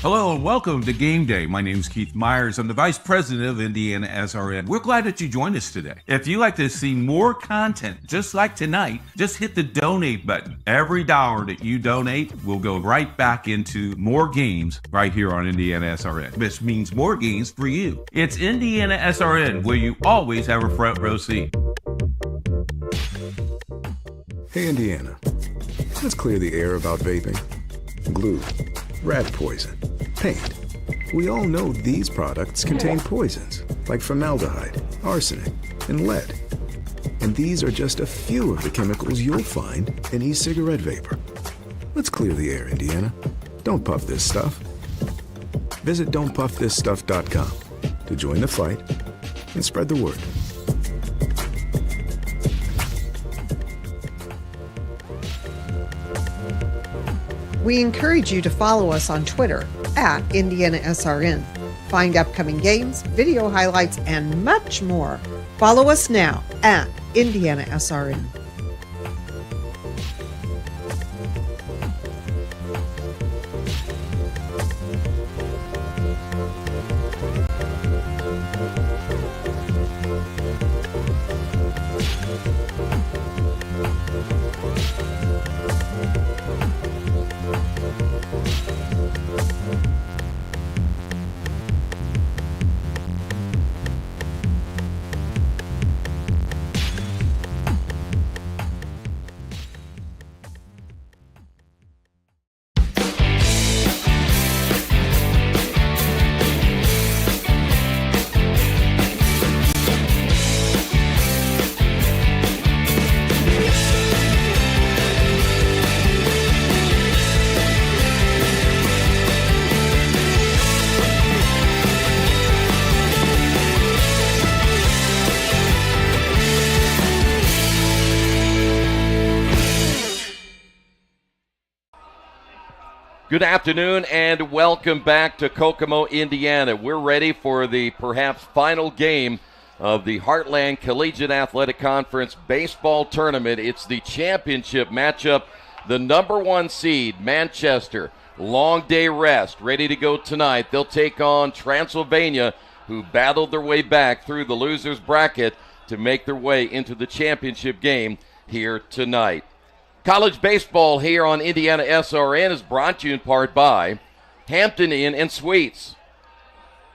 Hello and welcome to Game Day. My name is Keith Myers. I'm the Vice President of IndianaSRN. We're glad that you joined us today. If you'd like to see more content just like tonight, just hit the donate button. Every dollar that you donate will go right back into more games right here on IndianaSRN. This means more games for you. It's IndianaSRN, where you always have a front row seat. Hey, Indiana. Let's clear the air about vaping. Glue, rat poison, paint. We all know these products contain poisons like formaldehyde, arsenic, and lead. And these are just a few of the chemicals you'll find in e-cigarette vapor. Let's clear the air, Indiana. Don't puff this stuff. Visit don'tpuffthisstuff.com to join the fight and spread the word. We encourage you to follow us on Twitter at IndianaSRN. Find upcoming games, video highlights, and much more. Follow us now at IndianaSRN. Good afternoon and welcome back to Kokomo, Indiana. We're ready for the perhaps final game of the Heartland Collegiate Athletic Conference baseball tournament. It's the championship matchup. The number one seed, Manchester, long day rest, ready to go tonight. They'll take on Transylvania, who battled their way back through the loser's bracket to make their way into the championship game here tonight. College baseball here on IndianaSRN is brought to you in part by Hampton Inn and Suites,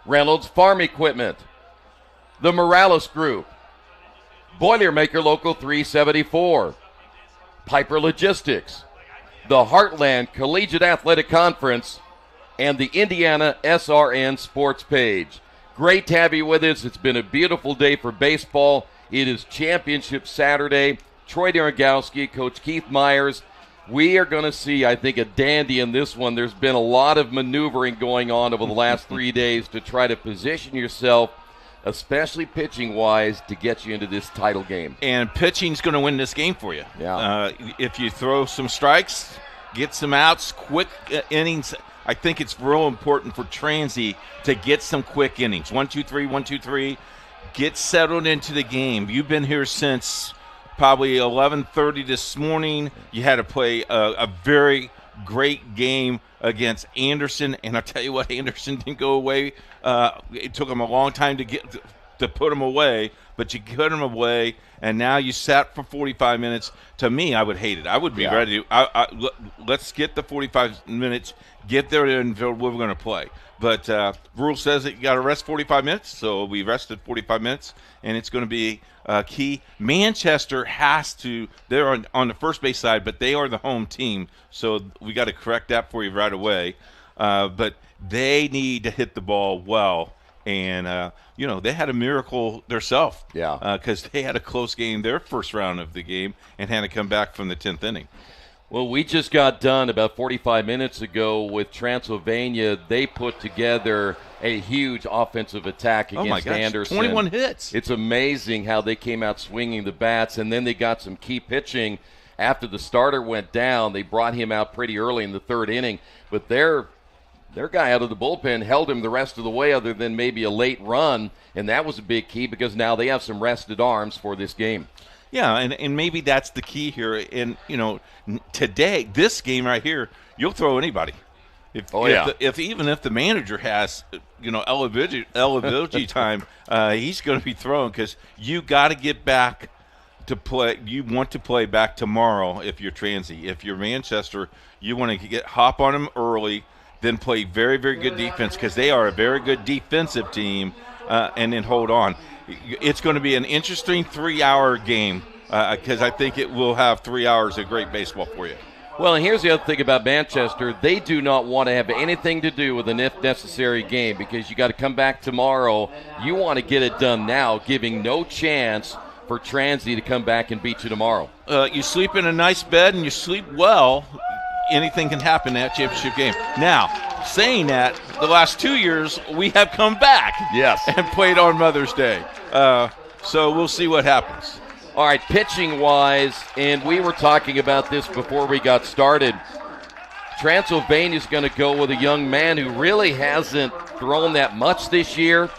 Reynolds Farm Equipment, the Morales Group, Boilermaker Local 374, Piper Logistics, the Heartland Collegiate Athletic Conference, and the IndianaSRN Sports Page. Great to have you with us. It's been a beautiful day for baseball. It is Championship Saturday. Troy Daragowski, Coach Keith Myers. We are going to see, I think, a dandy in this one. There's been a lot of maneuvering going on over the last 3 days to try to position yourself, especially pitching-wise, to get you into this title game. And pitching's going to win this game for you. Yeah. If you throw some strikes, get some outs, quick innings, I think it's real important for Transy to get some quick innings. 1, 2, 3, 1, 2, 3. Get settled into the game. You've been here since probably 11:30 this morning. You had to play a very great game against Anderson, and I'll tell you what, Anderson didn't go away. It took him a long time to put him away, but you put him away, and now you sat for 45 minutes. To me, I would hate it. I would be ready to let's get the 45 minutes, get there, and we're going to play. But rule says that you got to rest 45 minutes, so we rested 45 minutes, and it's going to be key. Manchester has to – they're on the first base side, but they are the home team, so we got to correct that for you right away. But they need to hit the ball well, and, they had a miracle themselves. Yeah. Because they had a close game their first round of the game and had to come back from the 10th inning. Well, we just got done about 45 minutes ago with Transylvania. They put together a huge offensive attack against Anderson. 21 hits. It's amazing how they came out swinging the bats, and then they got some key pitching. After the starter went down, they brought him out pretty early in the third inning. But their guy out of the bullpen held him the rest of the way other than maybe a late run, and that was a big key because now they have some rested arms for this game. Yeah, and maybe that's the key here. And, today, this game right here, you'll throw anybody. Even if the manager has, eligibility time, he's going to be thrown because you got to get back to play. You want to play back tomorrow if you're Transy. If you're Manchester, you want to hop on them early, then play very, very good defense because they are a very good defensive team, and then hold on. It's going to be an interesting 3-hour game because I think it will have 3 hours of great baseball for you. Well, and here's the other thing about Manchester. They do not want to have anything to do with an if-necessary game because you got to come back tomorrow. You want to get it done now, giving no chance for Transy to come back and beat you tomorrow. You sleep in a nice bed and you sleep well, anything can happen in that championship game. Now, saying that, the last 2 years we have come back and played on Mother's Day. So we'll see what happens. All right, pitching-wise, and we were talking about this before we got started, Transylvania's going to go with a young man who really hasn't thrown that much this year.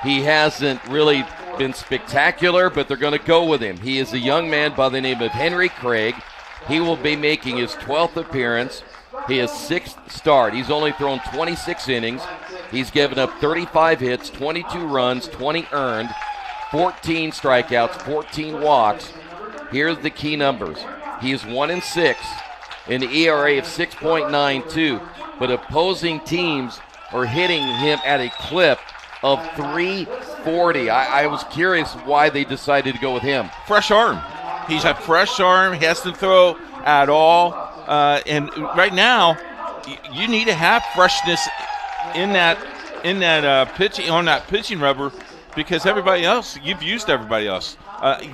He hasn't really been spectacular, but they're going to go with him. He is a young man by the name of Henry Craig. He will be making his 12th appearance, his 6th start. He's only thrown 26 innings. He's given up 35 hits, 22 runs, 20 earned, 14 strikeouts, 14 walks. Here's the key numbers. He is 1-6, an ERA of 6.92, but opposing teams are hitting him at a clip of 340. I was curious why they decided to go with him. Fresh arm. He's a fresh arm. He hasn't throw at all. And right now, you need to have freshness in that pitching on that pitching rubber. Because everybody else, you've used everybody else.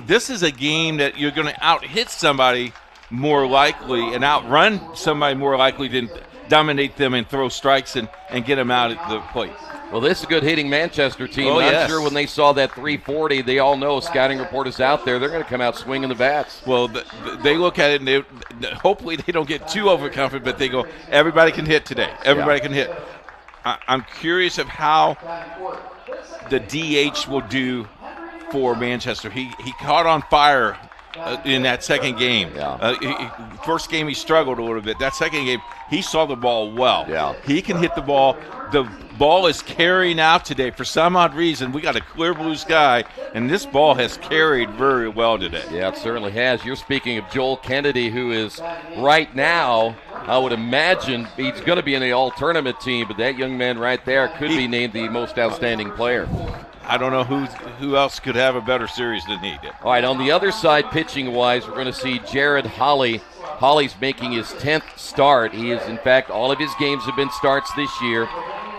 This is a game that you're going to out-hit somebody more likely and outrun somebody more likely than dominate them and throw strikes and get them out at the plate. Well, this is a good hitting Manchester team. I'm sure when they saw that 340, they all know scouting report is out there. They're going to come out swinging the bats. Well, they look at it and hopefully they don't get too overconfident, but they go, everybody can hit today. Everybody can hit. I'm curious of how the DH will do for Manchester. He caught on fire in that second game. First game he struggled a little bit. That second game he saw the ball well. He can hit the ball. The ball is carrying out today for some odd reason. We got a clear blue sky, and this ball has carried very well today. Yeah, it certainly has. You're speaking of Joel Kennedy, who is right now, I would imagine he's going to be in the all-tournament team, but that young man right there could be named the most outstanding player. I don't know who else could have a better series than he did. All right, on the other side, pitching-wise, we're going to see Jared Holly. Holly's making his 10th start. He is, in fact, all of his games have been starts this year.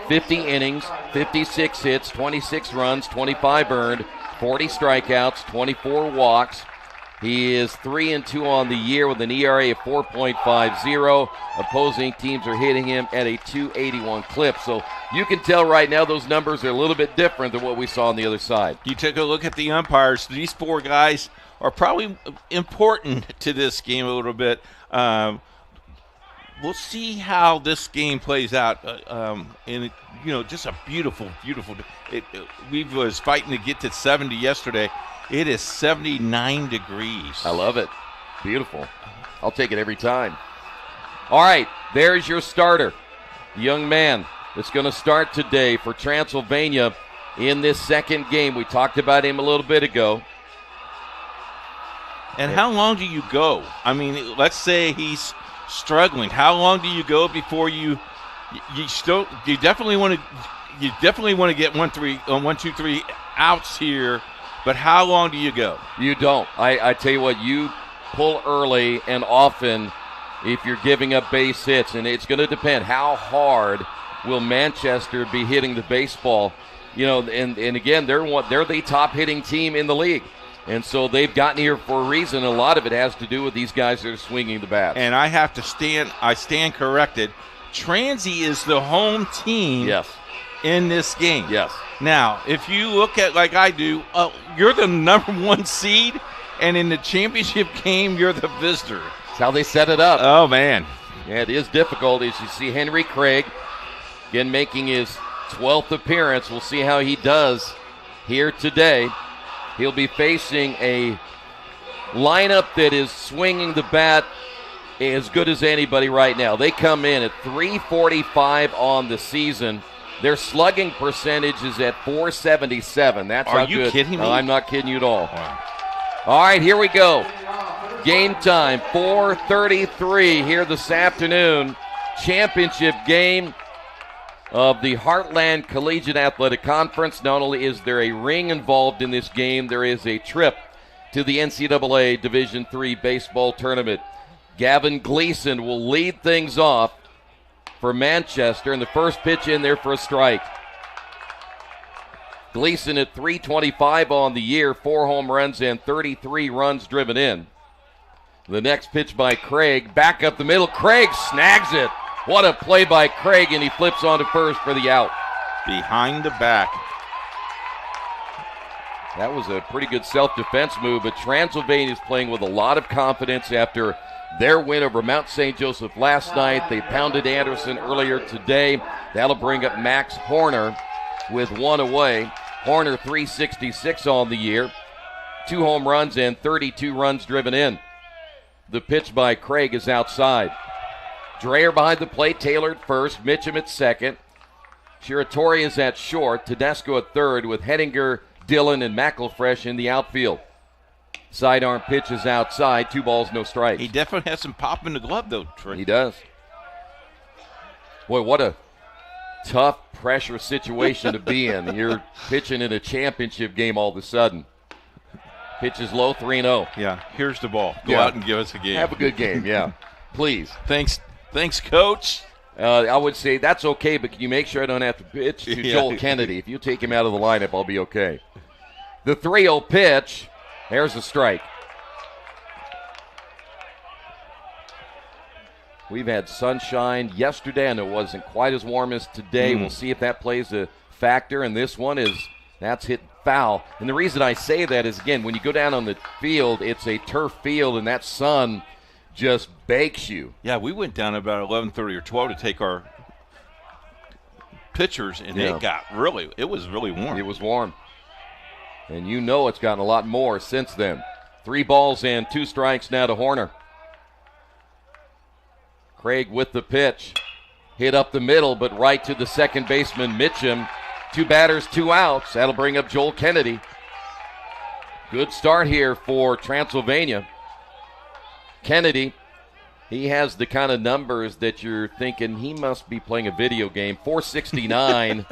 50 innings, 56 hits, 26 runs, 25 earned, 40 strikeouts, 24 walks. He is 3-2 on the year with an ERA of 4.50. Opposing teams are hitting him at a 281 clip. So you can tell right now those numbers are a little bit different than what we saw on the other side. You take a look at the umpires. These four guys are probably important to this game a little bit. We'll see how this game plays out. And just a beautiful. We was fighting to get to 70 yesterday. It is 79 degrees. I love it. Beautiful. I'll take it every time. All right, there's your starter. Young man that's going to start today for Transylvania in this second game. We talked about him a little bit ago. And how long do you go? I mean, let's say he's struggling. How long do you go before you definitely want to get 1, 2, 3 outs here? But how long do you go? You don't. I tell you what, you pull early and often if you're giving up base hits, and it's going to depend how hard will Manchester be hitting the baseball. And again, they're the top hitting team in the league. And so they've gotten here for a reason. A lot of it has to do with these guys that are swinging the bat. And I stand corrected. Transy is the home team in this game. Yes. Now, if you look at like I do, you're the number 1 seed, and in the championship game, you're the visitor. That's how they set it up. Oh, man. Yeah, it is difficult. As you see Henry Craig, again, making his 12th appearance. We'll see how he does here today. He'll be facing a lineup that is swinging the bat as good as anybody right now. They come in at .345 on the season. Their slugging percentage is at .477. That's how good. Are you kidding me? No, I'm not kidding you at all. Wow. All right, here we go. Game time, 4:33 here this afternoon. Championship game of the Heartland Collegiate Athletic Conference. Not only is there a ring involved in this game, there is a trip to the NCAA Division III baseball tournament. Gavin Gleason will lead things off for Manchester, and the first pitch in there for a strike. Gleason at .325 on the year, 4 home runs and 33 runs driven in. The next pitch by Craig, back up the middle. Craig snags it. What a play by Craig, and he flips on to first for the out. Behind the back. That was a pretty good self-defense move, but Transylvania is playing with a lot of confidence after their win over Mount St. Joseph last night. They pounded Anderson earlier today. That'll bring up Max Horner with 1 away. Horner .366 on the year, 2 home runs and 32 runs driven in. The pitch by Craig is outside. Dreyer behind the plate, Taylor at first, Mitchum at second. Shiratori is at short, Tedesco at third with Hettinger, Dillon, and McElfresh in the outfield. Sidearm pitch is outside, 2 balls, no strikes. He definitely has some pop in the glove, though, Trey. He does. Boy, what a tough pressure situation to be in. You're pitching in a championship game all of a sudden. Pitch is low, 3-0. Yeah, here's the ball. Go out and give us a game. Have a good game, yeah. Please. Thanks, Coach. I would say that's okay, but can you make sure I don't have to pitch to Joel Kennedy? If you take him out of the lineup, I'll be okay. The 3-0 pitch. There's a strike. We've had sunshine yesterday, and it wasn't quite as warm as today. We'll see if that plays a factor, and this one that's hit foul. And the reason I say that is, again, when you go down on the field, it's a turf field, and that sun just bakes you. Yeah, we went down about 11:30 or 12 to take our pictures, and it was really warm. It was warm. And you know it's gotten a lot more since then. 3 balls and 2 strikes now to Horner. Craig with the pitch. Hit up the middle, but right to the second baseman, Mitchum. 2 batters, 2 outs. That'll bring up Joel Kennedy. Good start here for Transylvania. Kennedy, he has the kind of numbers that you're thinking he must be playing a video game. 469,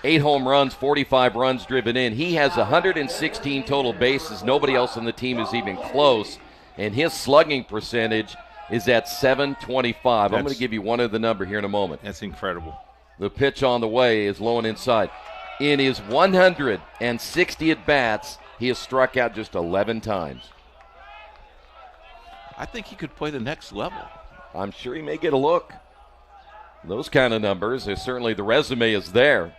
8 home runs, 45 runs driven in. He has 116 total bases. Nobody else on the team is even close. And his slugging percentage is at .725. I'm going to give you one of the number here in a moment. That's incredible. The pitch on the way is low and inside. In his 160 at-bats, he has struck out just 11 times. I think he could play the next level. I'm sure he may get a look. Those kind of numbers, certainly the resume is there.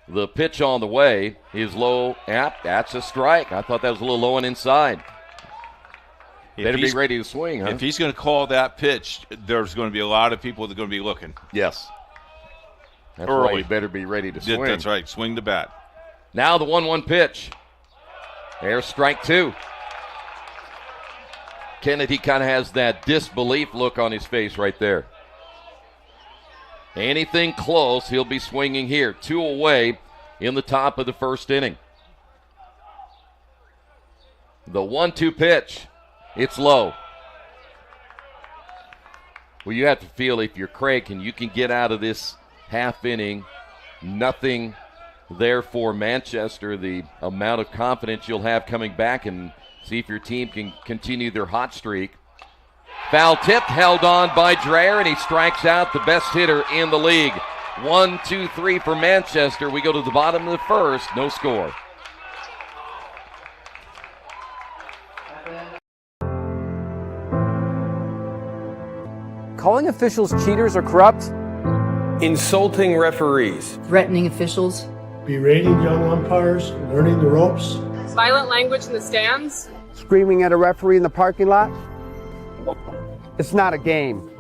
The pitch on the way is low. That's a strike. I thought that was a little low and inside. Better be ready to swing, huh? If he's going to call that pitch, there's going to be a lot of people that are going to be looking. Yes. That's early. Why you better be ready to swing. That's right. Swing the bat. Now the 1-1 pitch. There's strike 2. Kennedy kind of has that disbelief look on his face right there. Anything close, he'll be swinging here. 2 away in the top of the first inning. The 1-2 pitch. It's low. Well, you have to feel if you're Craig and you can get out of this half inning, nothing there for Manchester, the amount of confidence you'll have coming back and see if your team can continue their hot streak. Foul tip held on by Dreyer, and he strikes out the best hitter in the league. 1, 2, 3 for Manchester. We go to the bottom of the first. No score. Calling officials cheaters or corrupt? Insulting referees. Threatening officials. Berating young umpires, learning the ropes. Violent language in the stands. Screaming at a referee in the parking lot. It's not a game.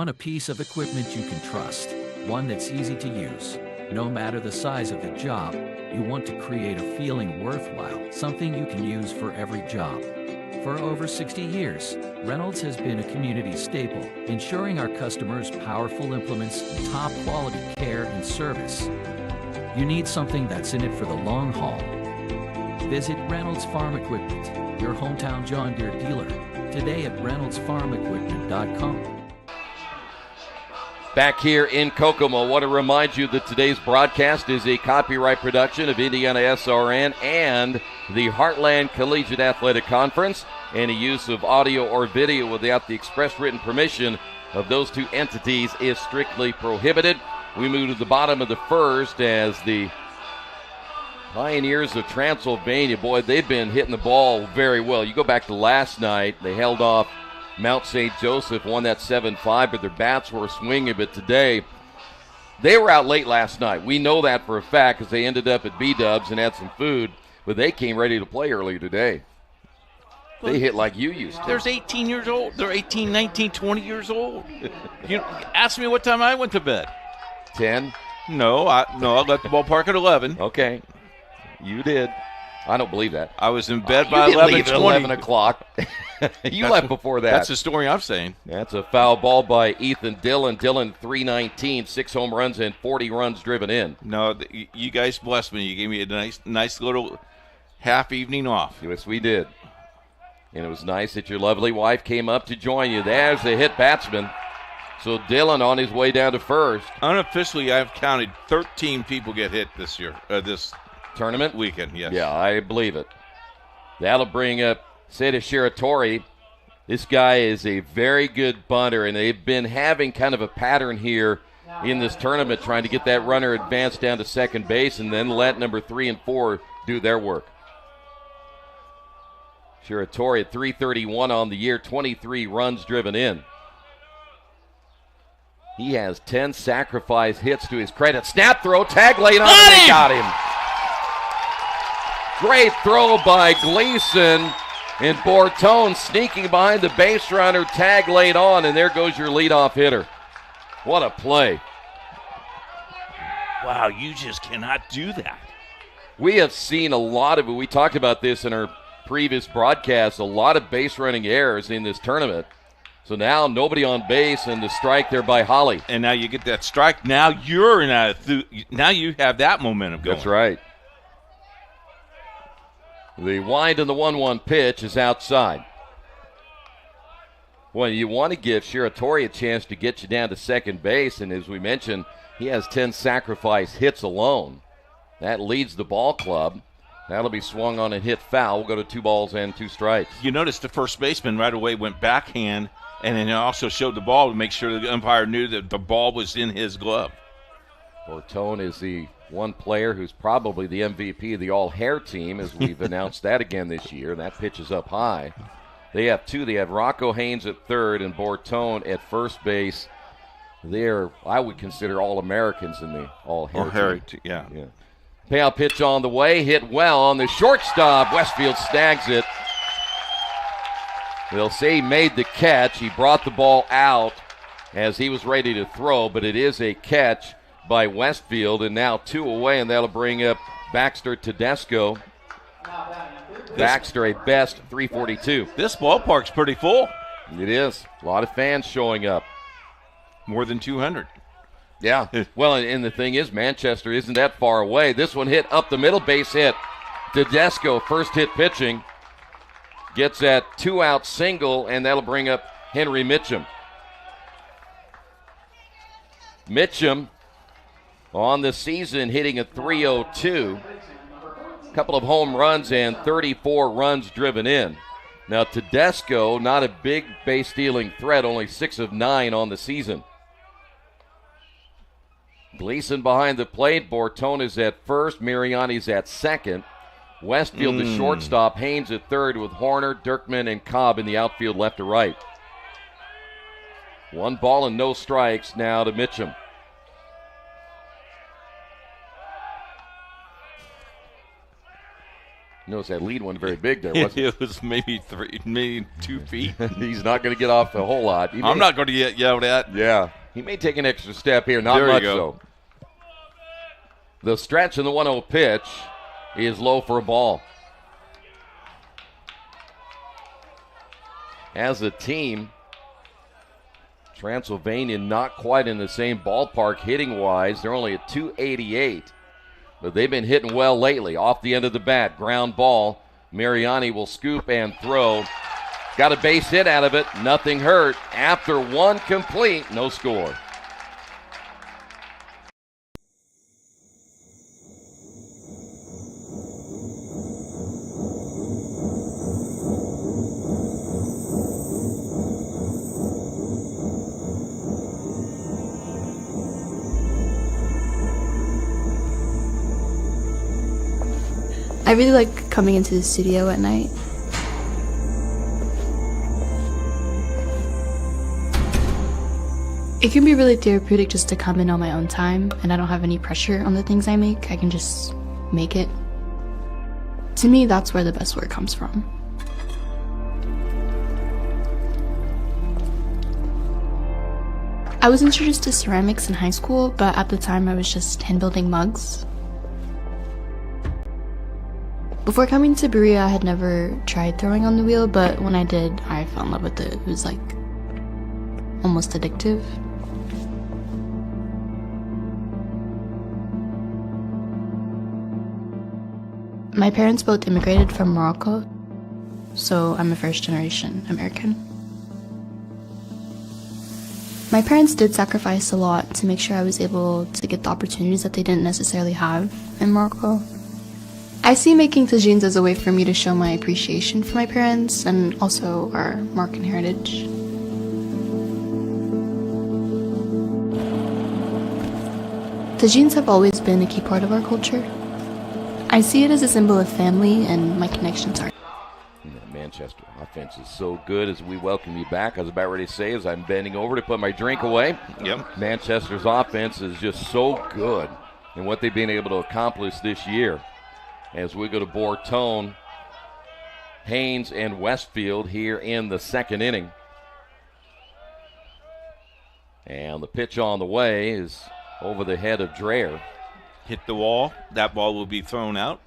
want a piece of equipment you can trust, one that's easy to use. No matter the size of the job, you want to create a feeling worthwhile, something you can use for every job. For over 60 years, Reynolds has been a community staple, ensuring our customers powerful implements, top quality care and service. You need something that's in it for the long haul. Visit Reynolds Farm Equipment, your hometown John Deere dealer, today at reynoldsfarmequipment.com. Back here in Kokomo, I want to remind you that today's broadcast is a copyright production of IndianaSRN and the Heartland Collegiate Athletic Conference. Any use of audio or video without the express written permission of those two entities is strictly prohibited. We move to the bottom of the first as the Pioneers of Transylvania, boy, they've been hitting the ball very well. You go back to last night, they held off Mount St. Joseph, won that 7-5, but their bats were swinging. But today, they were out late last night. We know that for a fact because they ended up at B-Dubs and had some food, but they came ready to play early today. They hit like you used to. There's 18 years old. They're 18, 19, 20 years old. You ask me what time I went to bed. 10? No, I left the ballpark at 11. Okay. You did. I don't believe that. I was in bed by 11:20. 11 o'clock. You left before that. That's the story I'm saying. That's a foul ball by Ethan Dillon. Dillon, 319, 6 home runs and 40 runs driven in. No, you guys blessed me. You gave me a nice little half evening off. Yes, we did. And it was nice that your lovely wife came up to join you. There's the hit batsman. So Dillon on his way down to first. Unofficially, I've counted 13 people get hit this year, this tournament weekend. Yes. Yeah, I believe it. That'll bring up Seda Shiratori. This guy is a very good bunter, and they've been having kind of a pattern here in this tournament, trying to get that runner advanced down to second base and then let number 3 and 4 do their work. Shiratori at 331 on the year, 23 runs driven in. He has 10 sacrifice hits to his credit. Snap throw, tag late on, and they got him. Great throw by Gleason, and Bortone sneaking behind the base runner, tag late on, and there goes your leadoff hitter. What a play. Wow, you just cannot do that. We have seen a lot of it. We talked about this in our previous broadcast, a lot of base running errors in this tournament. So now nobody on base, and the strike there by Holly. And now you get that strike. Now you're now you have that momentum going. That's right. The wind and the 1-1 pitch is outside. Well, you want to give Shiratori a chance to get you down to second base, and as we mentioned, he has 10 sacrifice hits alone. That leads the ball club. That'll be swung on and hit foul. We'll go to 2 balls and 2 strikes. You notice the first baseman right away went backhand, and then also showed the ball to make sure the umpire knew that the ball was in his glove. Bortone is the one player who's probably the MVP of the all-hair team, as we've announced that again this year. That pitch is up high. They have 2. They have Rocco Haynes at third and Bortone at first base. They're, I would consider, all-Americans in the all-hair team. Yeah. Payout pitch on the way, hit well on the shortstop. Westfield snags it. They'll say he made the catch. He brought the ball out as he was ready to throw, but it is a catch by Westfield, and now 2 away, and that'll bring up Baxter Tedesco. Baxter, a best 342. This ballpark's pretty full. It is. A lot of fans showing up. More than 200. Yeah. Well, and the thing is, Manchester isn't that far away. This one hit up the middle, base hit. Tedesco, first hit pitching. Gets that 2-out single, and that'll bring up Henry Mitchum. Mitchum on the season hitting a 302. A couple of home runs and 34 runs driven in. Now Tedesco, not a big base stealing threat, only 6 of 9 on the season. Gleason behind the plate. Bortone is at first. Mariani's at second. Westfield the shortstop. Haynes at third with Horner, Dirkman, and Cobb in the outfield left to right. 1 ball and no strikes now to Mitchum. Notice that lead wasn't very big there, was it? It was maybe 2 feet. He's not going to get off a whole lot. I'm not going to get yelled at. Yeah. He may take an extra step here. Not much, though. The stretch in the 1-0 pitch is low for a ball. As a team, Transylvania not quite in the same ballpark hitting-wise. They're only at 288, but they've been hitting well lately. Off the end of the bat, ground ball. Mariani will scoop and throw. Got a base hit out of it. Nothing hurt. After one complete, no score. I really like coming into the studio at night. It can be really therapeutic just to come in on my own time, and I don't have any pressure on the things I make. I can just make it. To me, that's where the best work comes from. I was introduced to ceramics in high school, but at the time I was just hand building mugs. Before coming to Berea, I had never tried throwing on the wheel, but when I did, I fell in love with it. It was like almost addictive. My parents both immigrated from Morocco, so I'm a first-generation American. My parents did sacrifice a lot to make sure I was able to get the opportunities that they didn't necessarily have in Morocco. I see making tagines as a way for me to show my appreciation for my parents and also our Moroccan heritage. Tagines have always been a key part of our culture. I see it as a symbol of family and my connection to art. The Manchester offense is so good as we welcome you back. I was about ready to say as I'm bending over to put my drink away. Yep. Manchester's offense is just so good in what they've been able to accomplish this year. As we go to Bortone, Haynes, and Westfield here in the second inning. And the pitch on the way is over the head of Dreher. Hit the wall. That ball will be thrown out.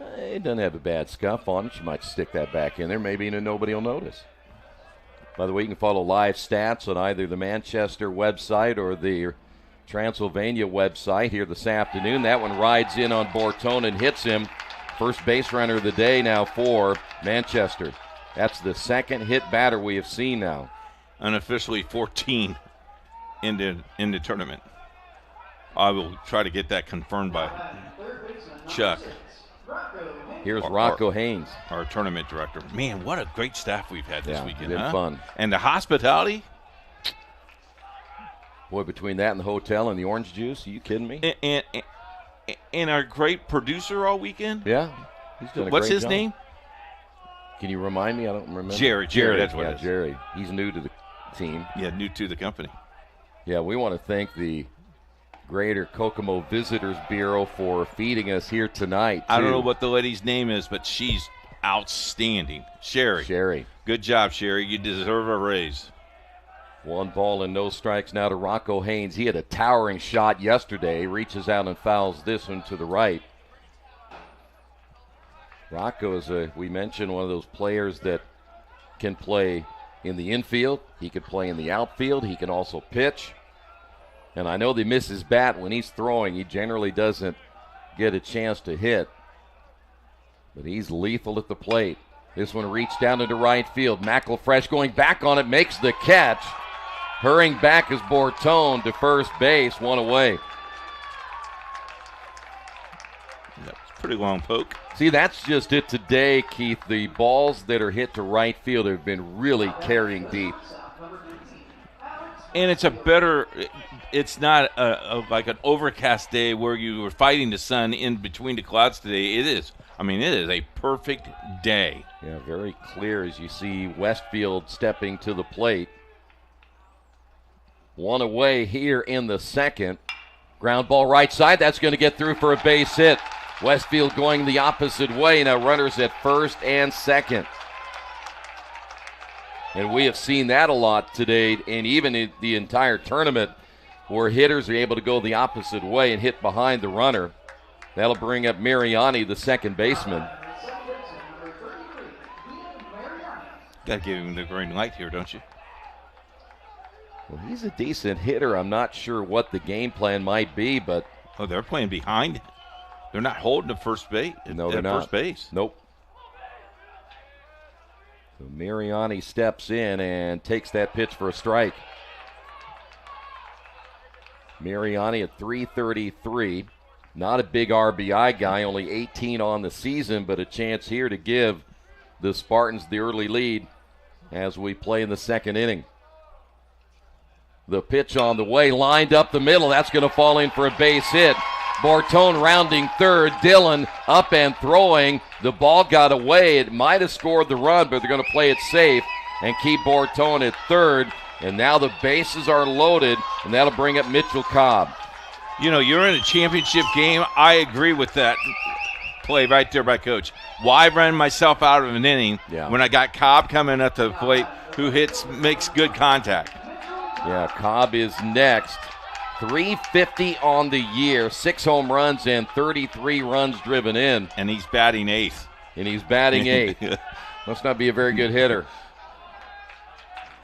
It doesn't have a bad scuff on it. You might stick that back in there. Maybe nobody will notice. By the way, you can follow live stats on either the Manchester website or the Transylvania website here this afternoon. That one rides in on Bortone and hits him. First base runner of the day now for Manchester. That's the second hit batter we have seen now. Unofficially 14 in the tournament. I will try to get that confirmed by Chuck. Here's Rocco Haynes, our tournament director. Man, what a great staff we've had this weekend. Been fun. And the hospitality. Boy, between that and the hotel and the orange juice, are you kidding me? And our great producer all weekend. Yeah, he's doing a What's great his job. name? Can you remind me? I don't remember. Jerry, that's what it is. Jerry. He's new to the team. Yeah, new to the company. Yeah, we want to thank the Greater Kokomo Visitors Bureau for feeding us here tonight, too. I don't know what the lady's name is, but she's outstanding. Sherry. Good job, Sherry. You deserve a raise. 1 ball and no strikes now to Rocco Haynes. He had a towering shot yesterday. Reaches out and fouls this one to the right. Rocco is, we mentioned, one of those players that can play in the infield. He can play in the outfield. He can also pitch. And I know they miss his bat when he's throwing. He generally doesn't get a chance to hit. But he's lethal at the plate. This one reached down into right field. McElfresh going back on it, makes the catch. Hurrying back is Bortone to first base, 1 away. That's a pretty long poke. See, that's just it today, Keith. The balls that are hit to right field have been really carrying deep. And it's not like an overcast day where you were fighting the sun in between the clouds today. It is a perfect day. Yeah, very clear as you see Westfield stepping to the plate. 1 away here in the second. Ground ball right side. That's going to get through for a base hit. Westfield going the opposite way. Now runners at first and second. And we have seen that a lot today, and even in the entire tournament, where hitters are able to go the opposite way and hit behind the runner. That'll bring up Mariani, the second baseman. Got to give him the green light here, don't you? Well, he's a decent hitter. I'm not sure what the game plan might be, but... Oh, they're playing behind. They're not holding at first base. No, they're not. First base. Nope. So Mariani steps in and takes that pitch for a strike. Mariani at 333. Not a big RBI guy, only 18 on the season, but a chance here to give the Spartans the early lead as we play in the second inning. The pitch on the way, lined up the middle. That's going to fall in for a base hit. Bortone rounding third. Dillon up and throwing. The ball got away. It might have scored the run, but they're going to play it safe and keep Bortone at third. And now the bases are loaded, and that'll bring up Mitchell Cobb. You know, you're in a championship game. I agree with that play right there by Coach. Why run myself out of an inning when I got Cobb coming at the plate who makes good contact? Yeah, Cobb is next. 350 on the year, 6 home runs and 33 runs driven in. And he's batting eighth. Must not be a very good hitter.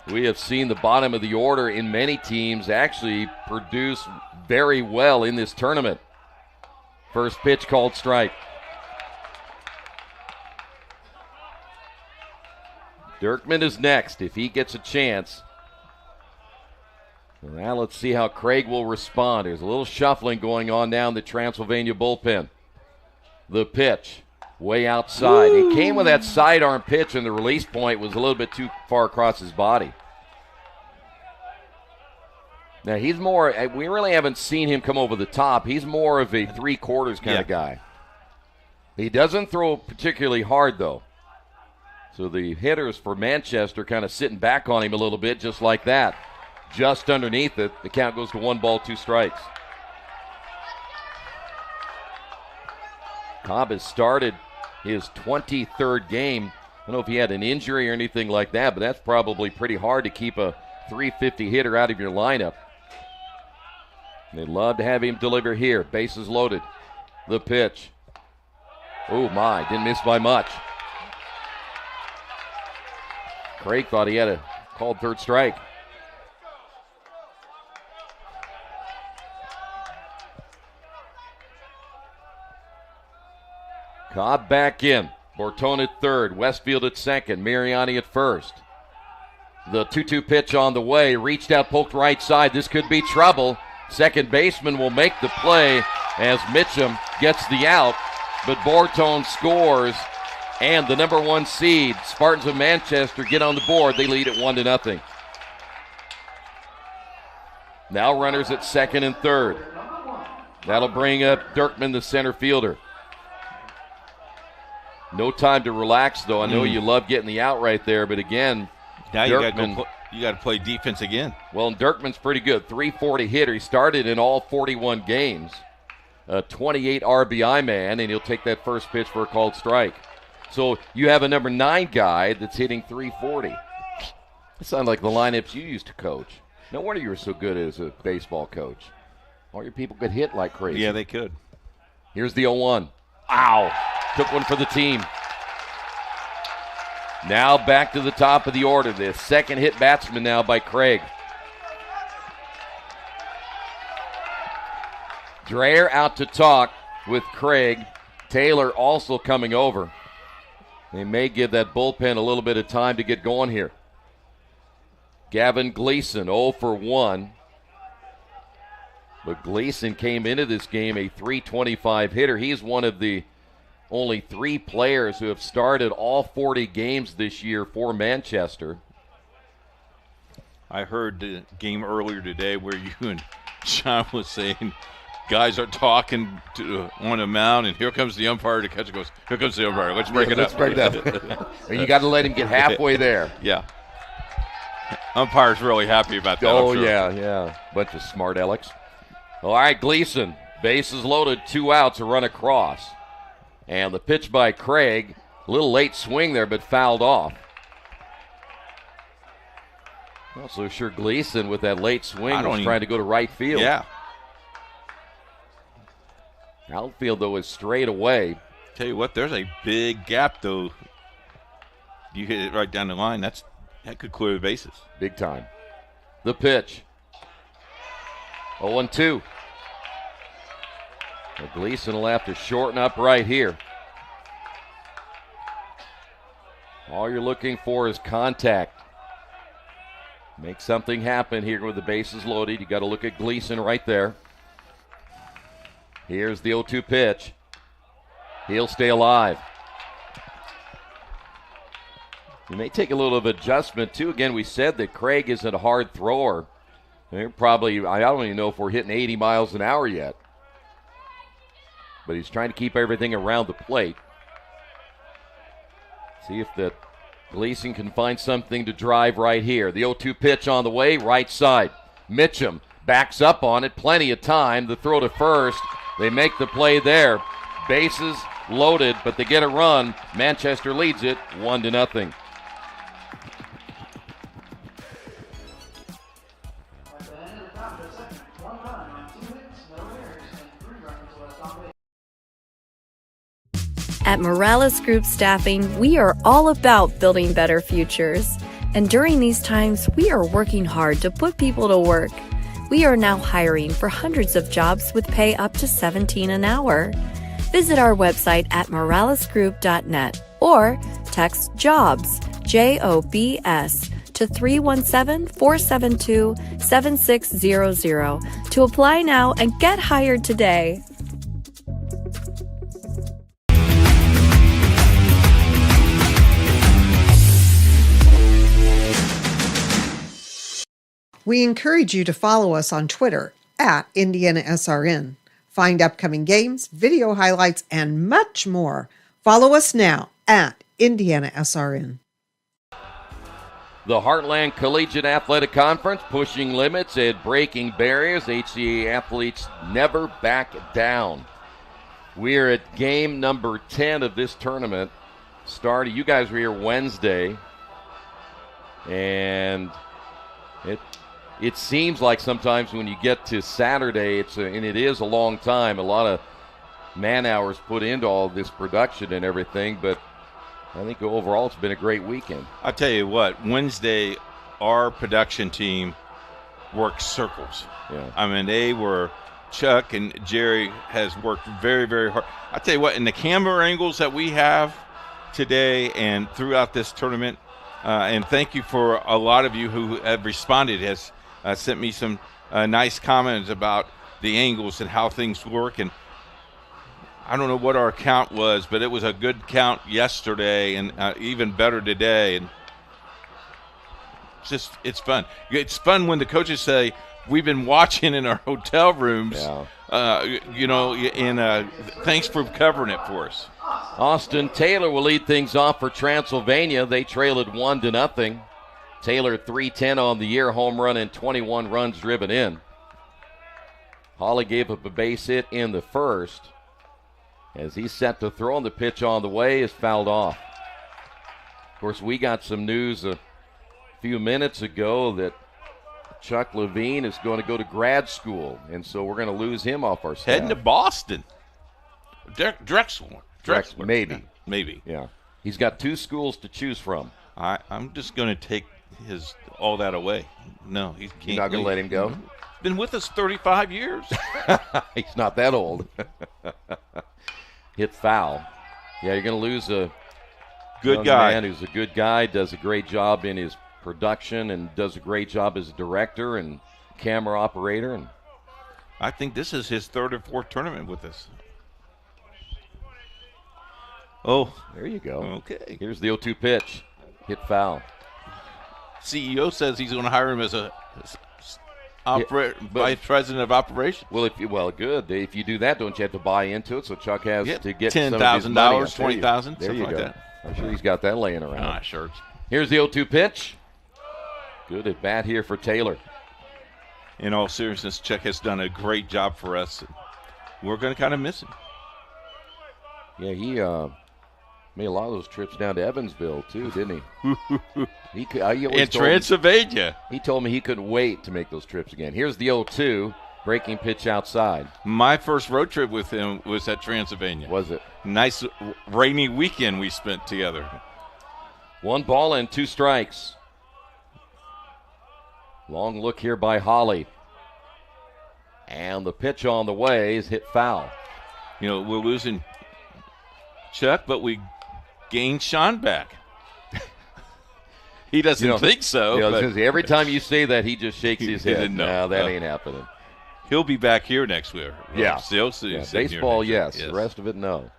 We have seen the bottom of the order in many teams actually produce very well in this tournament. First pitch called strike. Dirkman is next if he gets a chance. Now let's see how Craig will respond. There's a little shuffling going on down the Transylvania bullpen. The pitch, way outside. He came with that sidearm pitch, and the release point was a little bit too far across his body. Now he's more, we really haven't seen him come over the top. He's more of a three-quarters kind of guy. He doesn't throw particularly hard, though. So the hitters for Manchester kind of sitting back on him a little bit, just like that. Just underneath it, the count goes to 1 ball, 2 strikes. Cobb has started his 23rd game. I don't know if he had an injury or anything like that, but that's probably pretty hard to keep a 350 hitter out of your lineup. They'd love to have him deliver here. Bases loaded. The pitch. Oh, my. Didn't miss by much. Craig thought he had a called third strike. Cobb back in. Bortone at third. Westfield at second. Mariani at first. The 2-2 pitch on the way. Reached out, poked right side. This could be trouble. Second baseman will make the play as Mitchum gets the out. But Bortone scores. And the number 1 seed, Spartans of Manchester, get on the board. They lead at 1-0. Now runners at second and third. That'll bring up Dirkman, the center fielder. No time to relax, though. I know you love getting the out right there, but again, now Dirkman, you got to play defense again. Well, and Dirkman's pretty good. 340 hitter. He started in all 41 games. A 28 RBI man, and he'll take that first pitch for a called strike. So you have a number 9 guy that's hitting 340. It sounds like the lineups you used to coach. No wonder you were so good as a baseball coach. All your people could hit like crazy. Yeah, they could. Here's the 0-1. Ow! Took one for the team. Now back to the top of the order. The second hit batsman now by Craig. Dreyer out to talk with Craig. Taylor also coming over. They may give that bullpen a little bit of time to get going here. Gavin Gleason, 0 for 1. But Gleason came into this game a .325 hitter. He's one of the only 3 players who have started all 40 games this year for Manchester. I heard the game earlier today where you and Sean was saying guys are talking on a mound, and here comes the umpire to catch it. Goes, here comes the umpire. Let's break it up. Let's break it up. And you got to let him get halfway there. Yeah. Umpire's really happy about that. Oh, sure. yeah. Bunch of smart alecks. All right, Gleason. Bases loaded, 2 outs, a run across. And the pitch by Craig, a little late swing there, but fouled off. Not so sure Gleason with that late swing was trying to go to right field. Yeah. Outfield, though, is straight away. Tell you what, there's a big gap, though. You hit it right down the line. That could clear the bases. Big time. The pitch. 0-2. Well, Gleason will have to shorten up right here. All you're looking for is contact. Make something happen here with the bases loaded. You got to look at Gleason right there. Here's the 0-2 pitch. He'll stay alive. You may take a little of adjustment, too. Again, we said that Craig isn't a hard thrower. Probably, I don't even know if we're hitting 80 miles an hour yet. But he's trying to keep everything around the plate. See if the Gleason can find something to drive right here. The 0-2 pitch on the way, right side. Mitchum backs up on it, plenty of time. The throw to first. They make the play there. Bases loaded, but they get a run. Manchester leads it 1-0. At Morales Group Staffing, we are all about building better futures. And during these times, we are working hard to put people to work. We are now hiring for hundreds of jobs with pay up to $17 an hour. Visit our website at moralesgroup.net or text JOBS, JOBS, to 317-472-7600 to apply now and get hired today. We encourage you to follow us on Twitter at IndianaSRN. Find upcoming games, video highlights, and much more. Follow us now at IndianaSRN. The Heartland Collegiate Athletic Conference, pushing limits and breaking barriers. HCA athletes never back down. We're at game number 10 of this tournament. You guys were here Wednesday, and it seems like sometimes when you get to Saturday, and it is a long time, a lot of man hours put into all this production and everything, but I think overall it's been a great weekend. I'll tell you what, Wednesday, our production team worked circles. Yeah. I mean, Chuck and Jerry has worked very, very hard. I'll tell you what, in the camera angles that we have today and throughout this tournament, and thank you for a lot of you who have responded, has sent me some nice comments about the angles and how things work. And I don't know what our count was, but it was a good count yesterday and even better today. And it's fun. It's fun when the coaches say, we've been watching in our hotel rooms, thanks for covering it for us. Austin Taylor will lead things off for Transylvania. They trail it 1-0. Taylor 310 on the year, home run and 21 runs driven in. Hawley gave up a base hit in the first. As he's set to throw, and the pitch on the way is fouled off. Of course, we got some news a few minutes ago that Chuck Levine is going to go to grad school, and so we're going to lose him off our staff. Heading to Boston. Drexel. Maybe. Maybe. Yeah. He's got 2 schools to choose from. I'm just going to take all that away. No, he can't. You're not going to let him go? Been with us 35 years. He's not that old. Hit foul. Yeah, you're going to lose a good guy. Man who's a good guy, does a great job in his production, and does a great job as a director and camera operator. And I think this is his 3rd or 4th tournament with us. Oh, there you go. Okay. Here's the 0-2 pitch. Hit foul. CEO says he's going to hire him as a vice president of operations. Well, good. If you do that, don't you have to buy into it? So Chuck has to get $10,000, $20,000, something like that. I'm sure he's got that laying around. Sure. Here's the 0-2 pitch. Good at bat here for Taylor. In all seriousness, Chuck has done a great job for us. We're going to kind of miss him. Yeah, he made a lot of those trips down to Evansville, too, didn't he? In Transylvania. He told me he couldn't wait to make those trips again. Here's the 0-2, breaking pitch outside. My first road trip with him was at Transylvania. Was it? Nice rainy weekend we spent together. 1 ball and 2 strikes. Long look here by Holly. And the pitch on the way is hit foul. You know, we're losing Chuck, but we gained Sean back. He doesn't think so. Every time you say that, he just shakes his head. No, that ain't happening. He'll be back here next week. Yeah. Baseball, yes. The rest of it, no.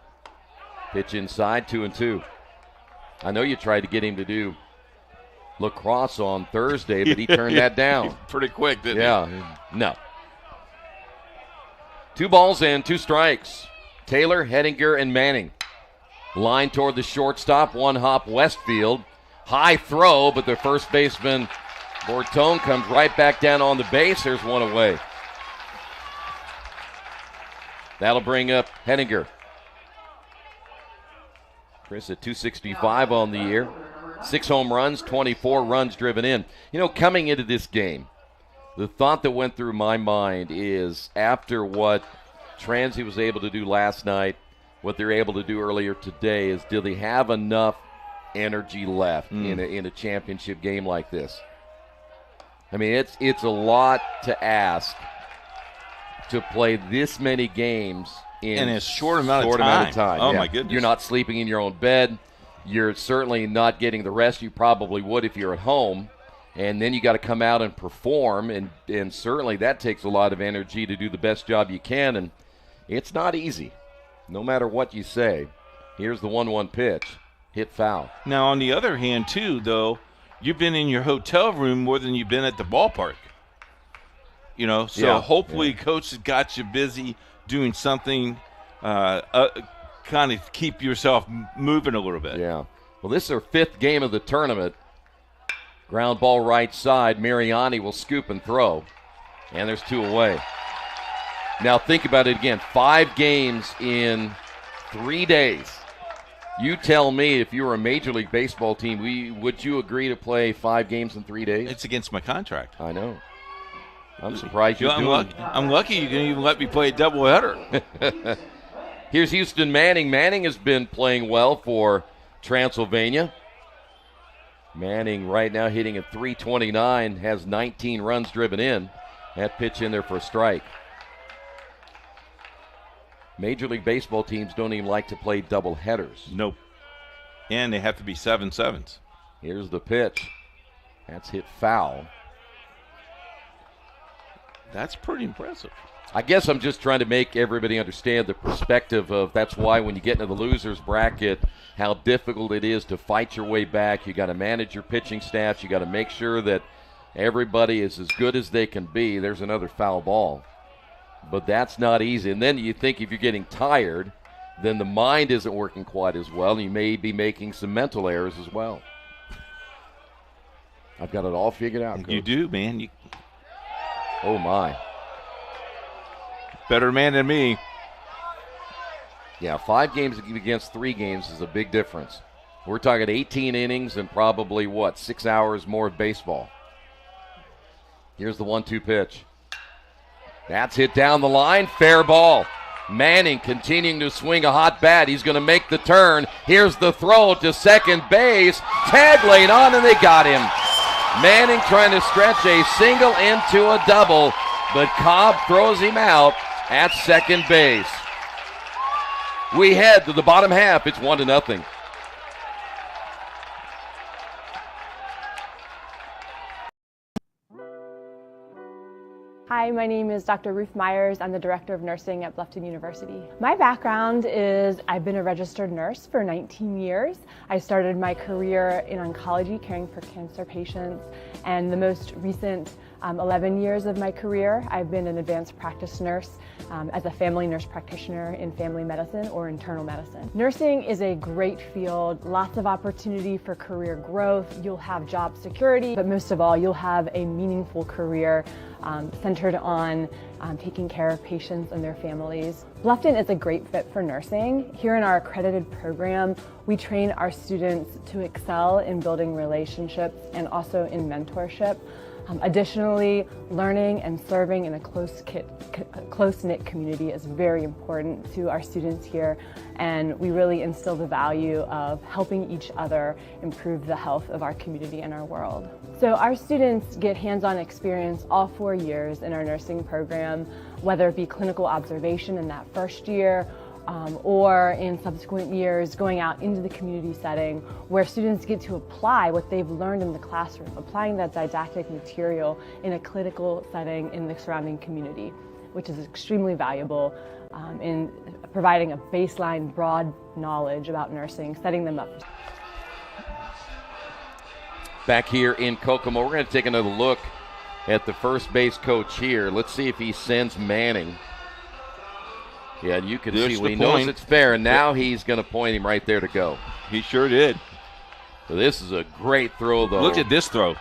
Pitch inside, 2-2. I know you tried to get him to do lacrosse on Thursday, but he turned that down. Pretty quick, didn't he? Yeah. No. 2 balls and 2 strikes. Taylor, Hettinger, and Manning. Line toward the shortstop, 1 hop Westfield. High throw, but the first baseman, Bortone, comes right back down on the base. There's 1 away. That'll bring up Hettinger. Chris at 265 on the year. 6 home runs, 24 runs driven in. You know, coming into this game, the thought that went through my mind is after what Transy was able to do last night, what they're able to do earlier today, is do they have enough energy left in a championship game like this? I mean, it's a lot to ask to play this many games in a short amount of time. Oh, my goodness. You're not sleeping in your own bed. You're certainly not getting the rest you probably would if you're at home. And then you got to come out and perform, and certainly that takes a lot of energy to do the best job you can, and it's not easy, no matter what you say. Here's the 1-1 pitch, hit foul. Now, on the other hand, too, though, you've been in your hotel room more than you've been at the ballpark. You know, so hopefully Coach has got you busy doing something, kind of keep yourself moving a little bit. Yeah. Well, this is our 5th game of the tournament. Ground ball right side. Mariani will scoop and throw. And there's 2 away. Now think about it again. 5 games in 3 days. You tell me, if you were a Major League Baseball team, would you agree to play 5 games in 3 days? It's against my contract. I know. I'm surprised you're doing it. I'm lucky you can even let me play a doubleheader. Here's Houston Manning. Manning has been playing well for Transylvania. Manning right now hitting at .329, has 19 runs driven in. That pitch in there for a strike. Major League Baseball teams don't even like to play double headers. Nope. And they have to be 7-7s. Here's the pitch. That's hit foul. That's pretty impressive. I guess I'm just trying to make everybody understand the perspective of that's why when you get into the losers bracket, how difficult it is to fight your way back. You got to manage your pitching staffs. You got to make sure that everybody is as good as they can be. There's another foul ball. But that's not easy. And then you think if you're getting tired, then the mind isn't working quite as well. And you may be making some mental errors as well. I've got it all figured out, Coach. You do, man. Oh, my. Better man than me. Yeah, 5 games against 3 games is a big difference. We're talking 18 innings and probably, 6 hours more of baseball. Here's the 1-2 pitch. That's hit down the line. Fair ball. Manning continuing to swing a hot bat. He's going to make the turn. Here's the throw to second base. Tag lane on, and they got him. Manning trying to stretch a single into a double, but Cobb throws him out at second base. We head to the bottom half. It's 1-0. Hi, my name is Dr. Ruth Myers. I'm the Director of Nursing at Bluffton University. My background is I've been a registered nurse for 19 years. I started my career in oncology, caring for cancer patients, and the most recent 11 years of my career, I've been an advanced practice nurse as a family nurse practitioner in family medicine or internal medicine. Nursing is a great field, lots of opportunity for career growth. You'll have job security, but most of all, you'll have a meaningful career centered on taking care of patients and their families. Bluffton is a great fit for nursing. Here in our accredited program, we train our students to excel in building relationships and also in mentorship. Additionally, learning and serving in a close-knit community is very important to our students here, and we really instill the value of helping each other improve the health of our community and our world. So our students get hands-on experience all 4 years in our nursing program, whether it be clinical observation in that first year, or in subsequent years going out into the community setting where students get to apply what they've learned in the classroom, applying that didactic material in a clinical setting in the surrounding community, which is extremely valuable in providing a baseline broad knowledge about nursing, setting them up. Back here in Kokomo, we're going to take another look at the first base coach here. Let's see if he sends Manning. Yeah, and you can see he knows it's fair, and now he's going to point him right there to go. He sure did. So this is a great throw, though. Look at this throw.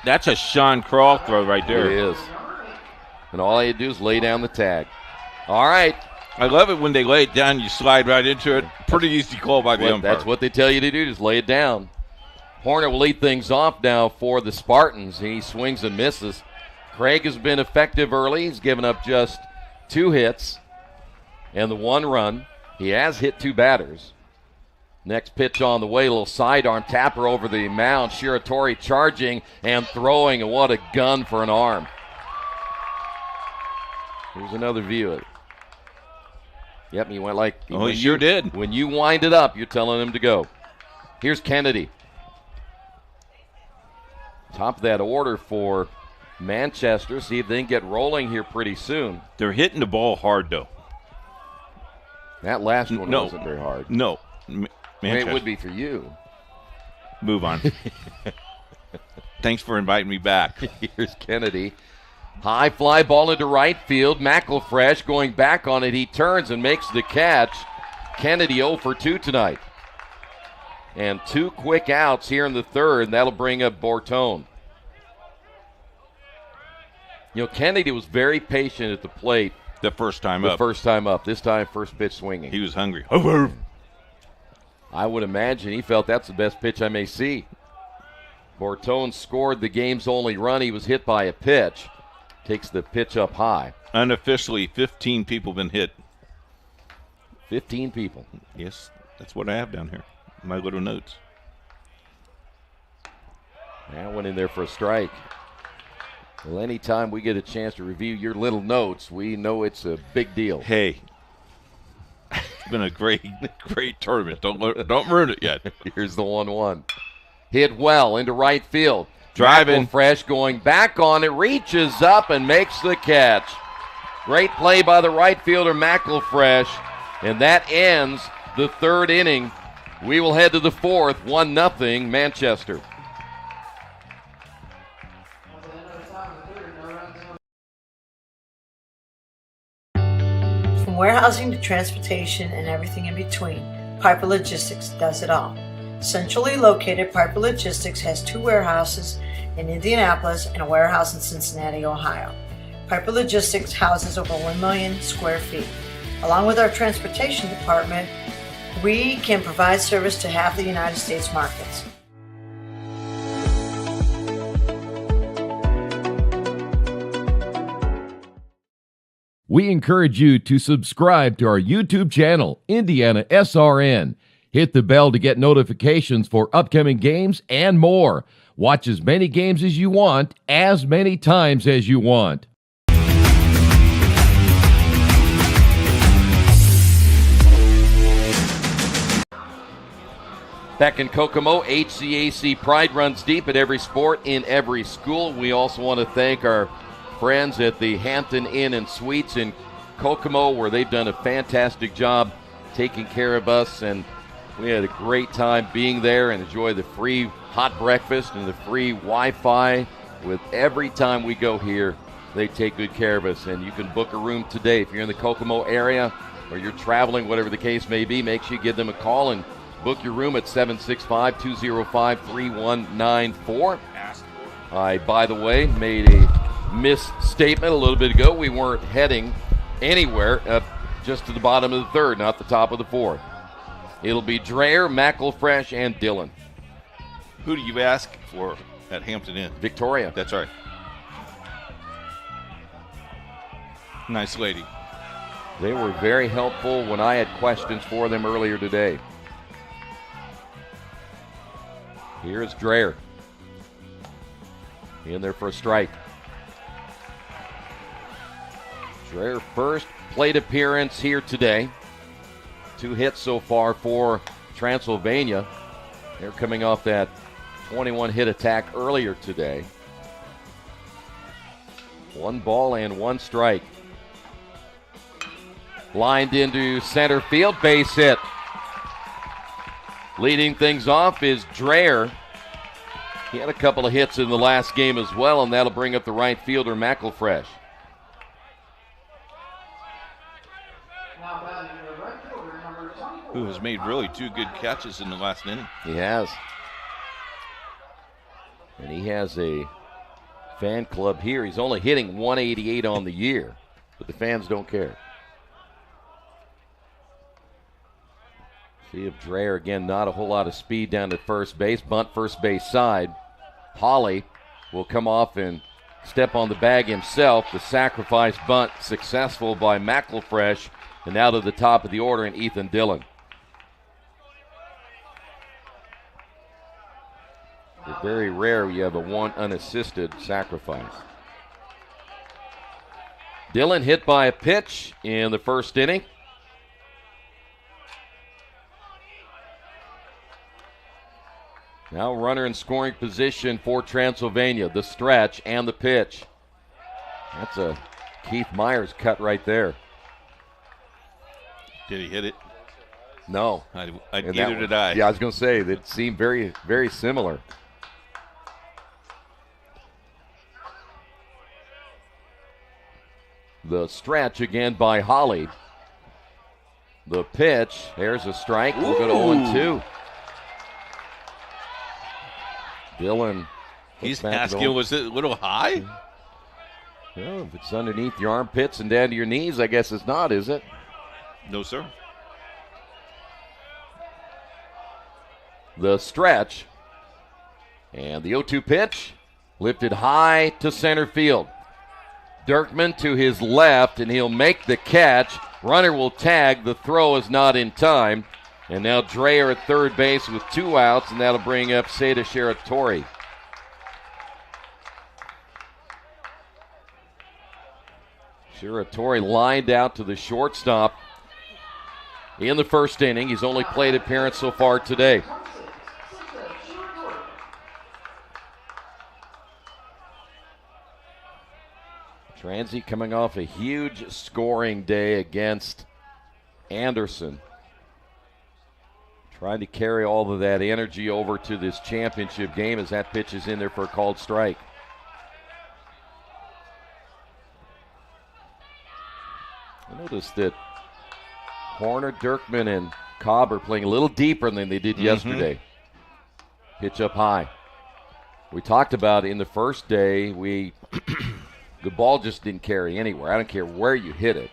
That's a Sean Crawl throw right there. It is. And all I had to do is lay down the tag. All right. I love it when they lay it down, you slide right into it. Pretty easy call by the umpire. That's what they tell you to do, just lay it down. Horner will lead things off now for the Spartans. He swings and misses. Craig has been effective early. He's given up just 2 hits and the 1 run. He has hit 2 batters. Next pitch on the way, a little sidearm tapper over the mound. Shiratori charging and throwing, and what a gun for an arm. Here's another view of it. Yep, he went like... he sure did. When you wind it up, you're telling him to go. Here's Kennedy. Top of that order for Manchester. See if they can get rolling here pretty soon. They're hitting the ball hard, though. That last one wasn't very hard. No. It would be for you. Move on. Thanks for inviting me back. Here's Kennedy. High fly ball into right field. McElfresh going back on it. He turns and makes the catch. Kennedy 0 for 2 tonight. And 2 quick outs here in the third, and that'll bring up Bortone. You know, Kennedy was very patient at the plate. The first time up. This time, first pitch swinging. He was hungry. I would imagine he felt that's the best pitch I may see. Bortone scored the game's only run. He was hit by a pitch. Takes the pitch up high. Unofficially, 15 people been hit. 15 people. Yes, that's what I have down here. My little notes. That went in there for a strike. Well, anytime we get a chance to review your little notes, we know it's a big deal. Hey, it's been a great tournament. Don't ruin it yet. Here's the 1-1. Hit well into right field. Driving. Fresh going back on it, reaches up and makes the catch. Great play by the right fielder, McElfresh, and that ends the third inning. We will head to the fourth, 1-0 Manchester. From warehousing to transportation and everything in between, Piper Logistics does it all. Centrally located, Piper Logistics has 2 warehouses in Indianapolis and a warehouse in Cincinnati, Ohio. Piper Logistics houses over 1 million square feet. Along with our transportation department, we can provide service to half the United States markets. We encourage you to subscribe to our YouTube channel, IndianaSRN. Hit the bell to get notifications for upcoming games and more. Watch as many games as you want, as many times as you want. Back in Kokomo, HCAC pride runs deep at every sport, in every school. We also want to thank our friends at the Hampton Inn and Suites in Kokomo, where they've done a fantastic job taking care of us, and we had a great time being there and enjoy the free hot breakfast and the free Wi-Fi with every time we go here, they take good care of us. And you can book a room today. If you're in the Kokomo area or you're traveling, whatever the case may be, make sure you give them a call and book your room at 765-205-3194. I, by the way, made a misstatement a little bit ago. We weren't heading anywhere, just to the bottom of the third, not the top of the fourth. It'll be Dreher, McElfresh, and Dillon. Who do you ask for at Hampton Inn? Victoria. That's right. Nice lady. They were very helpful when I had questions for them earlier today. Here's Dreher. In there for a strike. Dreher first plate appearance here today. 2 hits so far for Transylvania. They're coming off that 21-hit attack earlier today. 1 ball and 1 strike. Lined into center field, base hit. Leading things off is Dreher. He had a couple of hits in the last game as well, and that'll bring up the right fielder, McElfresh. Who has made really 2 good catches in the last inning. He has. And he has a fan club here. He's only hitting 188 on the year, but the fans don't care. See if Dreher, again, not a whole lot of speed down to first base. Bunt first base side. Holly will come off and step on the bag himself. The sacrifice bunt successful by McElfresh. And now to the top of the order in Ethan Dillon. It's very rare you have a 1 unassisted sacrifice. Dillon hit by a pitch in the first inning. Now runner in scoring position for Transylvania. The stretch and the pitch. That's a Keith Myers cut right there. Did he hit it? No. Neither did I. Yeah, I was going to say, that seemed very, very similar. The stretch again by Holly. The pitch. There's a strike. We'll go to 0-2. Dillon. He's asking, was it a little high? Well, if it's underneath your armpits and down to your knees, I guess it's not, is it? No, sir. The stretch. And the 0-2 pitch. Lifted high to center field. Dirkman to his left, and he'll make the catch. Runner will tag. The throw is not in time. And now Dreher at third base with 2 outs, and that'll bring up Seda Shiratori. Shiratori lined out to the shortstop in the first inning. He's only played appearance so far today. Transy coming off a huge scoring day against Anderson. Trying to carry all of that energy over to this championship game as that pitch is in there for a called strike. I noticed that Horner, Dirkman, and Cobb are playing a little deeper than they did yesterday. Pitch up high. We talked about in the first day, the ball just didn't carry anywhere. I don't care where you hit it.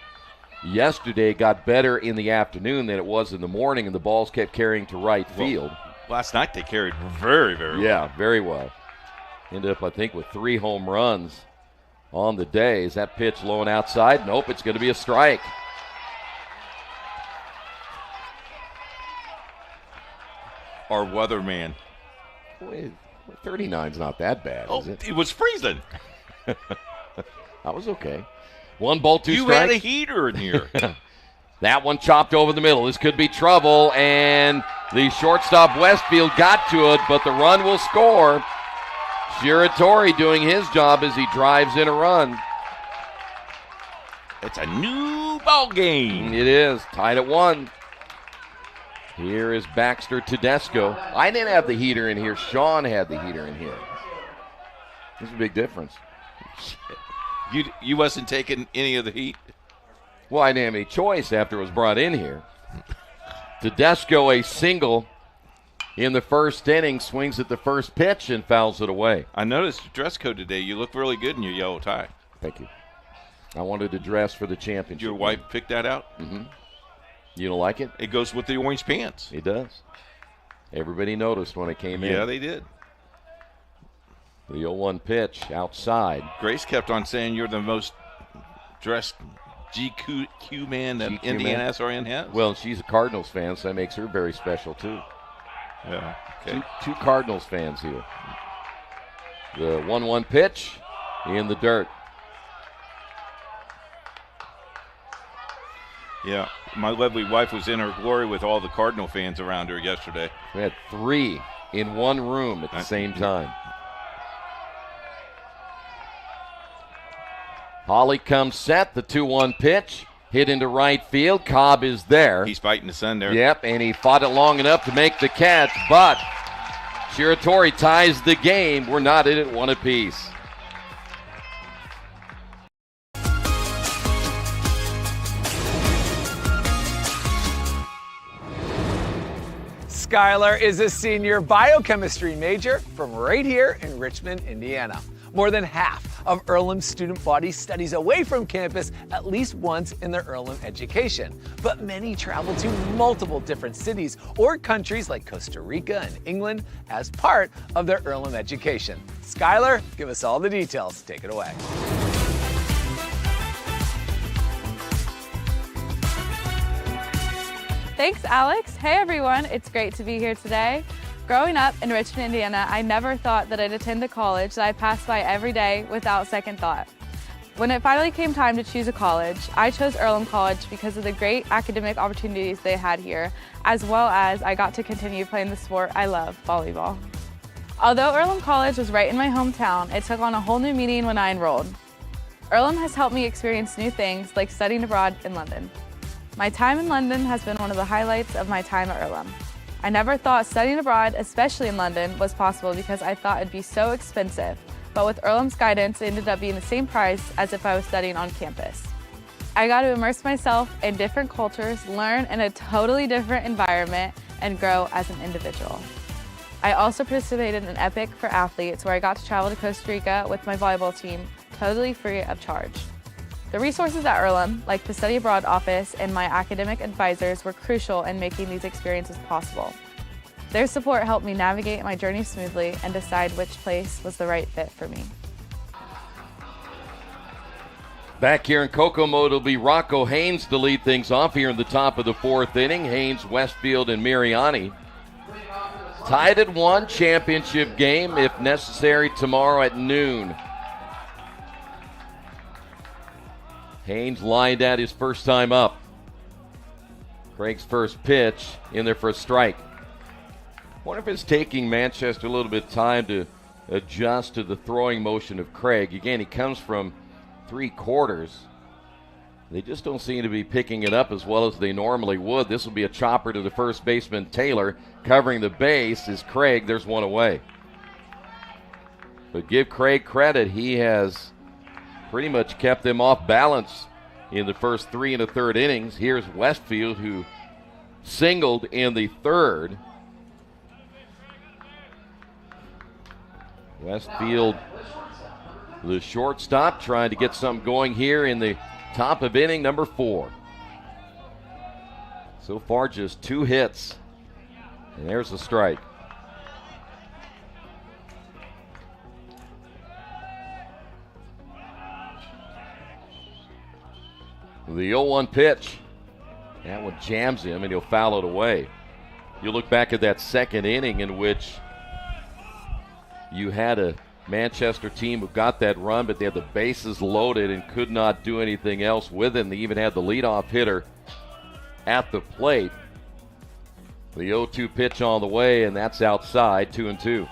Yesterday got better in the afternoon than it was in the morning, and the balls kept carrying to right field. Last night they carried very, very well. Yeah, very well. Ended up, I think, with 3 home runs on the day. Is that pitch low and outside? Nope, it's going to be a strike. Our weatherman. Boy, 39's not that bad, is it? It was freezing. That was okay. 1 ball, 2 strikes. You had a heater in here. That one chopped over the middle. This could be trouble, and the shortstop Westfield got to it, but the run will score. Shiratori doing his job as he drives in a run. It's a new ball game. It is. Tied at 1. Here is Baxter Tedesco. I didn't have the heater in here. Sean had the heater in here. There's a big difference. You wasn't taking any of the heat? Well, I didn't have any choice after it was brought in here. Tedesco, a single in the first inning, swings at the first pitch and fouls it away. I noticed your dress code today. You look really good in your yellow tie. Thank you. I wanted to dress for the championship. Your wife picked that out? Mm-hmm. You don't like it? It goes with the orange pants. It does. Everybody noticed when it came in. Yeah, they did. The 0-1 pitch outside. Grace kept on saying you're the most dressed GQ man that IndianaSRN has. Well, she's a Cardinals fan, so that makes her very special, too. Yeah. Okay. Two Cardinals fans here. The 1-1 pitch in the dirt. Yeah, my lovely wife was in her glory with all the Cardinal fans around her yesterday. We had 3 in one room at the same time. Holly comes set, the 2-1 pitch, hit into right field. Cobb is there. He's fighting the sun there. Yep, and he fought it long enough to make the catch, but Shiratori ties the game. We're not in it, 1 apiece. Skylar is a senior biochemistry major from right here in Richmond, Indiana. More than half of Earlham's student body studies away from campus at least once in their Earlham education. But many travel to multiple different cities or countries like Costa Rica and England as part of their Earlham education. Skylar, give us all the details. Take it away. Thanks, Alex. Hey, everyone. It's great to be here today. Growing up in Richmond, Indiana, I never thought that I'd attend a college that I passed by every day without second thought. When it finally came time to choose a college, I chose Earlham College because of the great academic opportunities they had here, as well as I got to continue playing the sport I love, volleyball. Although Earlham College was right in my hometown, it took on a whole new meaning when I enrolled. Earlham has helped me experience new things like studying abroad in London. My time in London has been one of the highlights of my time at Earlham. I never thought studying abroad, especially in London, was possible because I thought it'd be so expensive. But with Earlham's guidance, it ended up being the same price as if I was studying on campus. I got to immerse myself in different cultures, learn in a totally different environment, and grow as an individual. I also participated in Epic for Athletes, where I got to travel to Costa Rica with my volleyball team, totally free of charge. The resources at Earlham, like the Study Abroad office and my academic advisors, were crucial in making these experiences possible. Their support helped me navigate my journey smoothly and decide which place was the right fit for me. Back here in Kokomo, it'll be Rocco Haynes to lead things off here in the top of the 4th inning. Haynes, Westfield, and Mariani. Tied at 1, championship game, if necessary, tomorrow at noon. Haynes lined at his first time up. Craig's first pitch in there for a strike. Wonder if it's taking Manchester a little bit of time to adjust to the throwing motion of Craig. Again, he comes from 3 quarters. They just don't seem to be picking it up as well as they normally would. This will be a chopper to the first baseman, Taylor. Covering the base is Craig. There's one away. But give Craig credit. He has pretty much kept them off balance in the first 3 1/3 innings. Here's Westfield, who singled in the 3rd. Westfield, the shortstop, trying to get something going here in the top of inning number 4. So far, just 2 hits. And there's a strike. The 0-1 pitch. That one jams him, and he'll foul it away. You look back at that 2nd inning in which you had a Manchester team who got that run, but they had the bases loaded and could not do anything else with it. They even had the leadoff hitter at the plate. The 0-2 pitch on the way, and that's outside, 2-2.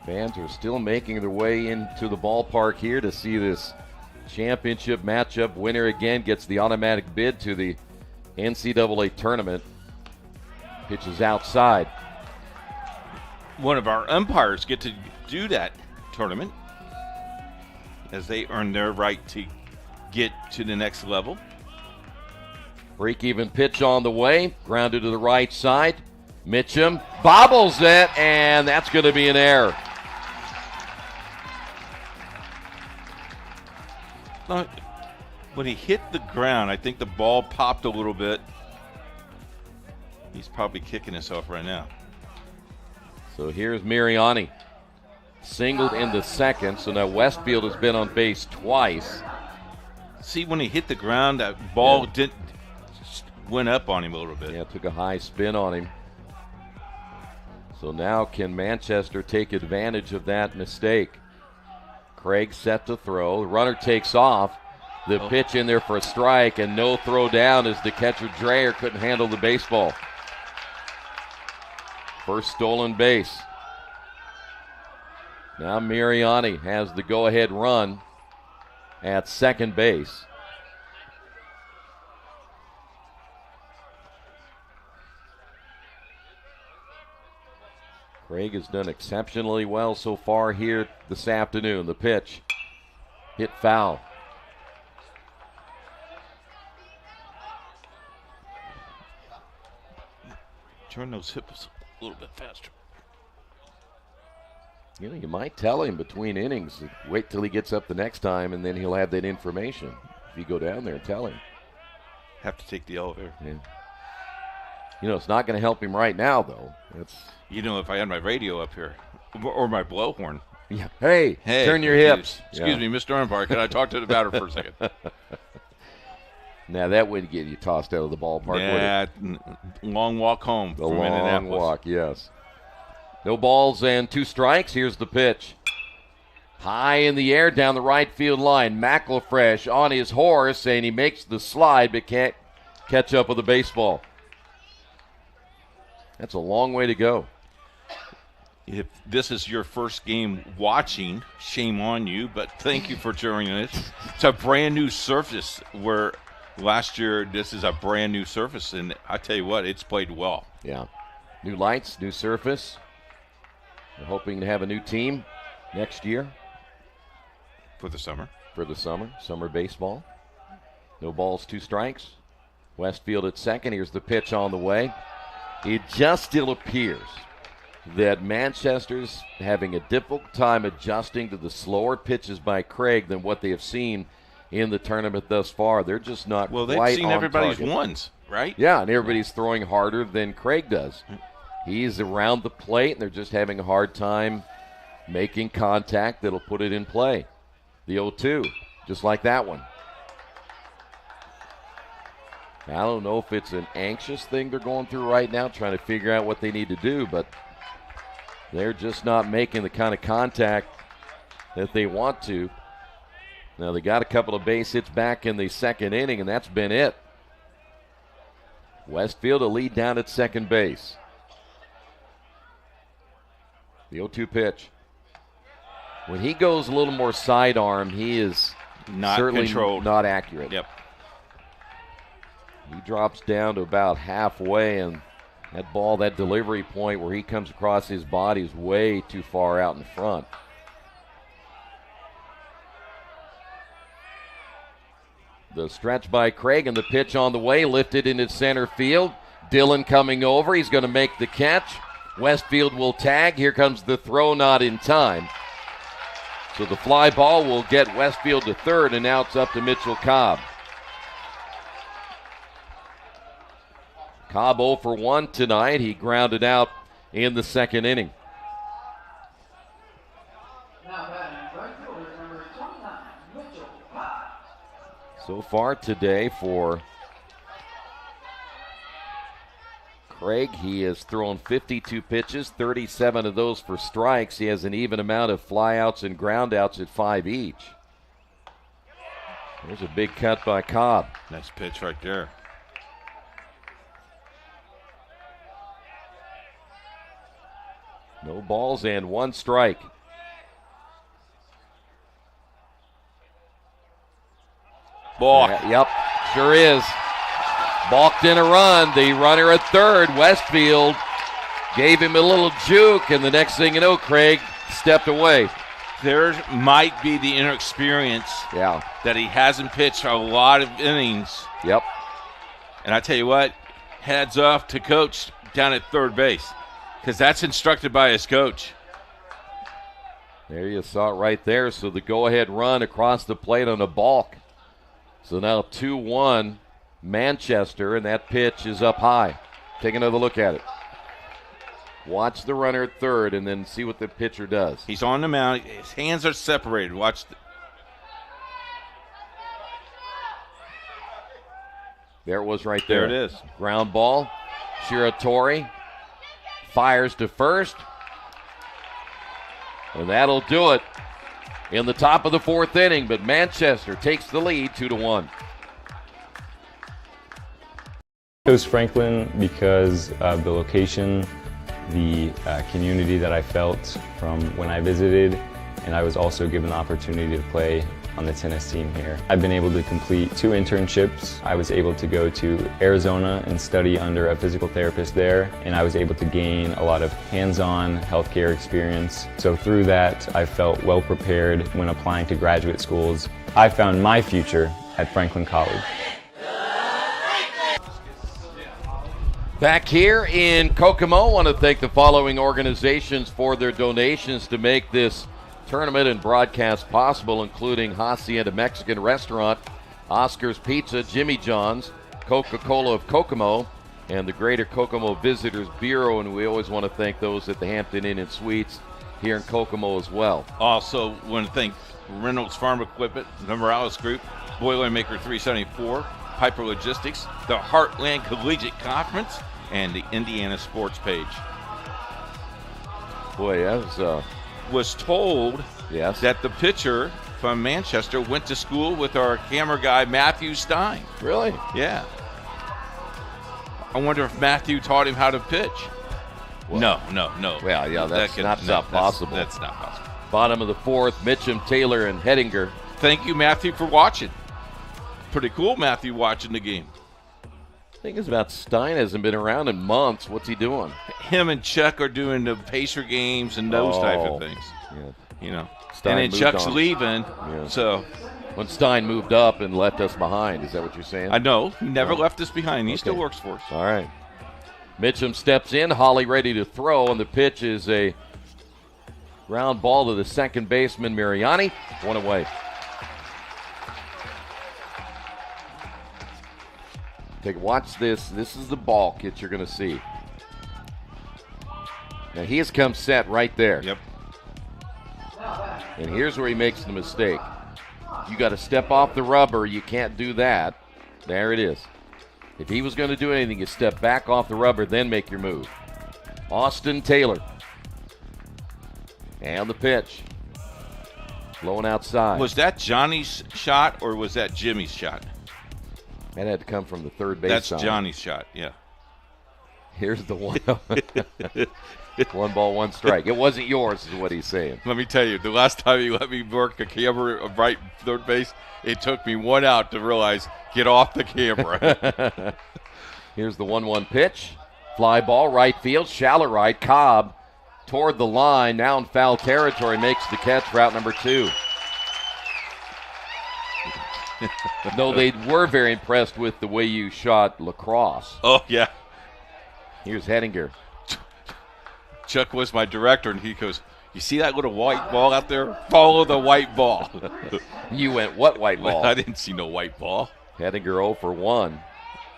Fans are still making their way into the ballpark here to see this championship matchup. Winner again gets the automatic bid to the NCAA tournament. Pitches outside. one of our umpires get to do that tournament as they earn their right to get to the next level. Break-even pitch on the way, grounded to the right side. Mitchum bobbles it, and that's going to be an error. When he hit the ground, I think the ball popped a little bit. He's probably kicking himself right now. So here's Miriani. Singled in the second, so now Westfield has been on base twice. See, when he hit the ground, that ball went up on him a little bit. Yeah, took a high spin on him. So now can Manchester take advantage of that mistake? Craig set to throw. The runner takes off. The pitch in there for a strike, and no throw down as the catcher Dreyer couldn't handle the baseball. First stolen base. Now Miriani has the go-ahead run at second base. Craig has done exceptionally well so far here this afternoon. The pitch hit foul. Turn those hips a little bit faster. You know, you might tell him between innings, wait till he gets up the next time, and then he'll have that information. If you go down there and tell him. Have to take the elevator. Yeah. You know, it's not going to help him right now, though. You know, if I had my radio up here, or my blowhorn. Yeah. Hey, turn your hips. Excuse me, Mr. Umpire, can I talk to the batter for a second? Now, that would get you tossed out of the ballpark, yeah, long walk home from Indianapolis. Long walk, yes. No balls and 2 strikes. Here's the pitch. High in the air down the right field line. McElfresh on his horse, and he makes the slide but can't catch up with the baseball. That's a long way to go. If this is your first game watching, shame on you, but thank you for joining us. It's a brand new surface where last year this is a brand new surface, and I tell you what, it's played well. Yeah. New lights, new surface. We're hoping to have a new team next year. For the summer. Summer baseball. No balls, 2 strikes. Westfield at second. Here's the pitch on the way. It just still appears that Manchester's having a difficult time adjusting to the slower pitches by Craig than what they have seen in the tournament thus far. They're just not quite on target. Well, they've seen everybody's ones, right? Yeah, and everybody's throwing harder than Craig does. He's around the plate, and they're just having a hard time making contact that'll put it in play. The 0-2, just like that one. I don't know if it's an anxious thing they're going through right now, trying to figure out what they need to do, but they're just not making the kind of contact that they want to. Now, they got a couple of base hits back in the second inning, and that's been it. Westfield a lead down at second base. The 0-2 pitch. When he goes a little more sidearm, he is certainly not accurate. Yep. He drops down to about halfway, and that ball, that delivery point where he comes across his body is way too far out in front. The stretch by Craig and the pitch on the way, lifted into center field. Dillon coming over. He's going to make the catch. Westfield will tag. Here comes the throw, not in time. So the fly ball will get Westfield to third, and now it's up to Mitchell Cobb. Cobb 0 for 1 tonight. He grounded out in the second inning. So far today for Craig, he has thrown 52 pitches, 37 of those for strikes. He has an even amount of flyouts and groundouts at 5 each. There's a big cut by Cobb. Nice pitch right there. No balls and 1 strike. Balk. Yep, sure is. Balked in a run. The runner at third, Westfield, Gave him a little juke, and the next thing you know, Craig stepped away. There might be the inexperience that he hasn't pitched a lot of innings. Yep. And I tell you what, heads off to coach down at third base, because that's instructed by his coach. There you saw it right there. So the go-ahead run across the plate on a balk. So now 2-1 Manchester, and that pitch is up high. Take another look at it. Watch the runner at third and then see what the pitcher does. He's on the mound. His hands are separated. Watch. There it was right there. There it is. Ground ball. Shiratori fires to first. And that'll do it in the top of the fourth inning. But Manchester takes the lead 2-1. I chose Franklin because of the location, the community that I felt from when I visited, and I was also given the opportunity to play on the tennis team here. I've been able to complete 2 internships. I was able to go to Arizona and study under a physical therapist there, and I was able to gain a lot of hands-on healthcare experience. So through that, I felt well prepared when applying to graduate schools. I found my future at Franklin College. Back here in Kokomo, I want to thank the following organizations for their donations to make this tournament and broadcast possible, including Hacienda Mexican Restaurant, Oscar's Pizza, Jimmy John's, Coca-Cola of Kokomo, and the Greater Kokomo Visitors Bureau. And we always want to thank those at the Hampton Inn and Suites here in Kokomo as well. Also want to thank Reynolds Farm Equipment, the Morales Group, Boilermaker 374, Piper Logistics, the Heartland Collegiate Conference, and the Indiana Sports Page. Boy, that was told that the pitcher from Manchester went to school with our camera guy, Matthew Stein. Really? Yeah. I wonder if Matthew taught him how to pitch. Well, No. Well, yeah, that's not possible. That's not possible. Bottom of the fourth, Mitchum, Taylor, and Hettinger. Thank you, Matthew, for watching. Pretty cool, Matthew, watching the game. The thing is about Stein hasn't been around in months. What's he doing? Him and Chuck are doing the Pacer games and those type of things. Yeah. You know. Stein and then Chuck's on. leaving. Yeah. So when Stein moved up and left us behind, is that what you're saying? I know. He never left us behind. He still works for us. All right. Mitchum steps in. Holly ready to throw, and the pitch is a ground ball to the second baseman, Mariani. One away. Watch this. This is the ball that you're going to see. Now he has come set right there. Yep. And here's where he makes the mistake. You got to step off the rubber. You can't do that. There it is. If he was going to do anything, you step back off the rubber, then make your move. Austin Taylor. And the pitch. Blowing outside. Was that Johnny's shot or was that Jimmy's shot? That had to come from the third base That's side. Johnny's shot, yeah. Here's the one. 1 ball, 1 strike. It wasn't yours, is what he's saying. Let me tell you, the last time you let me work a camera right third base, it took me 1 out to realize, get off the camera. Here's the 1-1 pitch. Fly ball, right field, shallow right. Cobb toward the line, now in foul territory, makes the catch, route number 2. No, they were very impressed with the way you shot lacrosse. Oh, yeah. Here's Hettinger. Chuck was my director, and he goes, you see that little white ball out there? Follow the white ball. You went, what white ball? I didn't see no white ball. Hettinger 0 for 1.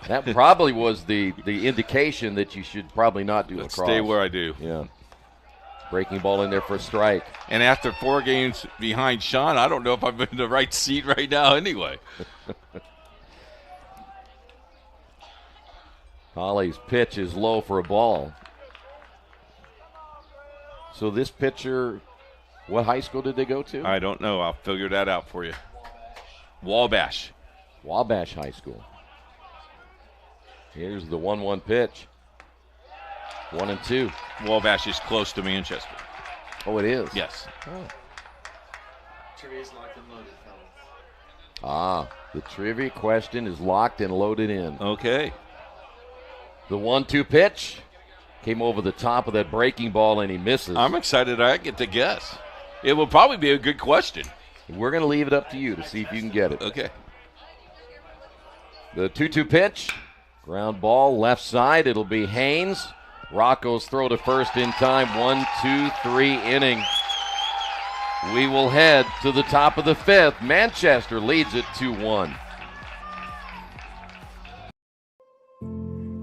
That probably was the indication that you should probably not do lacrosse. Stay where I do. Yeah. Breaking ball in there for a strike. And after 4 games behind Sean, I don't know if I'm in the right seat right now anyway. Holly's pitch is low for a ball. So this pitcher, what high school did they go to? I don't know. I'll figure that out for you. Wabash High School. Here's the 1-1 pitch. 1-2. Wabash is close to Manchester. Oh, it is? Yes. Oh. Trivia's locked and loaded, fellas. Ah, the trivia question is locked and loaded in. Okay. The 1-2 pitch. Came over the top of that breaking ball, and he misses. I'm excited I get to guess. It will probably be a good question. We're going to leave it up to you to see if you can get it. Okay. The 2-2 pitch. Ground ball, left side. It'll be Haynes. Rocco's throw to first in time. 1-2-3 inning. We will head to the top of the fifth. Manchester leads it 2-1.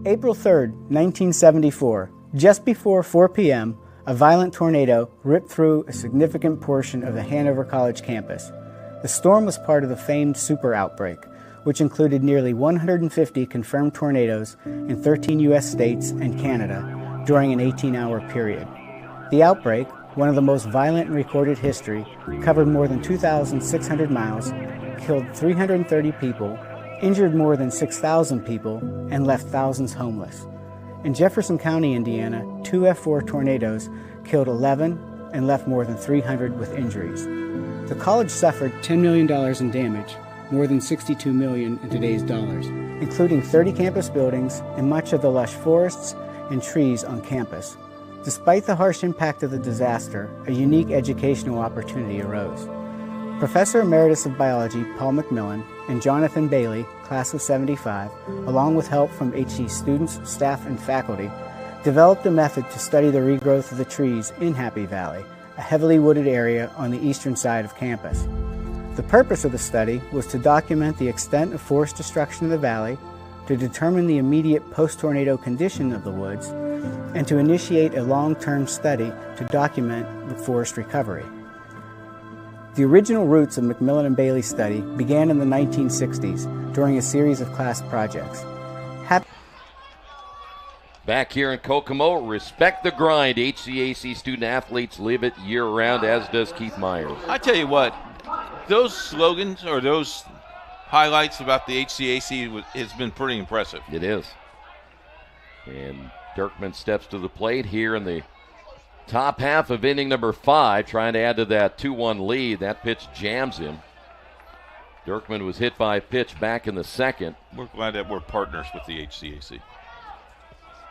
April 3rd, 1974. Just before 4 p.m., a violent tornado ripped through a significant portion of the Hanover College campus. The storm was part of the famed super outbreak, which included nearly 150 confirmed tornadoes in 13 U.S. states and Canada during an 18-hour period. The outbreak, one of the most violent in recorded history, covered more than 2,600 miles, killed 330 people, injured more than 6,000 people, and left thousands homeless. In Jefferson County, Indiana, 2 F4 tornadoes killed 11 and left more than 300 with injuries. The college suffered $10 million in damage, more than $62 million in today's dollars, including 30 campus buildings and much of the lush forests and trees on campus. Despite the harsh impact of the disaster, a unique educational opportunity arose. Professor Emeritus of Biology Paul McMillan and Jonathan Bailey, class of 75, along with help from HC students, staff, and faculty, developed a method to study the regrowth of the trees in Happy Valley, a heavily wooded area on the eastern side of campus. The purpose of the study was to document the extent of forest destruction of the valley, to determine the immediate post-tornado condition of the woods, and to initiate a long-term study to document the forest recovery. The original roots of McMillan and Bailey's study began in the 1960s during a series of class projects. Back here in Kokomo, respect the grind. HCAC student-athletes live it year-round, as does Keith Myers. I tell you what, those slogans or those highlights about the HCAC has been pretty impressive. It is. And Dirkman steps to the plate here in the top half of inning number 5, trying to add to that 2-1 lead. That pitch jams him. Dirkman was hit by a pitch back in the second. We're glad that we're partners with the HCAC.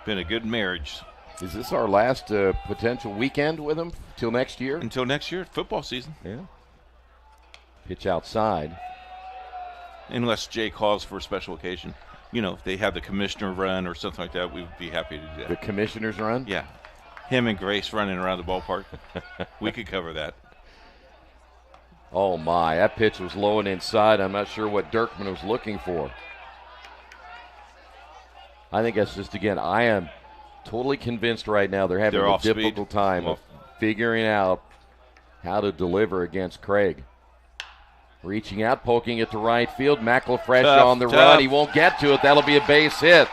Been a good marriage. Is this our last potential weekend with them till next year? Until next year, football season. Yeah. Pitch outside. Unless Jay calls for a special occasion. You know, if they have the commissioner run or something like that, we would be happy to do that. The commissioner's run? Yeah. Him and Grace running around the ballpark. We could cover that. Oh, my. That pitch was low and inside. I'm not sure what Dirkman was looking for. I think that's just, again, I am totally convinced right now they're having a difficult time of figuring out how to deliver against Craig. Reaching out, poking it to right field. McElfresh on the run. He won't get to it. That'll be a base hit.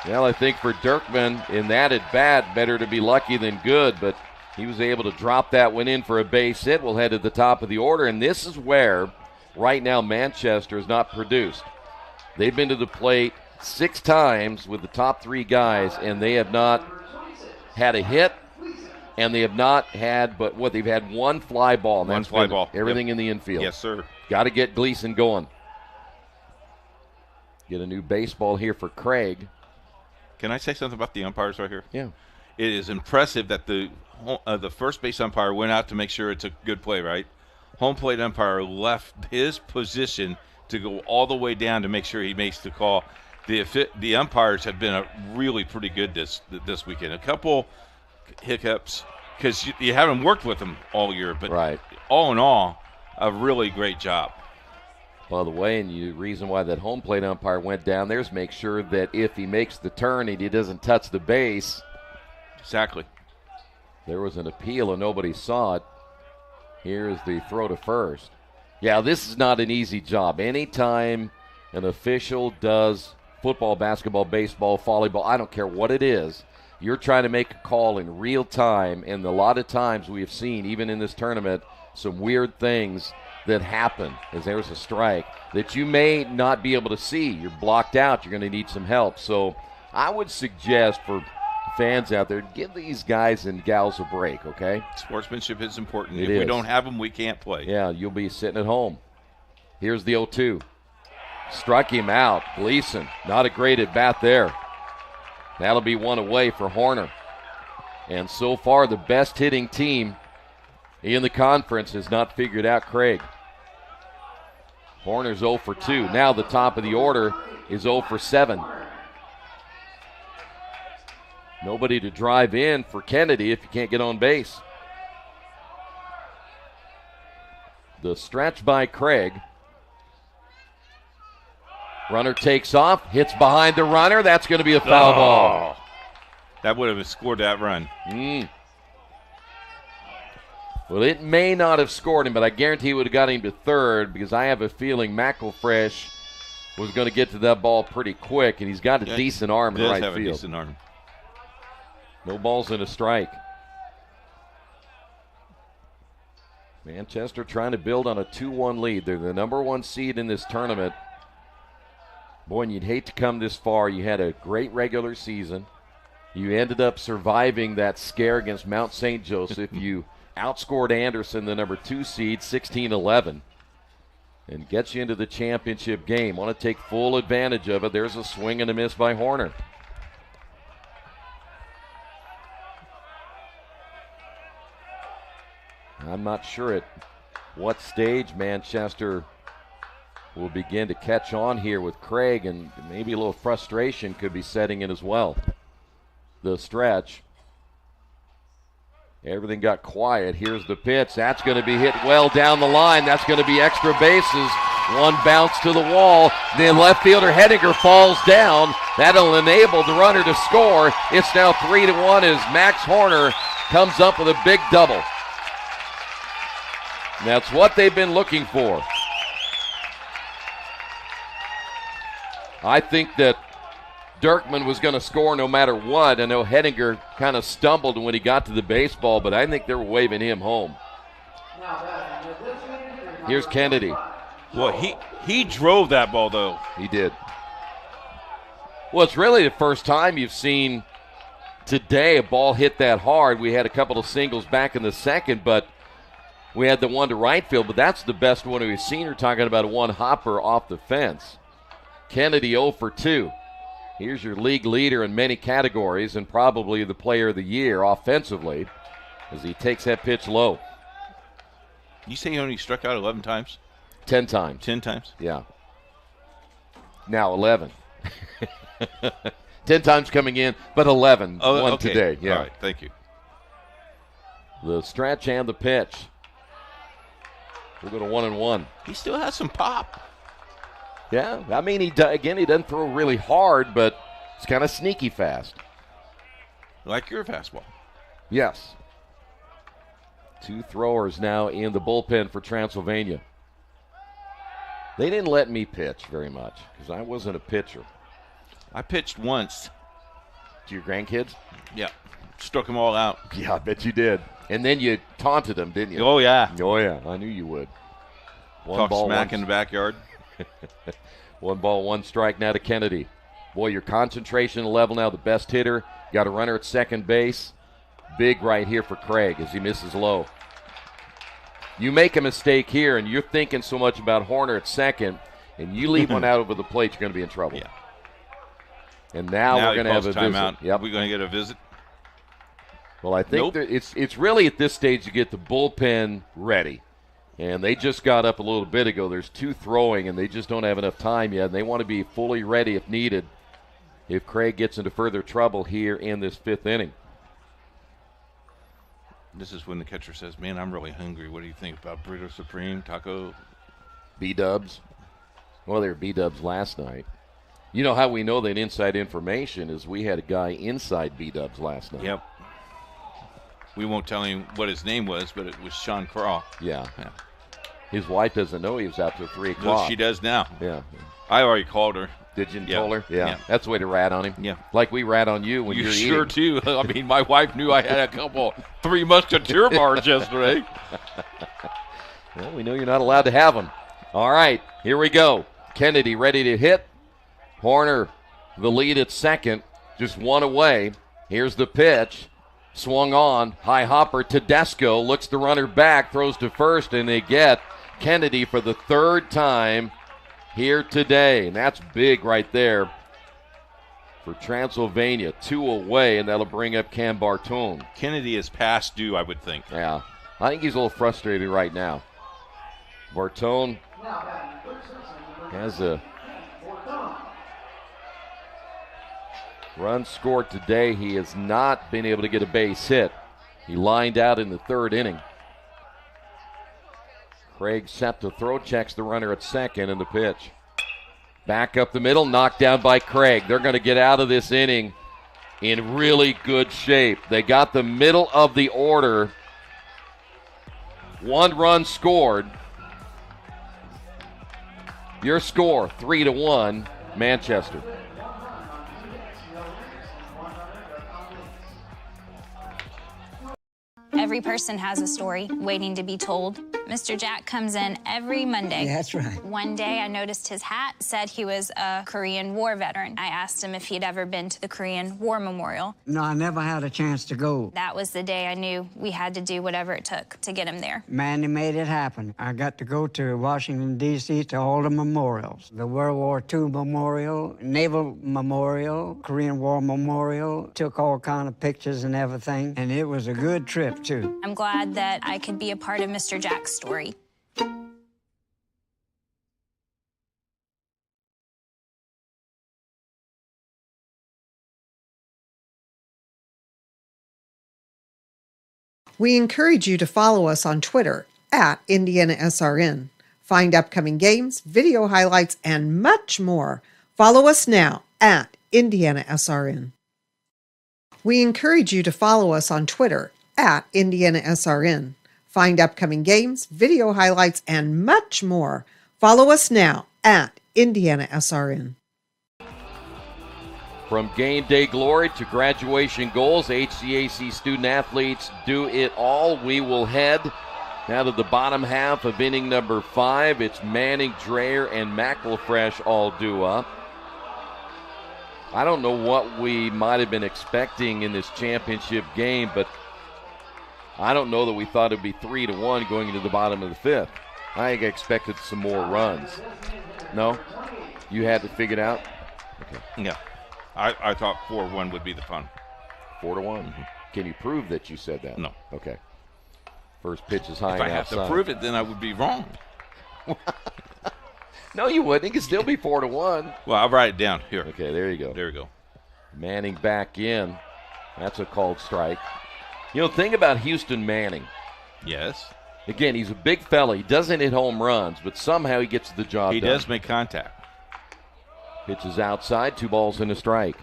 Well, I think for Dirkman, in that at bat, better to be lucky than good, but he was able to drop that one in for a base hit. We'll head to the top of the order, and this is where right now Manchester has not produced. They've been to the plate 6 times with the top 3 guys, and they have not had a hit, and they have not had, but what, they've had one fly ball. And one fly ball. Everything in the infield. Yes, sir. Got to get Gleason going. Get a new baseball here for Craig. Can I say something about the umpires right here? Yeah. It is impressive that the first base umpire went out to make sure it's a good play, right? Home plate umpire left his position to go all the way down to make sure he makes the call. The umpires have been really pretty good this weekend. A couple hiccups because you haven't worked with them all year, but all in all, a really great job. By the way, and the reason why that home plate umpire went down there is make sure that if he makes the turn and he doesn't touch the base. Exactly. There was an appeal and nobody saw it. Here's the throw to first. Yeah, this is not an easy job. Anytime an official does football, basketball, baseball, volleyball, I don't care what it is, you're trying to make a call in real time, and a lot of times we have seen, even in this tournament, some weird things that happen as there's a strike that you may not be able to see. You're blocked out. You're going to need some help. So I would suggest for fans out there, give these guys and gals a break, okay? Sportsmanship is important. If we don't have them, we can't play. Yeah, you'll be sitting at home. Here's the 0-2. Struck him out. Gleason, not a great at-bat there. That'll be one away for Horner. And so far, the best hitting team in the conference has not figured out Craig. Horner's 0 for 2. Now the top of the order is 0 for 7. Nobody to drive in for Kennedy if you can't get on base. The stretch by Craig. Runner takes off, hits behind the runner. That's going to be a foul ball. That would have scored that run. Well, it may not have scored him, but I guarantee it would have got him to third because I have a feeling McElfresh was going to get to that ball pretty quick, and he's got a decent arm in right field. He does have a decent arm. No balls and a strike. Manchester trying to build on a 2-1 lead. They're the number 1 seed in this tournament. Boy, and you'd hate to come this far. You had a great regular season. You ended up surviving that scare against Mount St. Joseph. You outscored Anderson, the number 2 seed, 16-11. And gets you into the championship game. Want to take full advantage of it. There's a swing and a miss by Horner. I'm not sure at what stage Manchester will begin to catch on here with Craig, and maybe a little frustration could be setting in as well. The stretch. Everything got quiet. Here's the pitch. That's going to be hit well down the line. That's going to be extra bases. One bounce to the wall. Then left fielder Hedinger falls down. That'll enable the runner to score. It's now 3-1 as Max Horner comes up with a big double. And that's what they've been looking for. I think that Dirkman was going to score no matter what. I know Hedinger kind of stumbled when he got to the baseball, but I think they were waving him home. Here's Kennedy. Well, he drove that ball, though. He did. Well, it's really the first time you've seen today a ball hit that hard. We had a couple of singles back in the second, but we had the one to right field, but that's the best one we've seen. We're talking about a one-hopper off the fence. Kennedy 0 for 2. Here's your league leader in many categories and probably the player of the year offensively as he takes that pitch low. You say he only struck out 11 times? 10 times. 10 times? Yeah. Now 11. 10 times coming in, but 11 one okay. today. Yeah. All right, thank you. The stretch and the pitch. We'll go to 1-1. He still has some pop. Yeah, I mean, he doesn't throw really hard, but it's kind of sneaky fast. Like your fastball. Yes. 2 throwers now in the bullpen for Transylvania. They didn't let me pitch very much because I wasn't a pitcher. I pitched once. To your grandkids? Yeah. Struck them all out. Yeah, I bet you did. And then you taunted them, didn't you? Oh, yeah. Oh, yeah. I knew you would. Talk smack in the backyard. 1 ball, 1 strike now to Kennedy. Boy, your concentration level now, the best hitter. Got a runner at second base. Big right here for Craig as he misses low. You make a mistake here, and you're thinking so much about Horner at second, and you leave one out over the plate, you're going to be in trouble. Yeah. And now we're going to have a timeout. visit. Yep. Are we going to get a visit? Well, I think it's really at this stage to get the bullpen ready. And they just got up a little bit ago. There's 2 throwing, and they just don't have enough time yet. And they want to be fully ready if needed if Craig gets into further trouble here in this 5th inning. This is when the catcher says, man, I'm really hungry. What do you think about Burrito Supreme, taco? B-dubs. Well, they were B-dubs last night. You know how we know that inside information is we had a guy inside B-dubs last night. Yep. We won't tell him what his name was, but it was Sean Craw. Yeah. His wife doesn't know he was out till 3 o'clock. No, she does now. Yeah. I already called her. Did you told her? Yeah. Yeah. That's the way to rat on him. Yeah. Like we rat on you when you're sure eating. too. I mean, my wife knew I had a couple 3 Musketeer bars yesterday. Well, we know you're not allowed to have them. All right, here we go. Kennedy ready to hit. Horner, the lead at second, just 1 away. Here's the pitch. Swung on, high hopper. Tedesco looks the runner back, throws to first, and they get Kennedy for the 3rd time here today. And that's big right there for Transylvania. 2 away, and that'll bring up Cam Bartone. Kennedy is past due, I would think. Yeah. I think he's a little frustrated right now. Bartone has a run scored today. He has not been able to get a base hit. He lined out in the 3rd inning. Craig set to throw, checks the runner at second, and the pitch. Back up the middle, knocked down by Craig. They're going to get out of this inning in really good shape. They got the middle of the order. 1 run scored. Your score, 3-1, Manchester. Every person has a story waiting to be told. Mr. Jack comes in every Monday. That's right. One day I noticed his hat said he was a Korean War veteran. I asked him if he'd ever been to the Korean War Memorial. No, I never had a chance to go. That was the day I knew we had to do whatever it took to get him there. Manny made it happen. I got to go to Washington, D.C. to all the memorials. The World War II Memorial, Naval Memorial, Korean War Memorial. Took all kind of pictures and everything, and it was a good trip, too. I'm glad that I could be a part of Mr. Jack's story. We encourage you to follow us on Twitter at IndianaSRN. Find upcoming games, video highlights, and much more. Follow us now at IndianaSRN. We encourage you to follow us on Twitter at IndianaSRN. Find upcoming games, video highlights, and much more. Follow us now at IndianaSRN. From game day glory to graduation goals, HCAC student-athletes do it all. We will head now to the bottom half of inning number 5. It's Manning, Dreyer, and McElfresh all due up. I don't know what we might have been expecting in this championship game, but I don't know that we thought it would be 3-1 going into the bottom of the 5th. I think I expected some more runs. No? You had to figure it out? Okay. Yeah. I thought 4-1 would be the fun. 4-1? Mm-hmm. Can you prove that you said that? No. Okay. First pitch is high and outside. If I have to prove it, then I would be wrong. No, you wouldn't. It could still be 4-1. Well, I'll write it down here. Okay, there you go. There we go. Manning back in. That's a called strike. You know, think about Houston Manning. Yes. Again, he's a big fella. He doesn't hit home runs, but somehow he gets the job done. He does make contact. Pitches outside, 2 balls and a strike.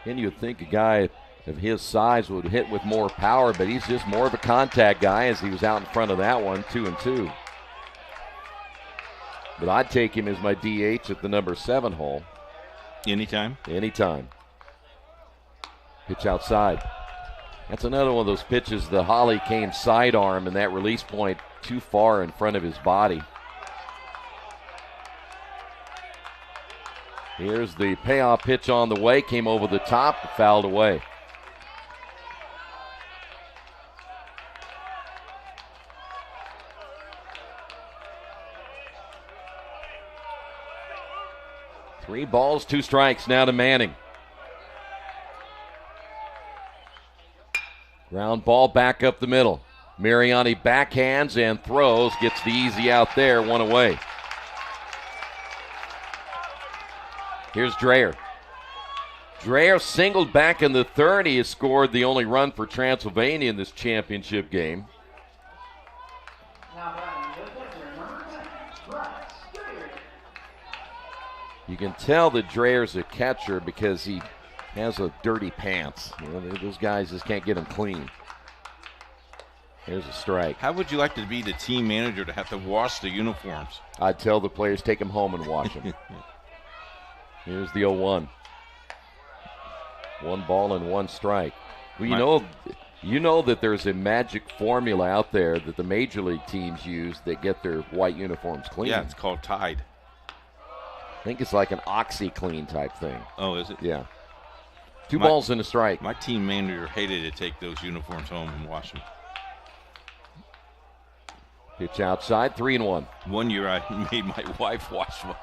And you'd think a guy of his size would hit with more power, but he's just more of a contact guy as he was out in front of that one, 2-2. But I'd take him as my DH at the number 7 hole. Anytime? Anytime. Pitch outside. That's another one of those pitches, the Holly came sidearm, and that release point too far in front of his body. Here's the payoff pitch on the way, came over the top, fouled away. Three balls, 2 strikes now to Manning. Ground ball back up the middle. Mariani backhands and throws, gets the easy out there, 1 away. Here's Dreyer. Dreyer singled back in the 3rd. He has scored the only run for Transylvania in this championship game. You can tell that Dreyer's a catcher because he has a dirty pants. You know, those guys just can't get them clean. Here's a strike. How would you like to be the team manager to have to wash the uniforms? I'd tell the players, take them home and wash them. Here's the 0-1. 1 ball and 1 strike. Well, you know that there's a magic formula out there that the major league teams use that get their white uniforms clean. Yeah, it's called Tide. I think it's like an OxyClean type thing. Oh, is it? Yeah. 2 balls and a strike. My team manager hated to take those uniforms home and wash them. Pitch outside, 3-1. One year I made my wife watch one.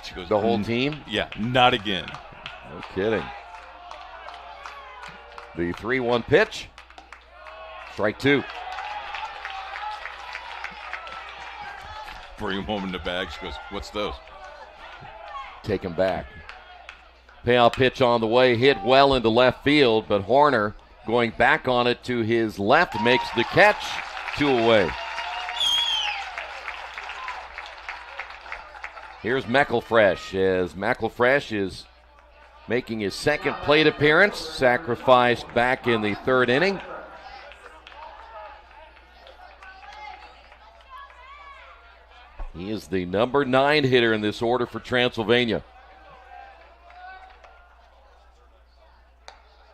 She goes, the whole team? Yeah, not again. No kidding. The 3-1 pitch. Strike 2. Bring him home in the bag. She goes, what's those? Take him back. Payoff pitch on the way, hit well into left field, but Horner going back on it to his left makes the catch. 2 away. Here's McElfresh as McElfresh is making his second plate appearance, sacrificed back in the 3rd inning. He is the number 9 hitter in this order for Transylvania.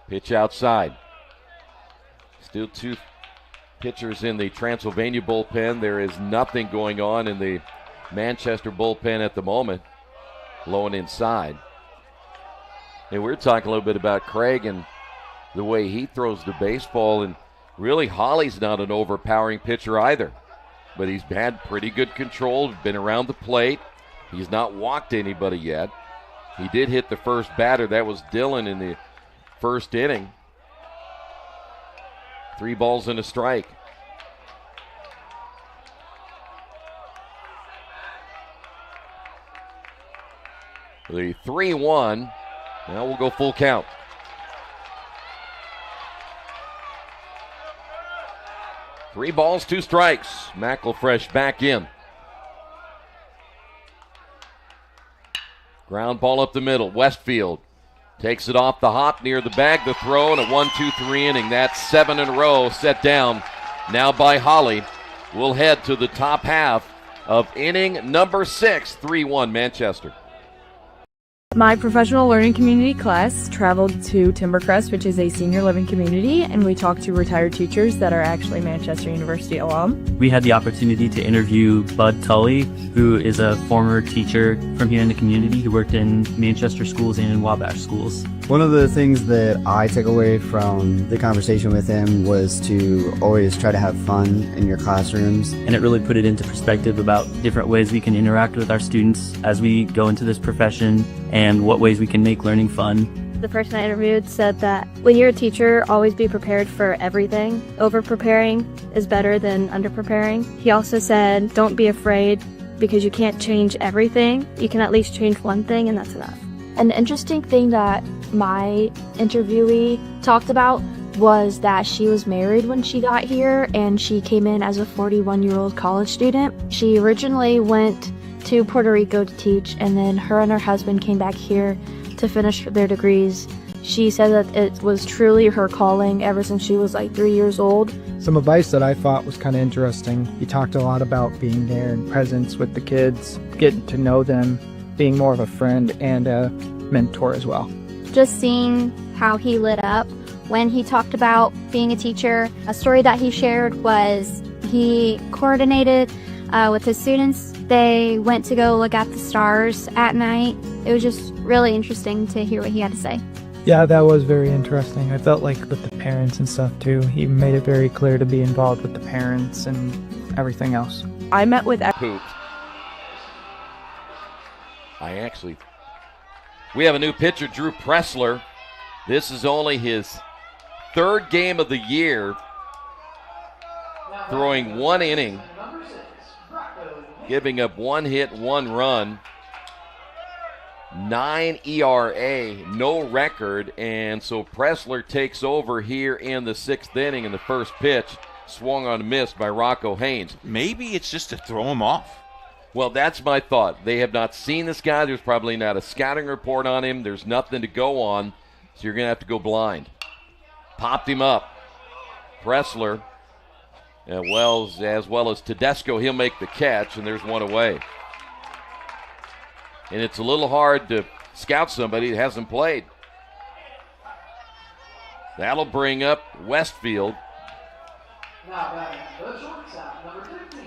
Pitch outside. Still 2 pitchers in the Transylvania bullpen. There is nothing going on in the Manchester bullpen at the moment. Low and inside. And we're talking a little bit about Craig and the way he throws the baseball. And really, Holly's not an overpowering pitcher either. But he's had pretty good control, been around the plate. He's not walked anybody yet. He did hit the first batter. That was Dillon in the 1st inning. 3 balls and a strike. The 3-1. Now we'll go full count. Three balls, 2 strikes. McElfresh back in. Ground ball up the middle. Westfield takes it off the hop near the bag. The throw and a 1-2-3 inning. That's 7 in a row set down now by Holly. We'll head to the top half of inning number 6, 3-1 Manchester. My professional learning community class traveled to Timbercrest, which is a senior living community, and we talked to retired teachers that are actually Manchester University alum. We had the opportunity to interview Bud Tully, who is a former teacher from here in the community who worked in Manchester schools and in Wabash schools. One of the things that I took away from the conversation with him was to always try to have fun in your classrooms. And it really put it into perspective about different ways we can interact with our students as we go into this profession and what ways we can make learning fun. The person I interviewed said that when you're a teacher, always be prepared for everything. Over-preparing is better than under-preparing. He also said, don't be afraid because you can't change everything. You can at least change one thing, and that's enough. An interesting thing that my interviewee talked about was that she was married when she got here, and she came in as a 41-year-old college student. She originally went to Puerto Rico to teach, and then her and her husband came back here to finish their degrees. She said that it was truly her calling ever since she was like 3 years old. Some advice that I thought was kind of interesting. He talked a lot about being there and presence with the kids, getting to know them, being more of a friend and a mentor as well. Just seeing how he lit up when he talked about being a teacher. A story that he shared was he coordinated with his students. They went to go look at the stars at night. It was just really interesting to hear what he had to say. Yeah, that was very interesting. I felt like with the parents and stuff too, he made it very clear to be involved with the parents and everything else. I met with We have a new pitcher, Drew Pressler. This is only his 3rd game of the year, throwing 1 inning, giving up 1 hit, 1 run, 9 ERA, no record, and so Pressler takes over here in the 6th inning, and the first pitch swung on a miss by Rocco Haynes. Maybe it's just to throw him off. Well, that's my thought. They have not seen this guy. There's probably not a scouting report on him. There's nothing to go on, so you're going to have to go blind. Popped him up. Pressler, as well as Tedesco, he'll make the catch, and there's 1 away. And it's a little hard to scout somebody that hasn't played. That'll bring up Westfield.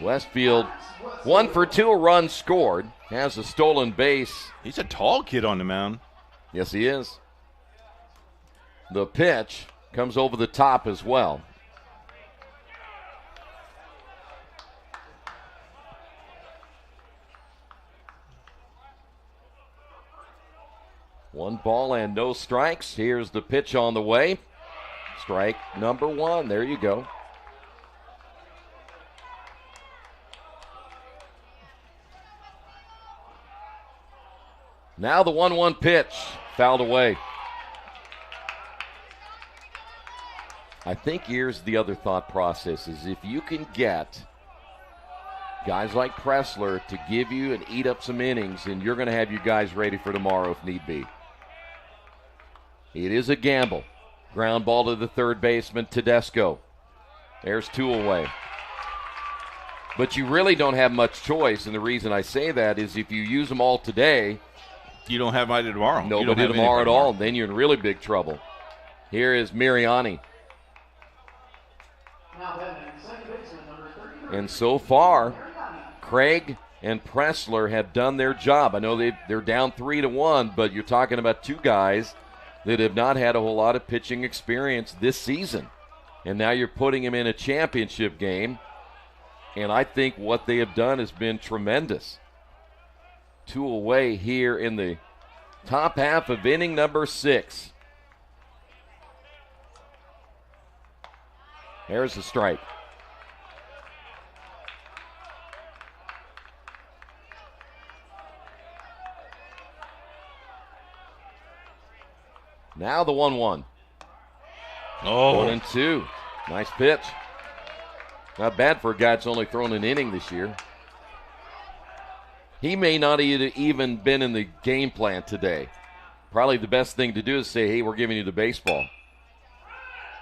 Westfield, 1 for 2, a run scored. Has a stolen base. He's a tall kid on the mound. Yes, he is. The pitch comes over the top as well. 1 ball and no strikes. Here's the pitch on the way. Strike number 1. There you go. Now the 1-1 pitch. Fouled away. I think here's the other thought process is if you can get guys like Pressler to give you and eat up some innings, and you're going to have you guys ready for tomorrow if need be. It is a gamble. Ground ball to the third baseman, Tedesco. There's 2 away. But you really don't have much choice, and the reason I say that is if you use them all today, you don't have anybody tomorrow. Nobody tomorrow at all. Then you're in really big trouble. Here is Mariani. And so far, Craig and Pressler have done their job. I know they're down 3-1, but you're talking about 2 guys that have not had a whole lot of pitching experience this season. And now you're putting them in a championship game. And I think what they have done has been tremendous. 2 away here in the top half of inning number 6. There's the strike. Now the 1-1. Oh. 1-2. Nice pitch. Not bad for a guy that's only thrown an inning this year. He may not even been in the game plan today. Probably the best thing to do is say, hey, we're giving you the baseball.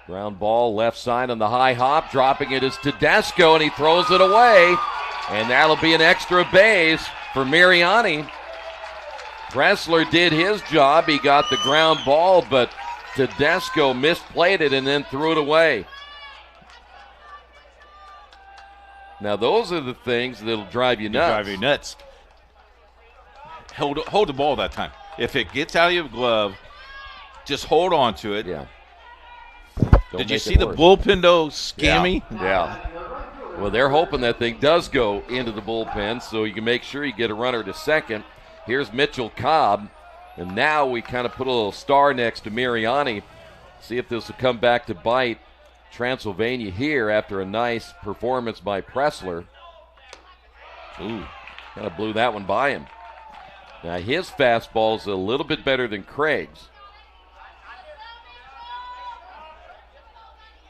Ground ball left side on the high hop. Dropping it is Tedesco, and he throws it away. And that'll be an extra base for Mariani. Pressler did his job. He got the ground ball, but Tedesco misplayed it and then threw it away. Now, those are the things that'll drive you nuts. Hold the ball that time. If it gets out of your glove, just hold on to it. Yeah. Did you see the bullpen, though, scammy? Yeah. Well, they're hoping that thing does go into the bullpen so you can make sure you get a runner to second. Here's Mitchell Cobb, and now we kind of put a little star next to Mariani. See if this will come back to bite Transylvania here after a nice performance by Pressler. Ooh, kind of blew that one by him. Now his fastball's a little bit better than Craig's.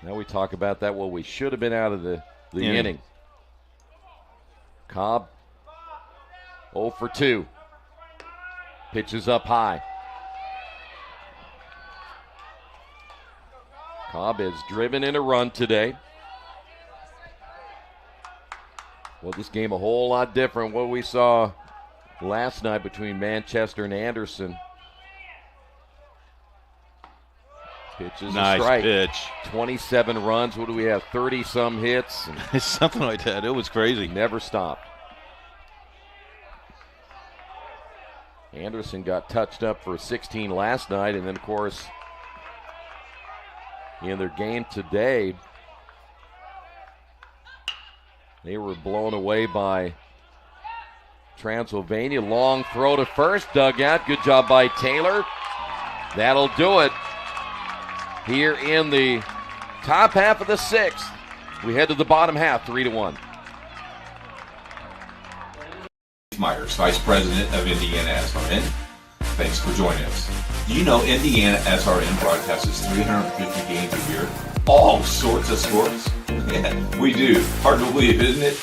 Now we talk about that. Well, we should have been out of the inning. Cobb 0 for 2. Pitches up high. Cobb has driven in a run today. Well, this game a whole lot different what we saw last night between Manchester and Anderson. Pitch is nice a strike. Pitch. 27 runs. What do we have? 30-some hits. Something like that. It was crazy. Never stopped. Anderson got touched up for 16 last night, and then, of course, in their game today, they were blown away by Transylvania. Long throw to first, dugout. Good job by Taylor. That'll do it. Here in the top half of the 6th, we head to the bottom half, 3-1. Myers, Vice President of IndianaSRN. Thanks for joining us. Do you know IndianaSRN broadcasts 350 games a year? All sorts of sports? Yeah, we do. Hard to believe, isn't it?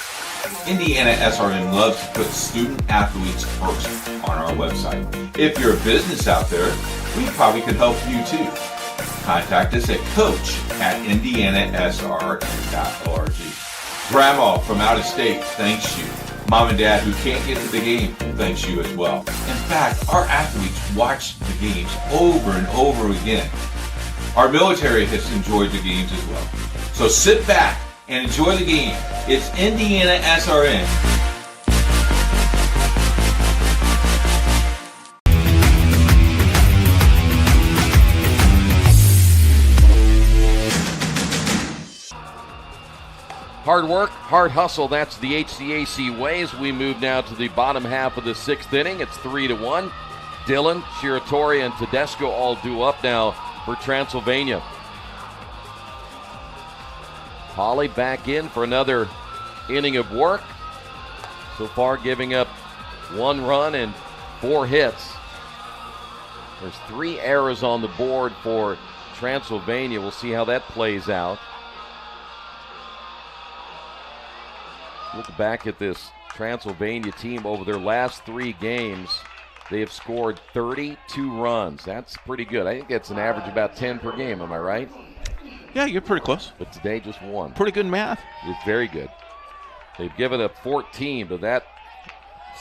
IndianaSRN loves to put student athletes first on our website. If you're a business out there, we probably could help you too. Contact us at coach@indianasrn.org. Grandma from out of state thanks you. Mom and Dad who can't get to the game thanks you as well. In fact, our athletes watch the games over and over again. Our military has enjoyed the games as well. So sit back and enjoy the game. It's IndianaSRN. Hard work, hard hustle, that's the HCAC way as we move now to the bottom half of the 6th inning. It's 3-1. Dillon, Shiratori, and Tedesco all due up now for Transylvania. Holly back in for another inning of work. So far giving up 1 run and 4 hits. There's 3 errors on the board for Transylvania. We'll see how that plays out. Look back at this Transylvania team over their last 3 games. They have scored 32 runs. That's pretty good. I think that's an average about 10 per game. Am I right? Yeah, you're pretty close. But today just 1. Pretty good math. It's very good. They've given up 14, but that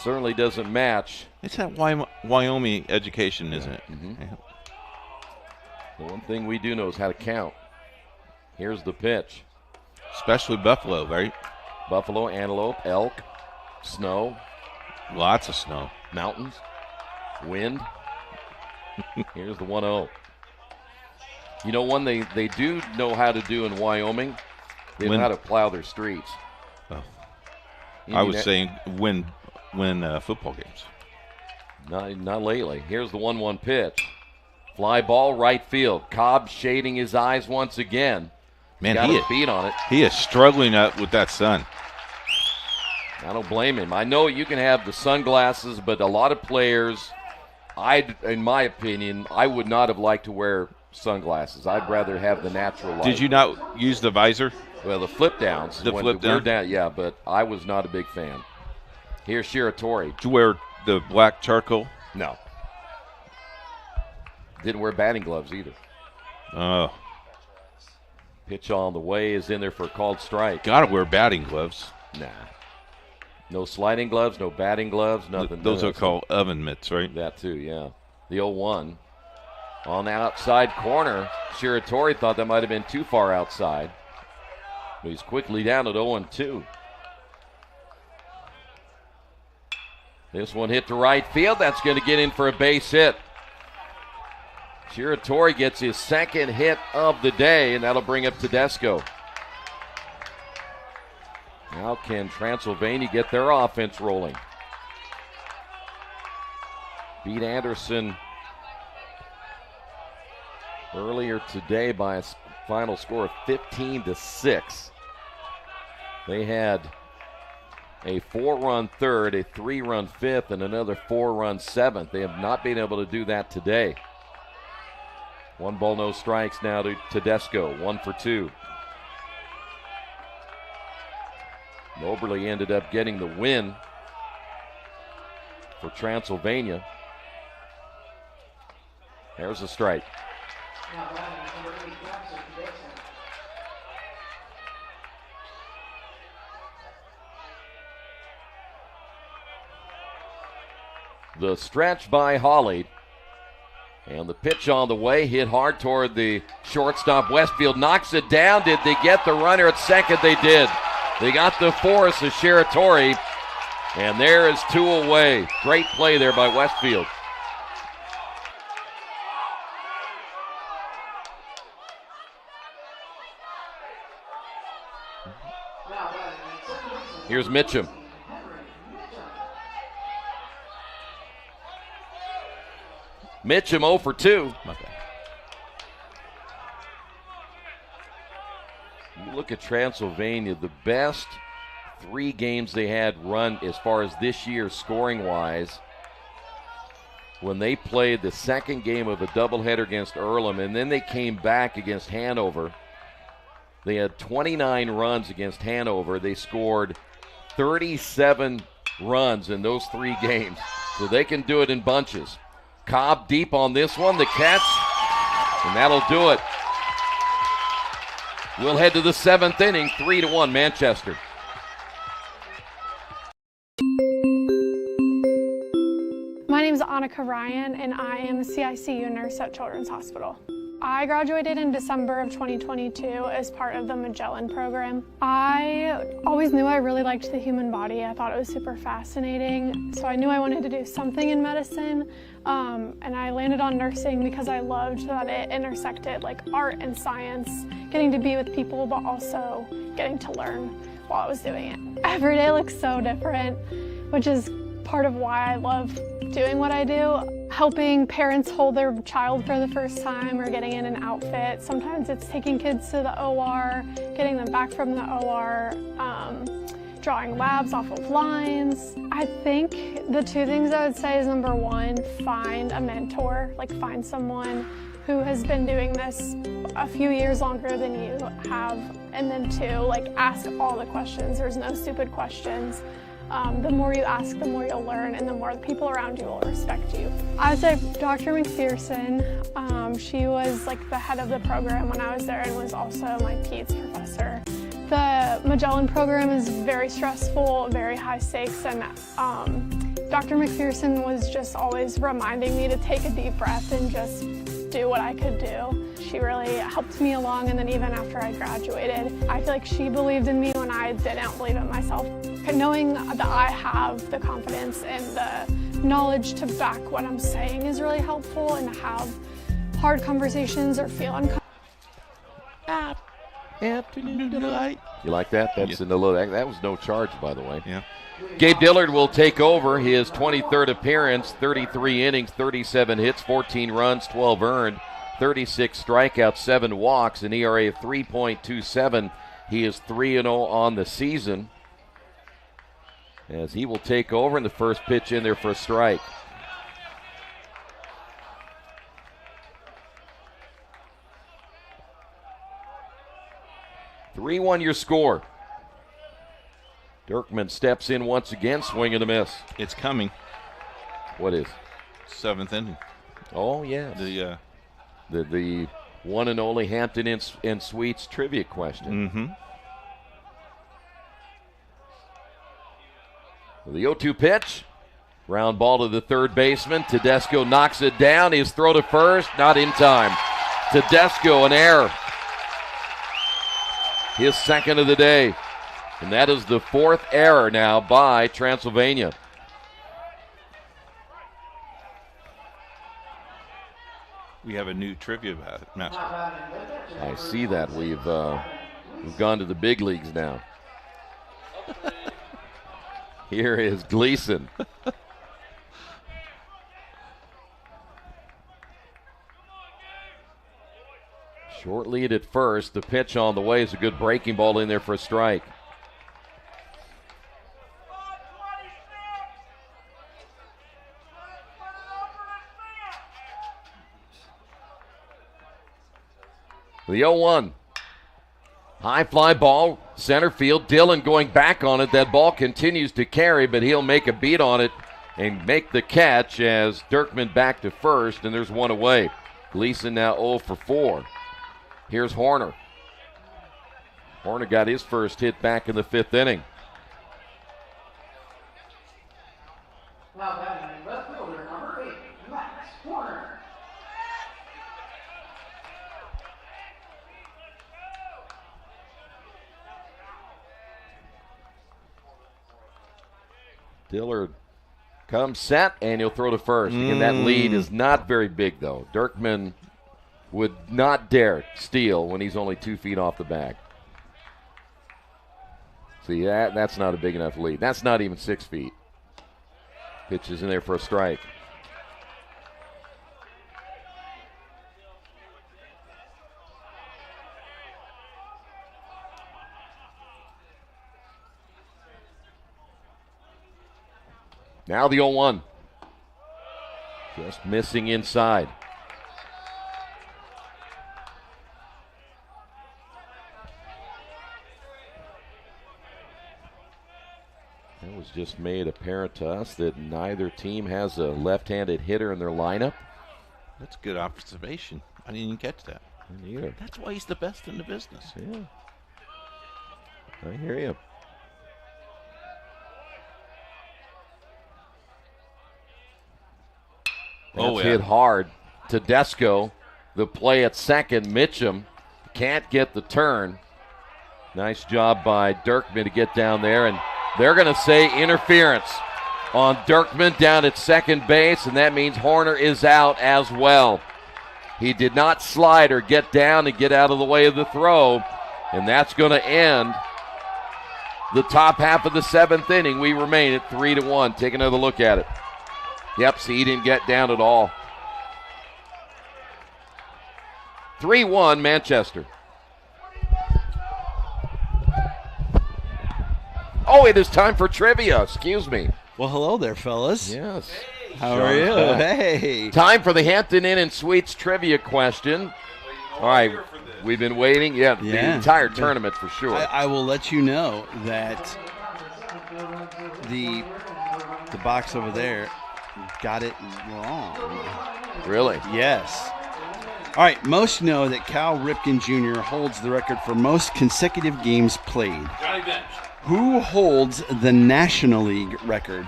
certainly doesn't match. It's that Wyoming education, isn't it? Mm-hmm. Yeah. The one thing we do know is how to count. Here's the pitch. Especially buffalo, right? Buffalo, antelope, elk, snow. Lots of snow. Mountains, wind. Here's the 1-0. You know, one they do know how to do in Wyoming, they know how to plow their streets. Oh. I was saying win football games. Not lately. Here's the 1-1 pitch. Fly ball, right field. Cobb shading his eyes once again. Man, got a beat on it. He is struggling up with that sun. I don't blame him. I know you can have the sunglasses, but a lot of players, in my opinion, I would not have liked to wear sunglasses. I'd rather have the natural light. Did you not use the visor? Well, the flip downs. The flip down? Yeah, but I was not a big fan. Here's Shiratori. Did you wear the black charcoal? No. Didn't wear batting gloves either. Oh. Pitch on the way is in there for a called strike. Gotta wear batting gloves. Nah. No sliding gloves, no batting gloves, nothing. Those are called oven mitts, right? That too, yeah. The 0-1. On the outside corner, Shiratori thought that might have been too far outside. But he's quickly down at 0-2. This one hit to right field. That's going to get in for a base hit. Shiratori gets his 2nd hit of the day, and that'll bring up Tedesco. Now can Transylvania get their offense rolling? Beat Anderson earlier today by a final score of 15-6. They had a 4-run 3rd, a 3-run 5th, and another 4-run 7th. They have not been able to do that today. 1 ball, no strikes now to Tedesco, 1 for 2. Moberly ended up getting the win for Transylvania. There's a strike. The stretch by Holly. And the pitch on the way, hit hard toward the shortstop. Westfield knocks it down. Did they get the runner at second? They did. They got the force of Shiratori. And there is 2 away. Great play there by Westfield. Here's Mitchum. Mitchum 0 for 2. You look at Transylvania, the best 3 games they had run as far as this year scoring-wise, when they played the 2nd game of a doubleheader against Earlham, and then they came back against Hanover. They had 29 runs against Hanover. They scored 37 runs in those 3 games, so they can do it in bunches. Cobb deep on this one, the catch, and that'll do it. We'll head to the 7th inning, 3-1 Manchester. My name is Annika Ryan, and I am a CICU nurse at Children's Hospital. I graduated in December of 2022 as part of the Magellan program. I always knew I really liked the human body. I thought it was super fascinating, so I knew I wanted to do something in medicine, and I landed on nursing because I loved that it intersected like art and science, getting to be with people, but also getting to learn while I was doing it. Every day looks so different, which is part of why I love doing what I do. helping parents hold their child for the first time or getting in an outfit. Sometimes it's taking kids to the OR, getting them back from the OR, drawing labs off of lines. I think the two things I would say is, number one, find a mentor, like find someone who has been doing this a few years longer than you have. And then two, like ask all the questions. There's no stupid questions. The more you ask, the more you'll learn, and the more the people around you will respect you. I would say Dr. McPherson, she was like the head of the program when I was there and was also my PEDS professor. The Magellan program is very stressful, very high stakes, and Dr. McPherson was just always reminding me to take a deep breath and just do what I could do. She really helped me along, and then even after I graduated, I feel like she believed in me when I didn't believe in myself. Knowing that I have the confidence and the knowledge to back what I'm saying is really helpful, and to have hard conversations or feel uncomfortable. Afternoon delight. You like that? That's in the low. That was no charge, by the way. Yeah. Gabe Dillard will take over his 23rd appearance, 33 innings, 37 hits, 14 runs, 12 earned, 36 strikeouts, 7 walks, an ERA of 3.27. He is 3-0 on the season, as he will take over, and the first pitch in there for a strike. (3-1) your score. Dirkman steps in once again, swing and a miss. It's coming. What is? 7th inning. Oh, yes. The one and only Hampton and Sweets trivia question. Mm-hmm. The 0-2 pitch. Ground ball to the third baseman. Tedesco knocks it down. His throw to first, not in time. Tedesco, an error. His second of the day. And that is the 4th error now by Transylvania. We have a new trivia master. I see that. We've gone to the big leagues now. Here is Gleason. Short lead at first. The pitch on the way is a good breaking ball in there for a strike. The 0-1. High fly ball, center field. Dillon going back on it. That ball continues to carry, but he'll make a beat on it and make the catch as Dirkman back to first, and there's one away. Gleason now 0 for 4. Here's Horner. Horner got his first hit back in the 5th inning. Now batting left fielder number 8, Max Horner. Dillard comes set, and he'll throw to first. Again, that lead is not very big, though. Dirkman would not dare steal when he's only 2 feet off the bag. See, that's not a big enough lead. That's not even 6 feet. Pitch is in there for a strike. Now the 0-1. Just missing inside. It was just made apparent to us that neither team has a left-handed hitter in their lineup. That's a good observation. I didn't even catch that. Me neither. That's why he's the best in the business. Yeah. I hear you. That's hit hard. Tedesco, the play at second. Mitchum can't get the turn. Nice job by Dirkman to get down there, and they're going to say interference on Dirkman down at second base, and that means Horner is out as well. He did not slide or get down and get out of the way of the throw, and that's going to end the top half of the 7th inning. We remain at 3-1. Take another look at it. Yep, see, he didn't get down at all. 3-1 Manchester. Oh, it is time for trivia. Excuse me. Well, hello there, fellas. Yes. How are you? Hey. Time for the Hampton Inn and Suites trivia question. All right, we've been waiting. Yeah, the entire tournament for sure. I will let you know that the box over there got it wrong. Really? Yes. All right, most know that Cal Ripken Jr. holds the record for most consecutive games played. Johnny Bench. Who holds the National League record?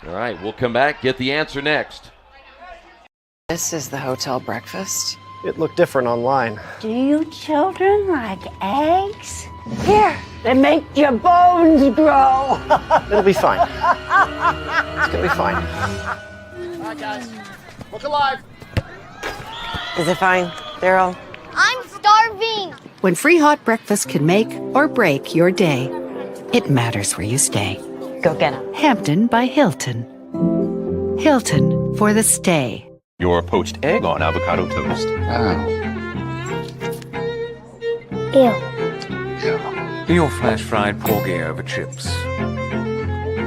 All right, we'll come back, get the answer next. This is the hotel breakfast. It looked different online. Do you children like eggs? Here, they make your bones grow. It'll be fine. It's gonna be fine. All right, guys, look alive. Is it fine, Daryl? I'm starving. When free hot breakfast can make or break your day, it matters where you stay. Go get 'em. Hampton by Hilton. Hilton for the stay. Your poached egg on avocado toast. Ew. Your flash fried porgy over chips.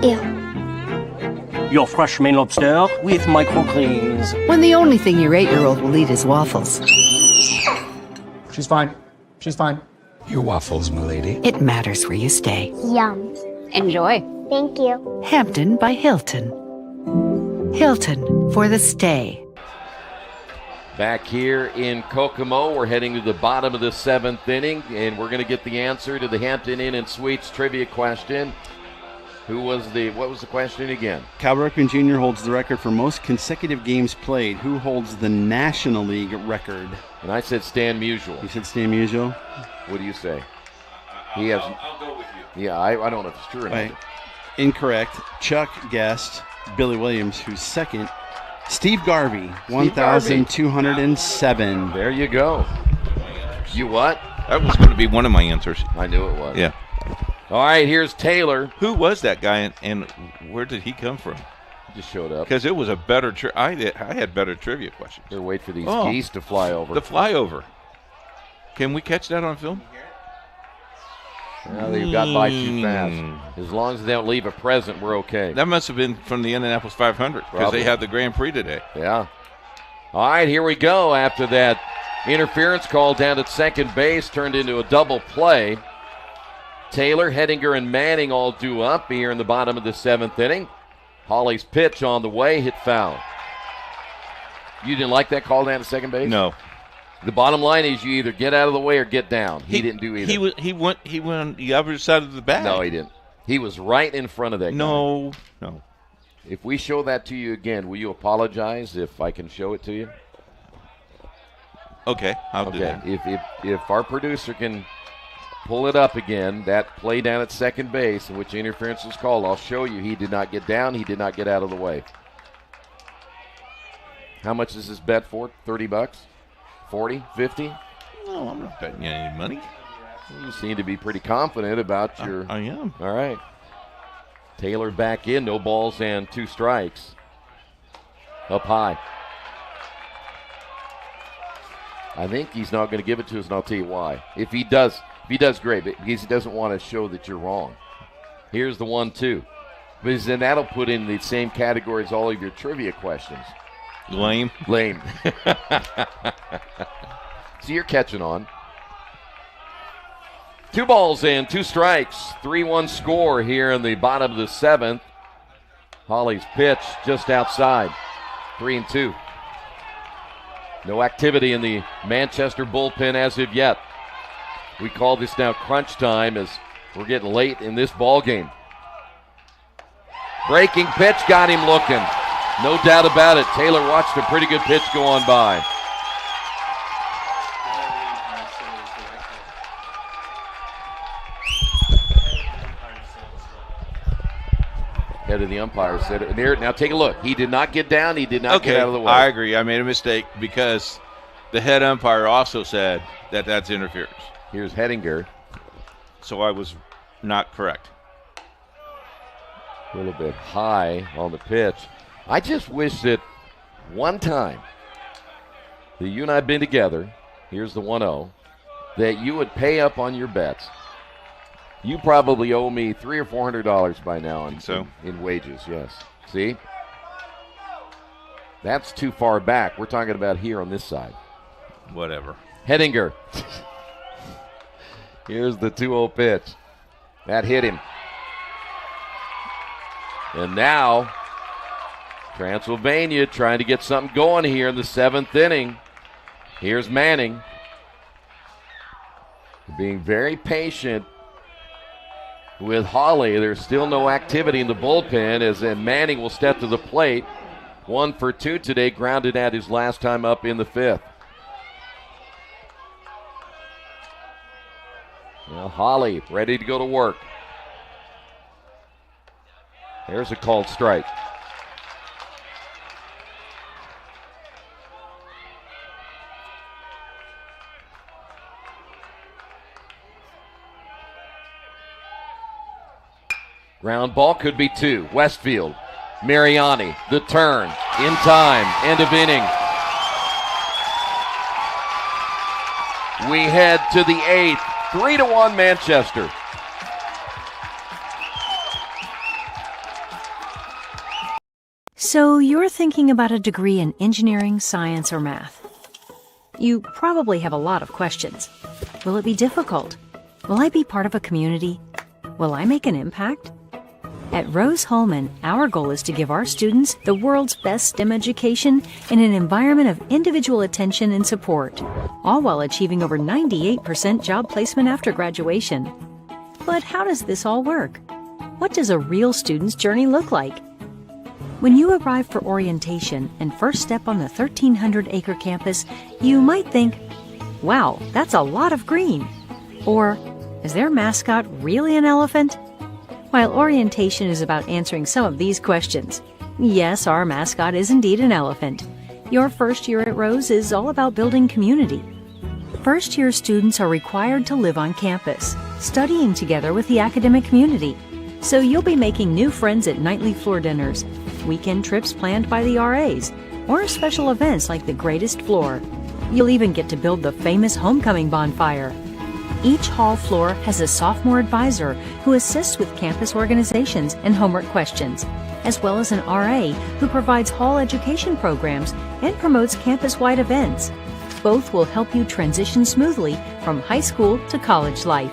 Ew. Your fresh Maine lobster with microgreens. When the only thing your 8-year-old will eat is waffles. She's fine. She's fine. Your waffles, milady. It matters where you stay. Yum. Enjoy. Thank you. Hampton by Hilton. Hilton for the stay. Back here in Kokomo, we're heading to the bottom of the 7th inning, and we're going to get the answer to the Hampton Inn and Suites trivia question. What was the question again? Cal Ripken Jr. holds the record for most consecutive games played. Who holds the National League record? And I said Stan Musial. You said Stan Musial? What do you say? He has. I'll go with you. Yeah, I don't know if it's true or not. Right. Incorrect. Chuck guessed Billy Williams, who's second. Steve Garvey, 1,207. There you go. You what? That was going to be one of my answers. I knew it was. Yeah. All right, here's Taylor. Who was that guy, and where did he come from? He just showed up. Because it was a better I had better trivia questions. They're wait for these geese to fly over. The flyover. Can we catch that on film? Well, they got by too fast. As long as they don't leave a present, we're okay. That must have been from the Indianapolis 500 because they had the Grand Prix today. Yeah. All right, here we go. After that interference call down at second base turned into a double play. Taylor, Hedinger, and Manning all due up here in the bottom of the 7th inning. Hawley's pitch on the way, hit foul. You didn't like that call down at second base? No. The bottom line is you either get out of the way or get down. He didn't do either. He went on the other side of the bag. No, he didn't. He was right in front of that guy. No. If we show that to you again, will you apologize if I can show it to you? Okay, I'll do that. If our producer can pull it up again, that play down at second base in which interference was called, I'll show you he did not get down, he did not get out of the way. How much is this bet for? $30? 40? 50? No, I'm not betting you any money. You seem to be pretty confident about your... I am. All right. Taylor back in, no balls and 2 strikes. Up high. I think he's not going to give it to us, and I'll tell you why. If he does, great, but because he doesn't want to show that you're wrong. Here's the 1-2. Because then that'll put in the same category as all of your trivia questions. Lame. So you're catching on. 2 balls and 2 strikes. 3-1 score here in the bottom of the 7th. Hawley's pitch just outside. 3-2. No activity in the Manchester bullpen as of yet. We call this now crunch time as we're getting late in this ball game. Breaking pitch got him looking. No doubt about it. Taylor watched a pretty good pitch go on by. Head of the umpire said it. Now take a look. He did not get down. He did not get out of the way. I agree. I made a mistake because the head umpire also said that that's interference. Here's Hedinger. So I was not correct. A little bit high on the pitch. I just wish that one time that you and I have been together, here's the 1-0, that you would pay up on your bets. You probably owe me $300 or $400 by now in wages, yes. See? That's too far back. We're talking about here on this side. Whatever. Hettinger. Here's the 2-0 pitch. That hit him. And now, Transylvania trying to get something going here in the 7th inning. Here's Manning. Being very patient with Hawley. There's still no activity in the bullpen as Manning will step to the plate. 1 for 2 today, grounded at his last time up in the 5th. Well, Hawley ready to go to work. There's a called strike. Ground ball could be 2. Westfield. Mariani, the turn, in time, end of inning. We head to the 8th, 3-1 Manchester. So you're thinking about a degree in engineering, science, or math. You probably have a lot of questions. Will it be difficult? Will I be part of a community? Will I make an impact? At Rose-Hulman, our goal is to give our students the world's best STEM education in an environment of individual attention and support, all while achieving over 98% job placement after graduation. But how does this all work? What does a real student's journey look like? When you arrive for orientation and first step on the 1,300-acre campus, you might think, wow, that's a lot of green. Or, is their mascot really an elephant? While orientation is about answering some of these questions, yes, our mascot is indeed an elephant. Your first year at Rose is all about building community. First-year students are required to live on campus, studying together with the academic community. So you'll be making new friends at nightly floor dinners, weekend trips planned by the RAs, or special events like the Greatest Floor. You'll even get to build the famous homecoming bonfire. Each hall floor has a sophomore advisor who assists with campus organizations and homework questions, as well as an RA who provides hall education programs and promotes campus-wide events. Both will help you transition smoothly from high school to college life.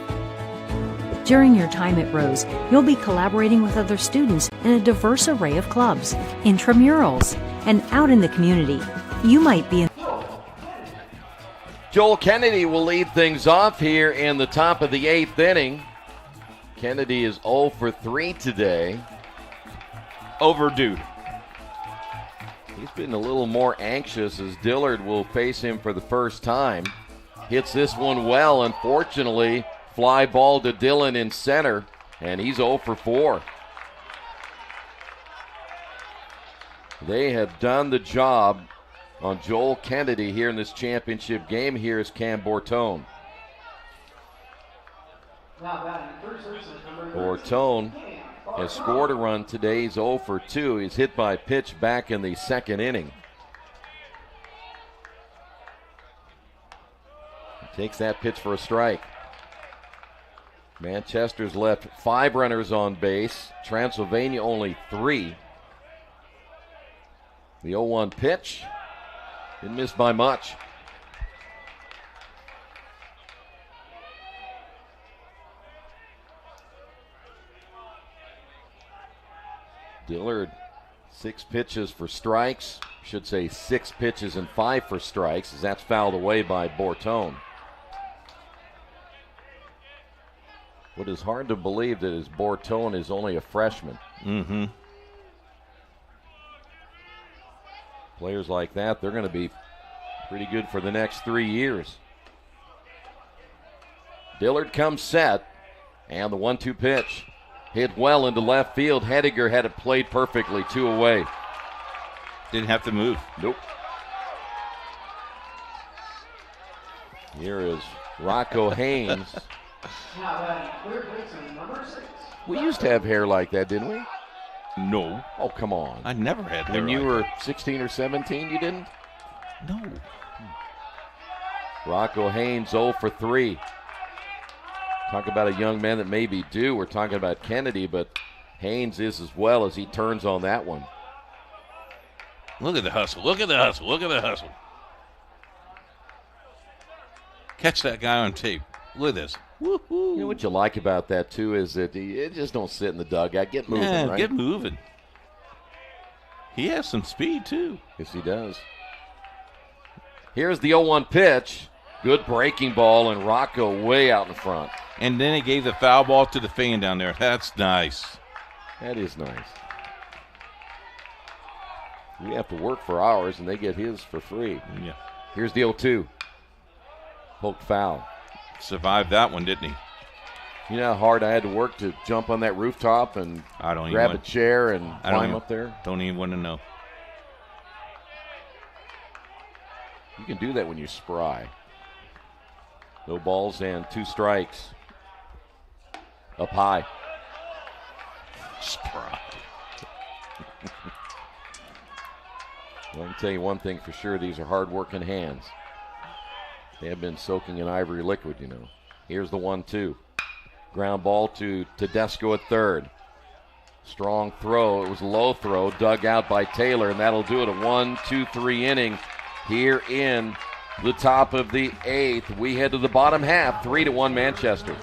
During your time at Rose, you'll be collaborating with other students in a diverse array of clubs, intramurals, and out in the community. You might be in Joel Kennedy will lead things off here in the top of the 8th inning. Kennedy is 0 for 3 today. Overdue. He's been a little more anxious as Dillard will face him for the first time. Hits this one well, unfortunately. Fly ball to Dillon in center, and he's 0 for 4. They have done the job on Joel Kennedy here in this championship game. Here is Cam Bortone. Bortone has scored a run today. He's 0 for 2. He's hit by a pitch back in the 2nd inning. He takes that pitch for a strike. Manchester's left 5 runners on base. Transylvania only 3. The 0-1 pitch. Didn't miss by much. Dillard, 6 pitches for strikes. Should say 6 pitches and 5 for strikes, as that's fouled away by Bortone. What is hard to believe that is Bortone is only a freshman. Mm-hmm. Players like that, they're going to be pretty good for the next 3 years. Dillard comes set, and the 1-2 pitch. Hit well into left field. Hettinger had it played perfectly, 2 away. Didn't have to move. Nope. Here is Rocco Haynes. We used to have hair like that, didn't we? No. Oh, come on. I never had hair When you like were that. 16 or 17, you didn't? No. Rocco Haynes 0 for 3. Talk about a young man that may be due. We're talking about Kennedy, but Haynes is as well as he turns on that one. Look at the hustle. Look at the hustle. Look at the hustle. Catch that guy on tape. Look at this. Woo-hoo. You know what you like about that, too, is that you just don't sit in the dugout. Get moving, right? Get moving. He has some speed, too. Yes, he does. Here's the 0-1 pitch. Good breaking ball, and Rocco way out in front. And then he gave the foul ball to the fan down there. That's nice. That is nice. We have to work for ours, and they get his for free. Yeah. Here's the 0-2. Poked foul. Survived that one, didn't he? You know how hard I had to work to jump on that rooftop and grab a chair and climb up there? Don't even want to know. You can do that when you're spry. No balls and 2 strikes. Up high. Spry. Well, I can tell you one thing for sure. These are hard-working hands. They have been soaking in ivory liquid, you know. Here's the 1-2. Ground ball to Tedesco at third. Strong throw. It was a low throw, dug out by Taylor, and that'll do it. A 1-2-3 inning here in the top of the 8th. We head to the bottom half, 3-1 Manchester.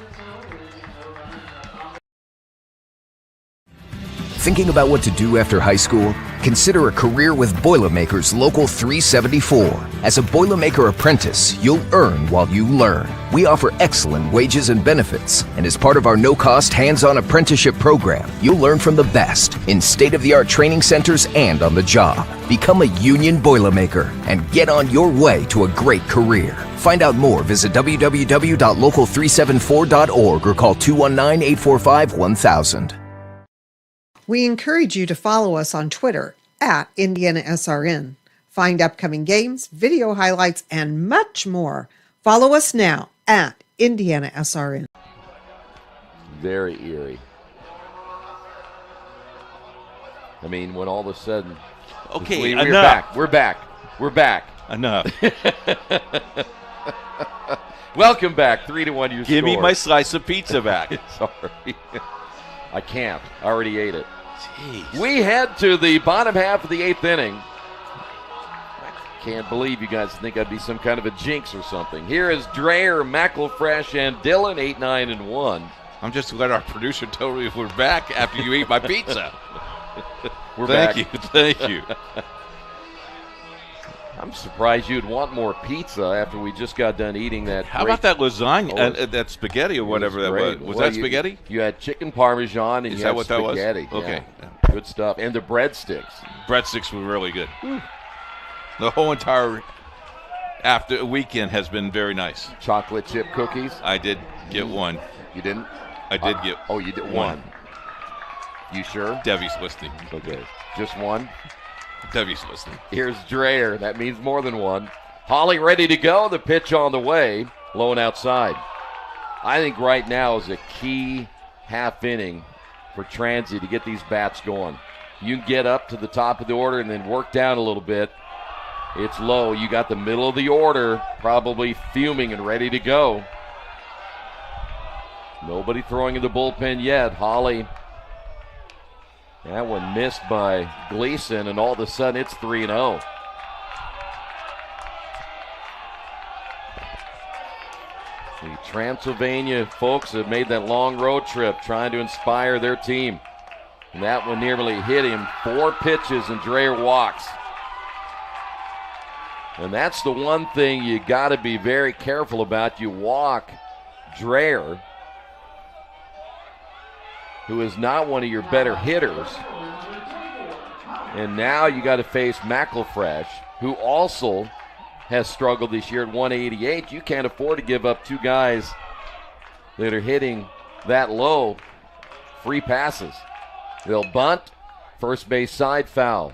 Thinking about what to do after high school? Consider a career with Boilermakers Local 374. As a Boilermaker apprentice, you'll earn while you learn. We offer excellent wages and benefits, and as part of our no-cost hands-on apprenticeship program, you'll learn from the best in state-of-the-art training centers and on the job. Become a union Boilermaker and get on your way to a great career. Find out more, visit www.local374.org or call 219-845-1000. We encourage you to follow us on Twitter at IndianaSRN. Find upcoming games, video highlights, and much more. Follow us now at IndianaSRN. Very eerie. I mean, when all of a sudden... Okay, we're enough. back. We're back. Enough. Welcome back. 3-1 your Give me score. my slice of pizza back. Sorry. I can't. I already ate it. Jeez. We head to the bottom half of the 8th inning. I can't believe you guys think I'd be some kind of a jinx or something. Here is Dreyer, McElfresh, and Dillon, 8-9-1. I'm just glad our producer told me we're back after you ate my pizza. We're back. Thank you. I'm surprised you'd want more pizza after we just got done eating that. How about that lasagna, that spaghetti or whatever that was? Was that spaghetti? You had chicken parmesan and Is you that had what spaghetti. that was? Okay. Yeah. Good stuff. And the breadsticks. Breadsticks were really good. The whole entire after weekend has been very nice. Chocolate chip cookies? I did get one. You didn't? I did get Oh, you did one. You sure? Debbie's listening. Okay. Just one? Debbie's listening. Here's Dreyer. That means more than one. Holly ready to go. The pitch on the way. Low and outside. I think right now is a key half inning for Transy to get these bats going. You can get up to the top of the order and then work down a little bit. It's low. You got the middle of the order probably fuming and ready to go. Nobody throwing in the bullpen yet. Holly. That one missed by Gleason, and all of a sudden it's 3-0. The Transylvania folks have made that long road trip trying to inspire their team. And that one nearly hit him. 4 pitches and Dreyer walks. And that's the one thing you got to be very careful about. You walk Dreyer, who is not one of your better hitters. And now you got to face McElfresh, who also has struggled this year at 188. You can't afford to give up 2 guys that are hitting that low. Free passes. They'll bunt. First base side foul.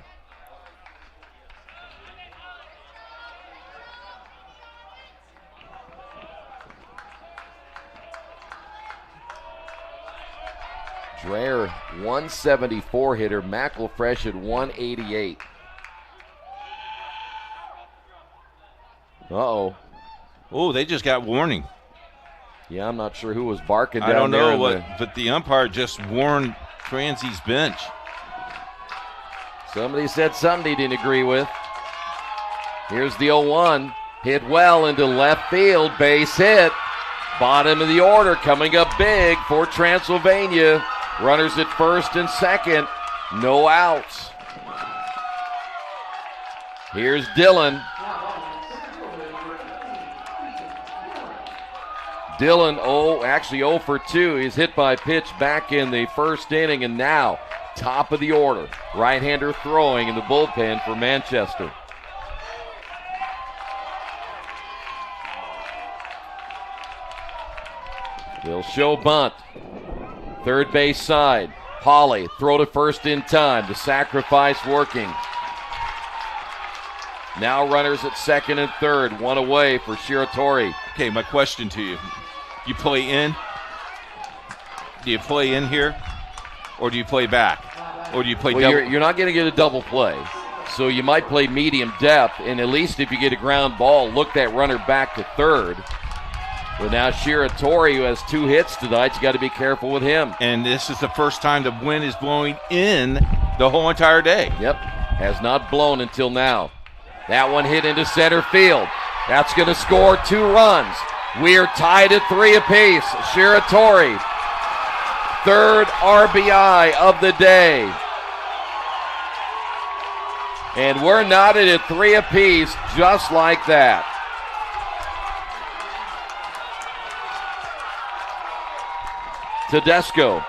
Dreher, 174 hitter. McElfresh at 188. Uh-oh. Oh, they just got warning. Yeah, I'm not sure who was barking down I don't there. know, but the umpire just warned Transy's bench. Somebody said something he didn't agree with. Here's the 0-1. Hit well into left field. Base hit. Bottom of the order coming up big for Transylvania. Runners at first and second. No outs. Here's Dillon. Dillon, actually 0 for 2. He's hit by pitch back in the first inning, and now top of the order. Right-hander throwing in the bullpen for Manchester. They'll show bunt. Third base side. Hawley, throw to first in time. The sacrifice working. Now runners at second and third. One away for Shiratori. Okay, my question to you. You play in? Do you play in here? Or do you play back? Or do you play double? You're not going to get a double play. So you might play medium depth, and at least if you get a ground ball, look that runner back to third. But now Shiratori, who has 2 hits tonight, you got to be careful with him. And this is the first time the wind is blowing in the whole entire day. Yep, has not blown until now. That one hit into center field. That's going to score 2 runs. We're tied at 3 apiece. Shiratori, third RBI of the day. And we're knotted at 3 apiece just like that. Tedesco.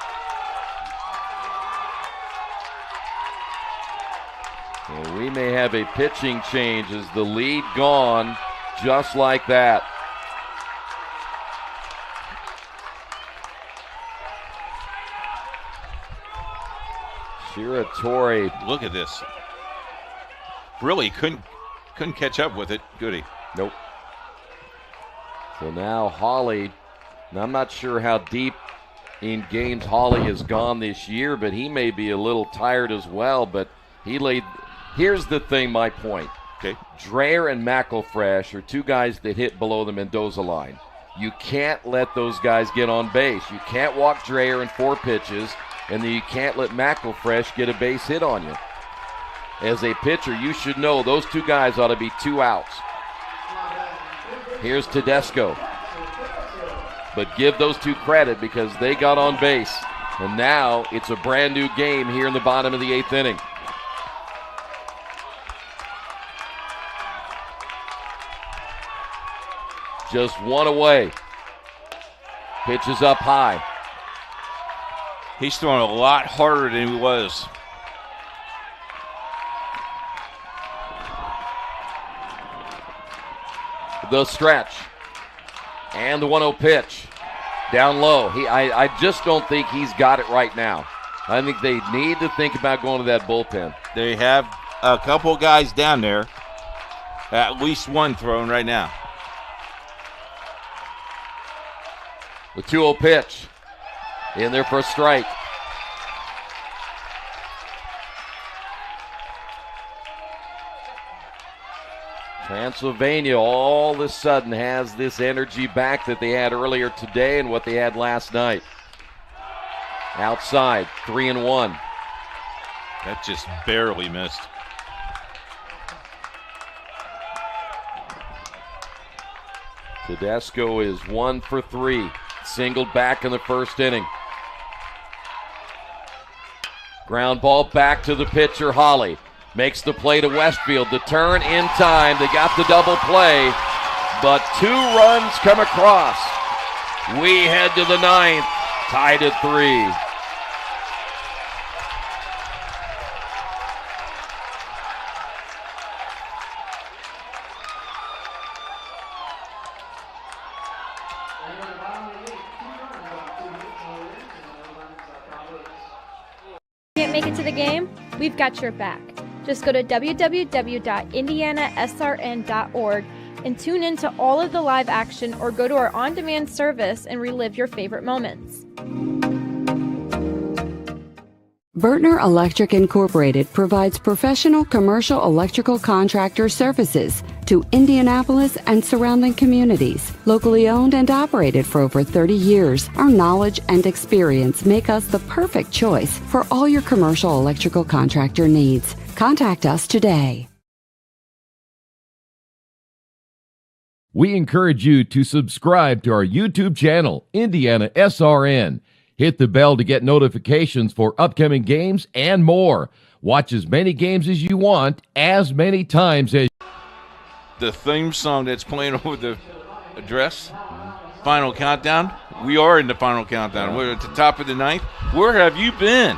Well, we may have a pitching change as the lead gone just like that. Shiratori. Look at this. Really couldn't catch up with it, could he? Nope. So now Hawley, and I'm not sure how deep in games Hawley has gone this year, but he may be a little tired as well, but he laid. Here's the thing, my point. Okay. Dreher and McElfresh are 2 guys that hit below the Mendoza line. You can't let those guys get on base. You can't walk Dreher in 4 pitches, and then you can't let McElfresh get a base hit on you. As a pitcher, you should know those 2 guys ought to be 2 outs. Here's Tedesco. But give those 2 credit because they got on base. And now it's a brand new game here in the bottom of the 8th inning. Just 1 away. Pitch is up high. He's throwing a lot harder than he was. The stretch. And the 1-0 pitch. Down low. I just don't think he's got it right now. I think they need to think about going to that bullpen. They have a couple guys down there. At least one thrown right now. The 2-0 pitch. In there for a strike. Transylvania all of a sudden has this energy back that they had earlier today and what they had last night. Outside, 3-1. That just barely missed. Tedesco is 1 for 3. Singled back in the first inning. Ground ball back to the pitcher, Hawley. Makes the play to Westfield. The turn in time. They got the double play, but 2 runs come across. We head to the 9th, tied at 3. Can't make it to the game? We've got your back. Just go to www.IndianaSRN.org and tune in to all of the live action or go to our on-demand service and relive your favorite moments. Bertner Electric Incorporated provides professional commercial electrical contractor services to Indianapolis and surrounding communities. Locally owned and operated for over 30 years, our knowledge and experience make us the perfect choice for all your commercial electrical contractor needs. Contact us today. We encourage you to subscribe to our YouTube channel, IndianaSRN. Hit the bell to get notifications for upcoming games and more. Watch as many games as you want, as many times as... The theme song that's playing over the address, Final Countdown. We are in the final countdown. We're at the top of the ninth. Where have you been?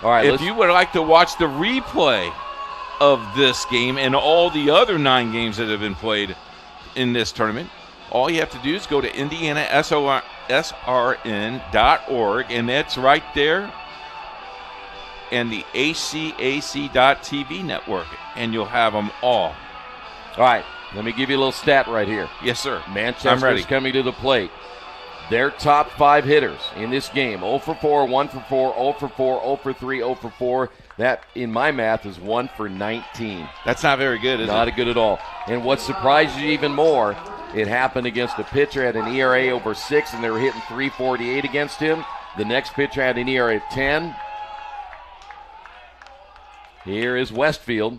All right, if you would like to watch the replay of this game and all the other 9 games that have been played in this tournament, all you have to do is go to IndianaSRN.org, and that's right there, and the HCAC.TV network, and you'll have them all. All right, let me give you a little stat right here. Yes, sir. Manchester's coming to the plate. Their top 5 hitters in this game, 0 for 4, 1 for 4, 0 for 4, 0 for 3, 0 for 4. That, in my math, is 1 for 19. That's not very good, is it? Not good at all. And what surprised you even more, it happened against a pitcher at an ERA over 6, and they were hitting .348 against him. The next pitcher had an ERA of 10. Here is Westfield.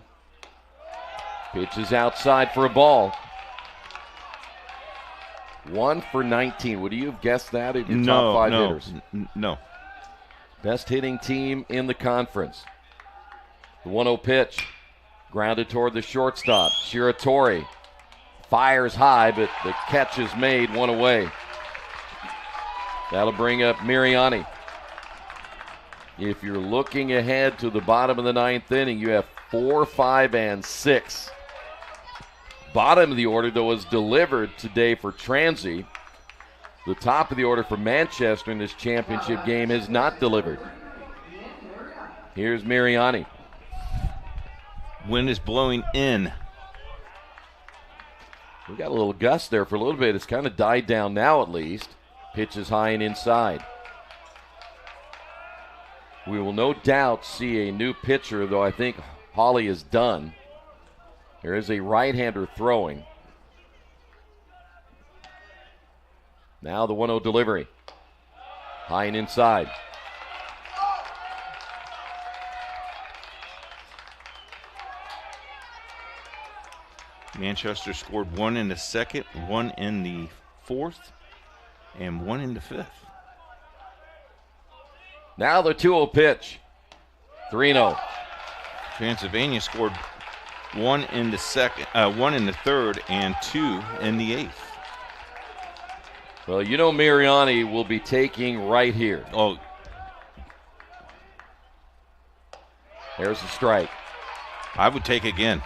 Pitches outside for a ball. 1 for 19. Would you have guessed that of your top 5 hitters? No. Best hitting team in the conference. The 1-0 pitch. Grounded toward the shortstop. Shiratori fires high, but the catch is made, 1 away. That'll bring up Miriani. If you're looking ahead to the bottom of the 9th inning, you have 4, 5, and 6. Bottom of the order, though, is delivered today for Transy. The top of the order for Manchester in this championship game is not delivered. Here's Miriani. Wind is blowing in. We got a little gust there for a little bit. It's kind of died down now at least. Pitch is high and inside. We will no doubt see a new pitcher, though I think Hawley is done. There is a right-hander throwing. Now the 1-0 delivery. High and inside. Manchester scored 1 in the 2nd, 1 in the 4th, and 1 in the 5th. Now the 2-0 pitch. 3-0. Transylvania scored 1 in the 2nd, 1 in the 3rd, and 2 in the 8th. Well, you know Miriani will be taking right here. Oh. There's the strike. I would take again.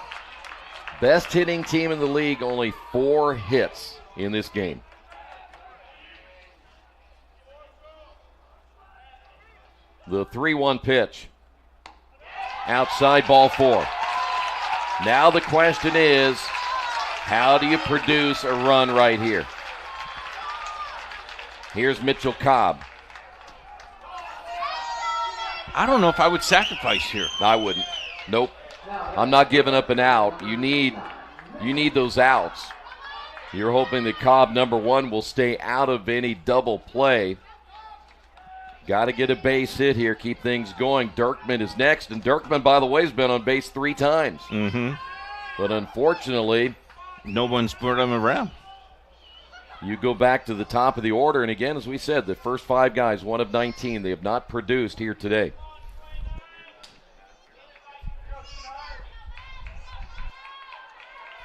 Best hitting team in the league, only 4 hits in this game. The 3-1 pitch. Outside, ball 4. Now the question is, how do you produce a run right here? Here's Mitchell Cobb. I don't know if I would sacrifice here. I wouldn't. Nope. I'm not giving up an out. You need those outs. You're hoping that Cobb, number 1, will stay out of any double play. Got to get a base hit here, keep things going. Dirkman is next, and Dirkman, by the way, has been on base 3 times. Mm-hmm. But unfortunately, no one's put him around. You go back to the top of the order, and again, as we said, the first 5 guys, 1 of 19, they have not produced here today.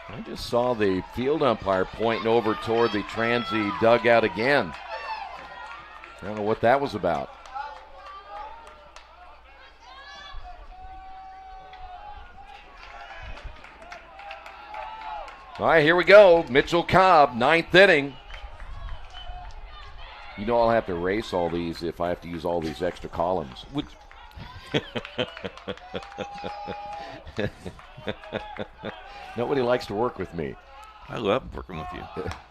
I just saw the field umpire pointing over toward the Transy dugout again. I don't know what that was about. All right, here we go. Mitchell Cobb, 9th inning. You know I'll have to erase all these if I have to use all these extra columns. Nobody likes to work with me. I love working with you.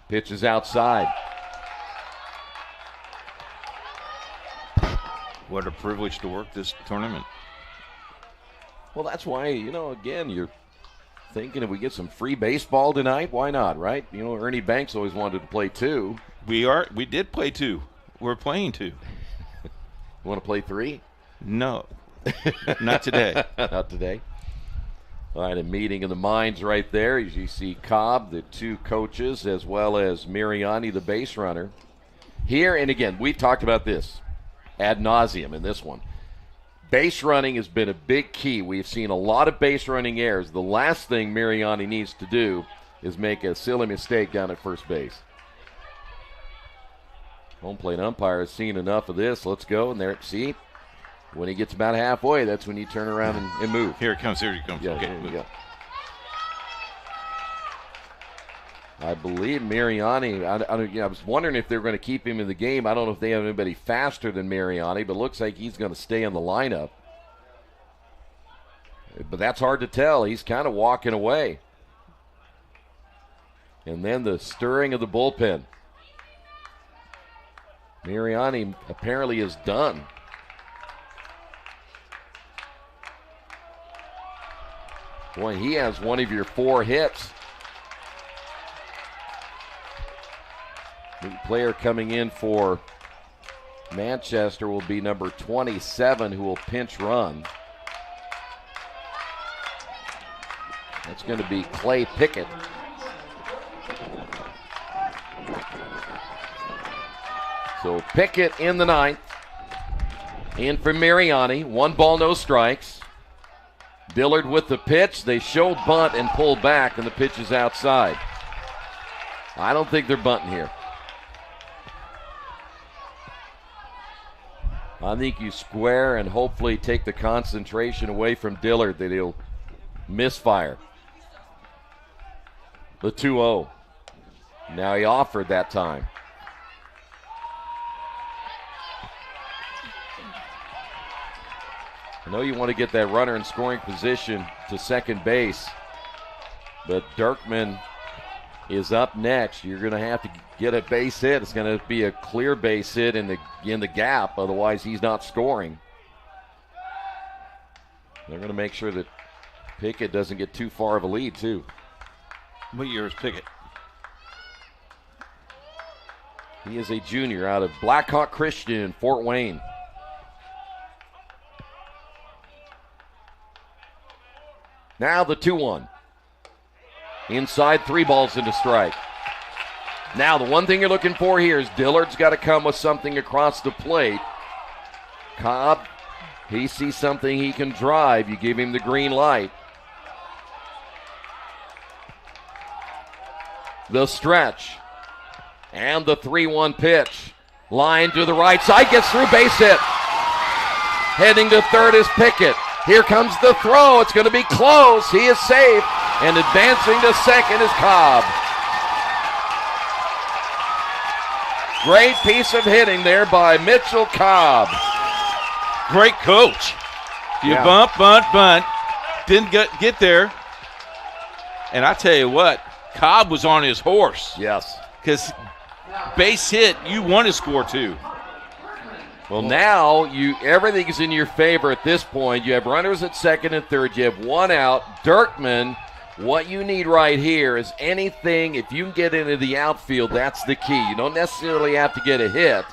Pitch is outside. What a privilege to work this tournament. Well, that's why, again, you're thinking if we get some free baseball tonight, why not, right? Ernie Banks always wanted to play 2. We did play 2. We're playing 2. You want to play 3? No. Not today. Not today. All right, a meeting of the minds right there. As you see Cobb, the 2 coaches, as well as Mariani, the base runner. Here, and again, we've talked about this ad nauseum in this one. Base running has been a big key. We've seen a lot of base running errors. The last thing Mariani needs to do is make a silly mistake down at first base. Home plate umpire has seen enough of this. Let's go. And there, see, when he gets about halfway, that's when you turn around and move. Here it comes. Here it comes. Yeah, okay, here we go. I believe Mariani, I was wondering if they're going to keep him in the game. I don't know if they have anybody faster than Mariani, but it looks like he's going to stay in the lineup. But that's hard to tell. He's kind of walking away. And then the stirring of the bullpen. Mariani apparently is done. Boy, he has one of your 4 hits. The player coming in for Manchester will be number 27, who will pinch run. That's going to be Clay Pickett. So Pickett in the 9th. In for Mariani. 1 ball, no strikes. Dillard with the pitch. They show bunt and pull back, and the pitch is outside. I don't think they're bunting here. I think you square and hopefully take the concentration away from Dillard that he'll misfire. The 2-0. Now he offered that time. I know you want to get that runner in scoring position to second base, but Dirkman is up next. You're going to have to get a base hit. It's going to be a clear base hit in the gap. Otherwise, he's not scoring. They're going to make sure that Pickett doesn't get too far of a lead, too. What year is Pickett? He is a junior out of Blackhawk Christian in Fort Wayne. Now the 2-1. Inside, 3 balls and a strike. Now the one thing you're looking for here is Dillard's got to come with something across the plate. Cobb, he sees something he can drive. You give him the green light. The stretch. And the 3-1 pitch. Line to the right side, gets through, base hit. Heading to third is Pickett. Here comes the throw. It's going to be close. He is safe. And advancing to second is Cobb. Great piece of hitting there by Mitchell Cobb. Great coach. You bump, bunt. Didn't get there. And I tell you what, Cobb was on his horse. Yes. Because base hit, you want to score 2. Well, now everything is in your favor at this point. You have runners at second and third. You have 1 out. Dirkman, what you need right here is anything. If you can get into the outfield, that's the key. You don't necessarily have to get a hit.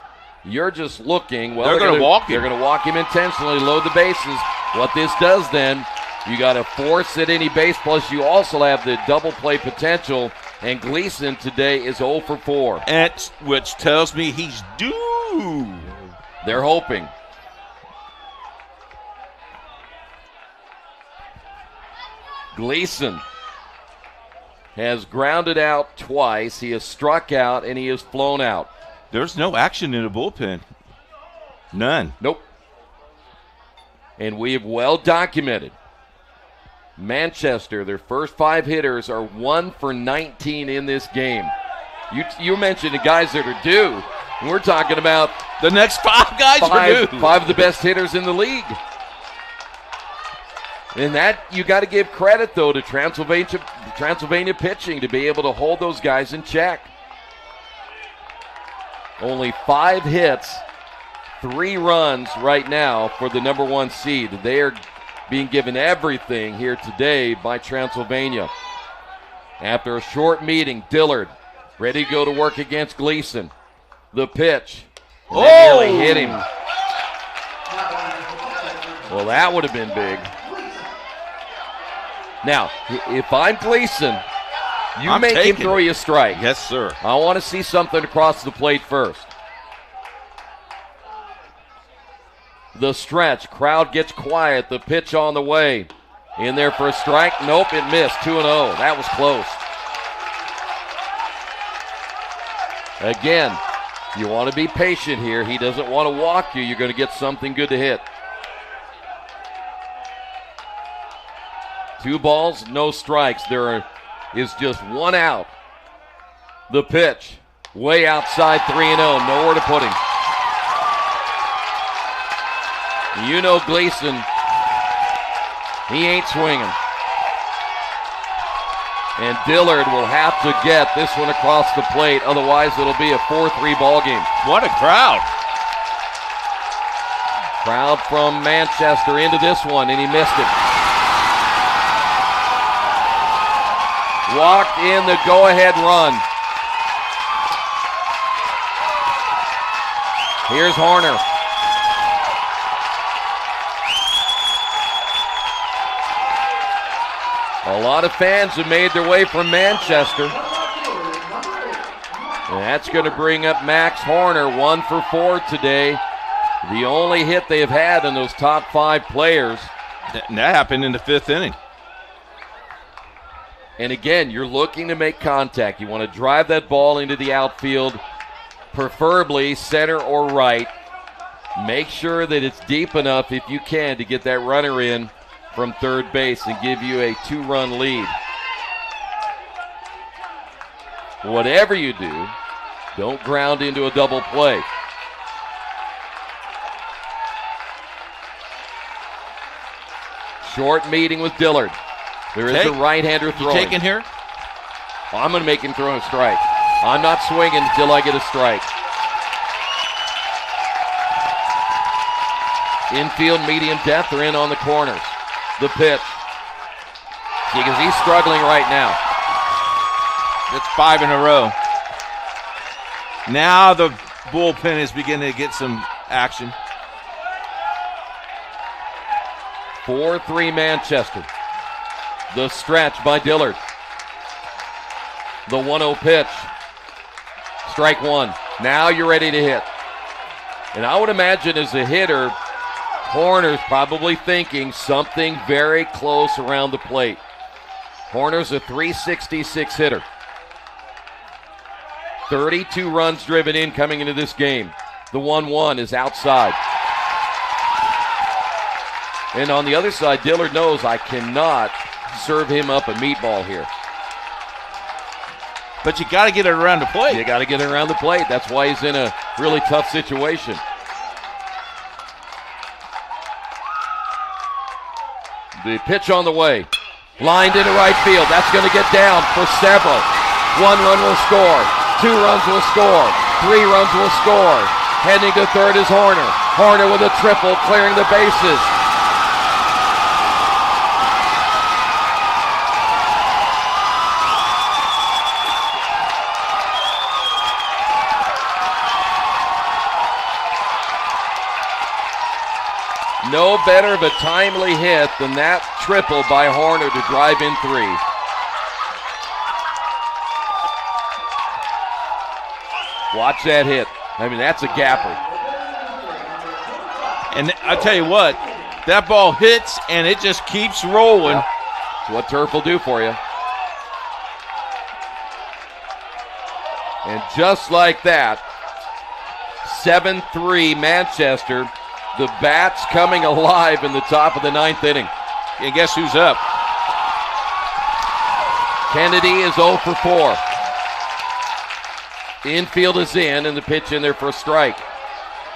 You're just looking. Well, they're going to walk him. They're going to walk him intentionally, load the bases. What this does then, you got to force at any base. Plus, you also have the double play potential. And Gleason today is 0 for 4. Which tells me he's due. They're hoping. Gleason has grounded out twice. He has struck out, and he has flown out. There's no action in the bullpen. None. Nope. And we have well documented. Manchester, their first 5 hitters are 1 for 19 in this game. You mentioned the guys that are due. And we're talking about the next 5 guys are due. 5 of the best hitters in the league. And that, you got to give credit, though, to Transylvania pitching to be able to hold those guys in check. Only 5 hits 3 runs right now for the number 1 seed. They are being given everything here today by Transylvania. After a short meeting, Dillard ready to go to work against Gleason. The pitch. They nearly hit him. Well, that would have been big. Now, if I'm Gleason, you make him throw you a strike. Yes, sir. I want to see something across the plate first. The stretch. Crowd gets quiet. The pitch on the way. In there for a strike. Nope, it missed. 2-0. That was close. Again, you want to be patient here. He doesn't want to walk you. You're going to get something good to hit. 2 balls, no strikes. There is just 1 out. The pitch. Way outside 3-0. Nowhere to put him. You know Gleason, he ain't swinging. And Dillard will have to get this one across the plate, otherwise it'll be a 4-3 ball game. What a crowd. Crowd from Manchester into this one, and he missed it. Walked in the go-ahead run. Here's Horner. A lot of fans have made their way from Manchester. And that's going to bring up Max Horner, 1 for 4 today. The only hit they have had in those top 5 players. And that happened in the 5th inning. And again, you're looking to make contact. You want to drive that ball into the outfield, preferably center or right. Make sure that it's deep enough, if you can, to get that runner in from third base and give you a 2-run lead. Whatever you do, don't ground into a double play. Short meeting with Dillard. There is a right-hander throwing. You taking here? I'm going to make him throw a strike. I'm not swinging until I get a strike. Infield, medium depth, they're in on the corners. The pitch. Because he's struggling right now. It's 5 in a row. Now the bullpen is beginning to get some action. 4-3 Manchester. The stretch by Dillard. The 1-0 pitch. Strike 1. Now you're ready to hit. And I would imagine as a hitter, Horner's probably thinking something very close around the plate. Horner's a .366 hitter. 32 runs driven in coming into this game. The 1-1 is outside. And on the other side, Dillard knows I cannot serve him up a meatball here. But you got to get it around the plate. You got to get it around the plate. That's why he's in a really tough situation. The pitch on the way. Lined into right field. That's going to get down for several. 1 run will score. 2 runs will score. 3 runs will score. Heading to third is Horner. Horner with a triple, clearing the bases. No better of a timely hit than that triple by Horner to drive in 3. Watch that hit. I mean, that's a gapper. And I tell you what, that ball hits and it just keeps rolling. Well, that's what turf will do for you. And just like that, 7-3 Manchester. The bats coming alive in the top of the 9th inning. And guess who's up? Kennedy is 0 for 4. Infield is in, and the pitch in there for a strike.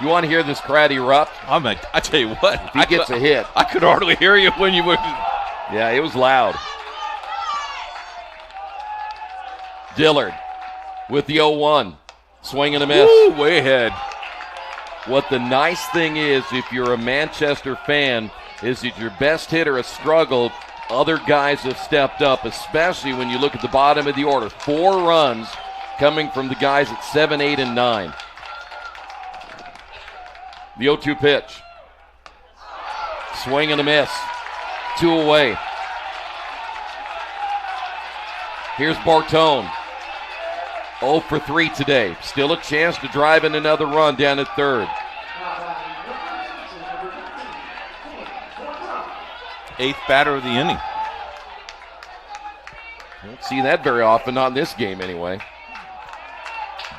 You want to hear this crowd erupt? I tell you what. If he gets a hit. I could hardly hear you when you were. Yeah, it was loud. Dillard with the 0-1. Swing and a miss. Woo, way ahead. what the nice thing is, if you're a Manchester fan, is that your best hitter has struggled. Other guys have stepped up, especially when you look at the bottom of the order. 4 runs coming from the guys at 7, 8, and 9. The 0-2 pitch. Swing and a miss. 2 away. Here's Bartone. 0 for 3 today. Still a chance to drive in another run down at third. 8th batter of the inning. Don't see that very often, not in this game anyway.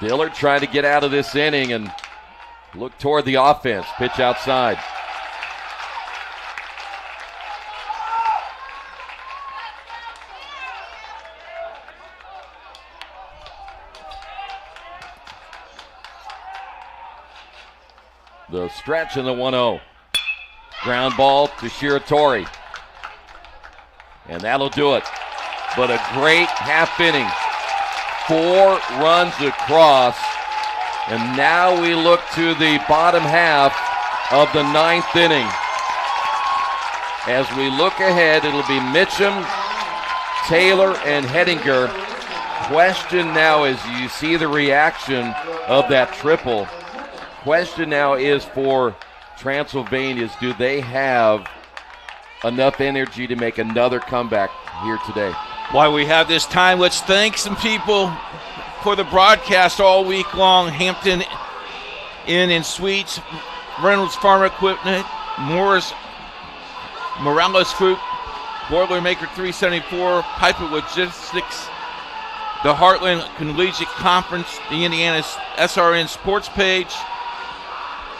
Dillard trying to get out of this inning and look toward the offense. Pitch outside. The stretch in the 1-0. Ground ball to Shiratori. And that'll do it. But a great half inning. 4 runs across. And now we look to the bottom half of the 9th inning. As we look ahead, it'll be Mitchum, Taylor, and Hettinger. Question now, as you see the reaction of that triple, question now is for Transylvania's, do they have enough energy to make another comeback here today? While we have this time, let's thank some people for the broadcast all week long. Hampton Inn and Suites, Reynolds Farm Equipment, Morris Morales Group, Boilermaker 374, Piper Logistics, the Heartland Collegiate Conference, the IndianaSRN Sports Page,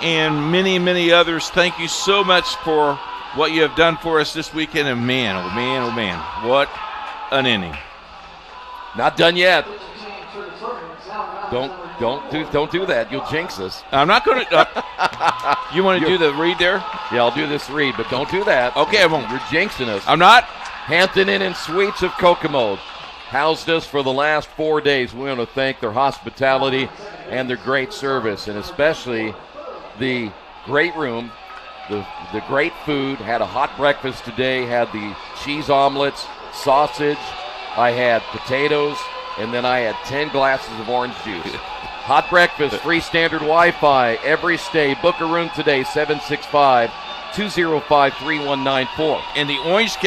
and many, many others. Thank you so much for what you have done for us this weekend. And man, oh man, oh man, what an inning. Not done yet. Don't do that. You'll jinx us. I'm not going to. You want to do the read there? Yeah, I'll do this read, but don't do that. Okay, I won't. You're jinxing us. I'm not. Hampton Inn and Suites of Kokomo housed us for the last 4 days. We want to thank their hospitality and their great service, and especially the great room, the great food. Had a hot breakfast today, had the cheese omelets, sausage, I had potatoes, and then I had 10 glasses of orange juice. Hot breakfast, free standard Wi-Fi, every stay. Book a room today, 765-205-3194. And the orange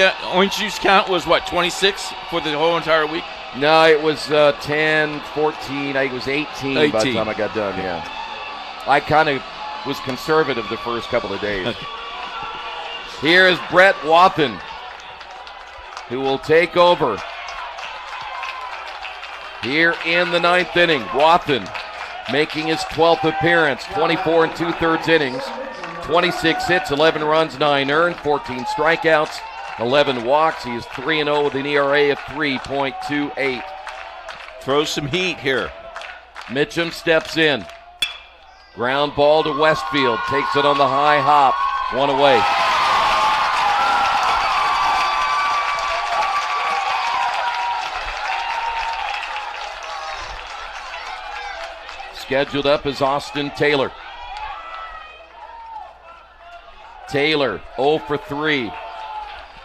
juice count was what, 26 for the whole entire week? No, it was 10, 14, I think it was 18 by the time I got done, yeah. I kind of was conservative the first couple of days. Okay. Here is Brett Wathen, who will take over here in the 9th inning. Wathen making his 12th appearance, 24 2/3 innings, 26 hits, 11 runs, 9 earned, 14 strikeouts, 11 walks. He is 3-0 with an ERA of 3.28. Throw some heat here. Mitchum steps in. Ground ball to Westfield. Takes it on the high hop. 1 away. Scheduled up is Austin Taylor. Taylor, 0 for 3.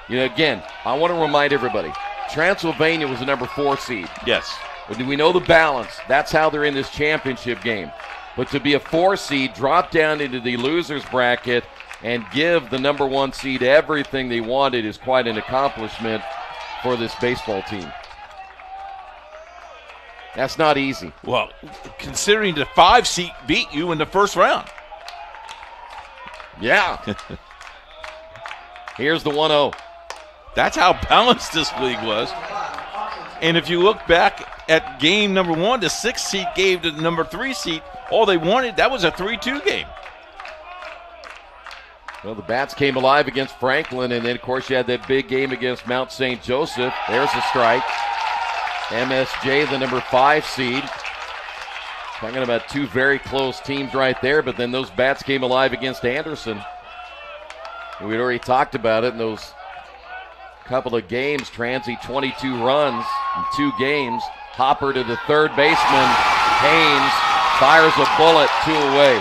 You know, again, I want to remind everybody, Transylvania was the number 4 seed. Yes. But we know the balance. That's how they're in this championship game. But to be a 4 seed, drop down into the loser's bracket, and give the number 1 seed everything they wanted is quite an accomplishment for this baseball team. That's not easy. Well, considering the 5 seed beat you in the first round. Yeah. Here's the 1-0. That's how balanced this league was. And if you look back at game number 1, the 6th seed gave to the number 3 seed all they wanted. That was a 3-2 game. Well, the bats came alive against Franklin, and then, of course, you had that big game against Mount St. Joseph. There's a strike. MSJ, the number 5 seed. Talking about 2 very close teams right there, but then those bats came alive against Anderson. We'd already talked about it in those couple of games. Transy 22 runs in 2 games. Hopper to the third baseman. Haynes fires a bullet, 2 away.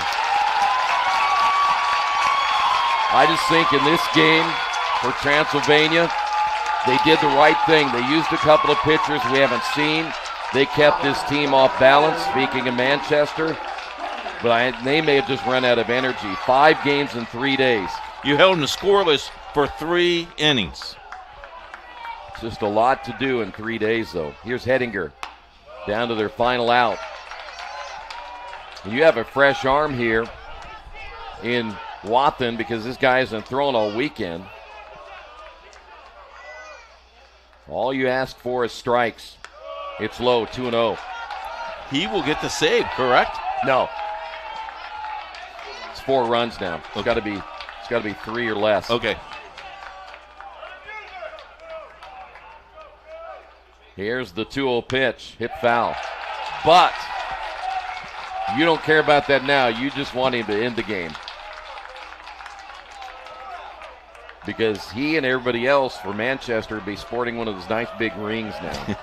I just think in this game for Transylvania, they did the right thing. They used a couple of pitchers we haven't seen. They kept this team off balance, speaking of Manchester. But they may have just run out of energy. 5 games in 3 days. You held them scoreless for 3 innings. It's just a lot to do in 3 days, though. Here's Hettinger down to their final out. And you have a fresh arm here in Wathen because this guy hasn't thrown all weekend. All you ask for is strikes. It's low, 2-0. He will get the save, correct? No. It's 4 runs now. It's got to be 3 or less. Okay. Here's the 2-0 pitch. Hit foul. But you don't care about that now. You just want him to end the game. Because he and everybody else for Manchester will be sporting one of those nice big rings now.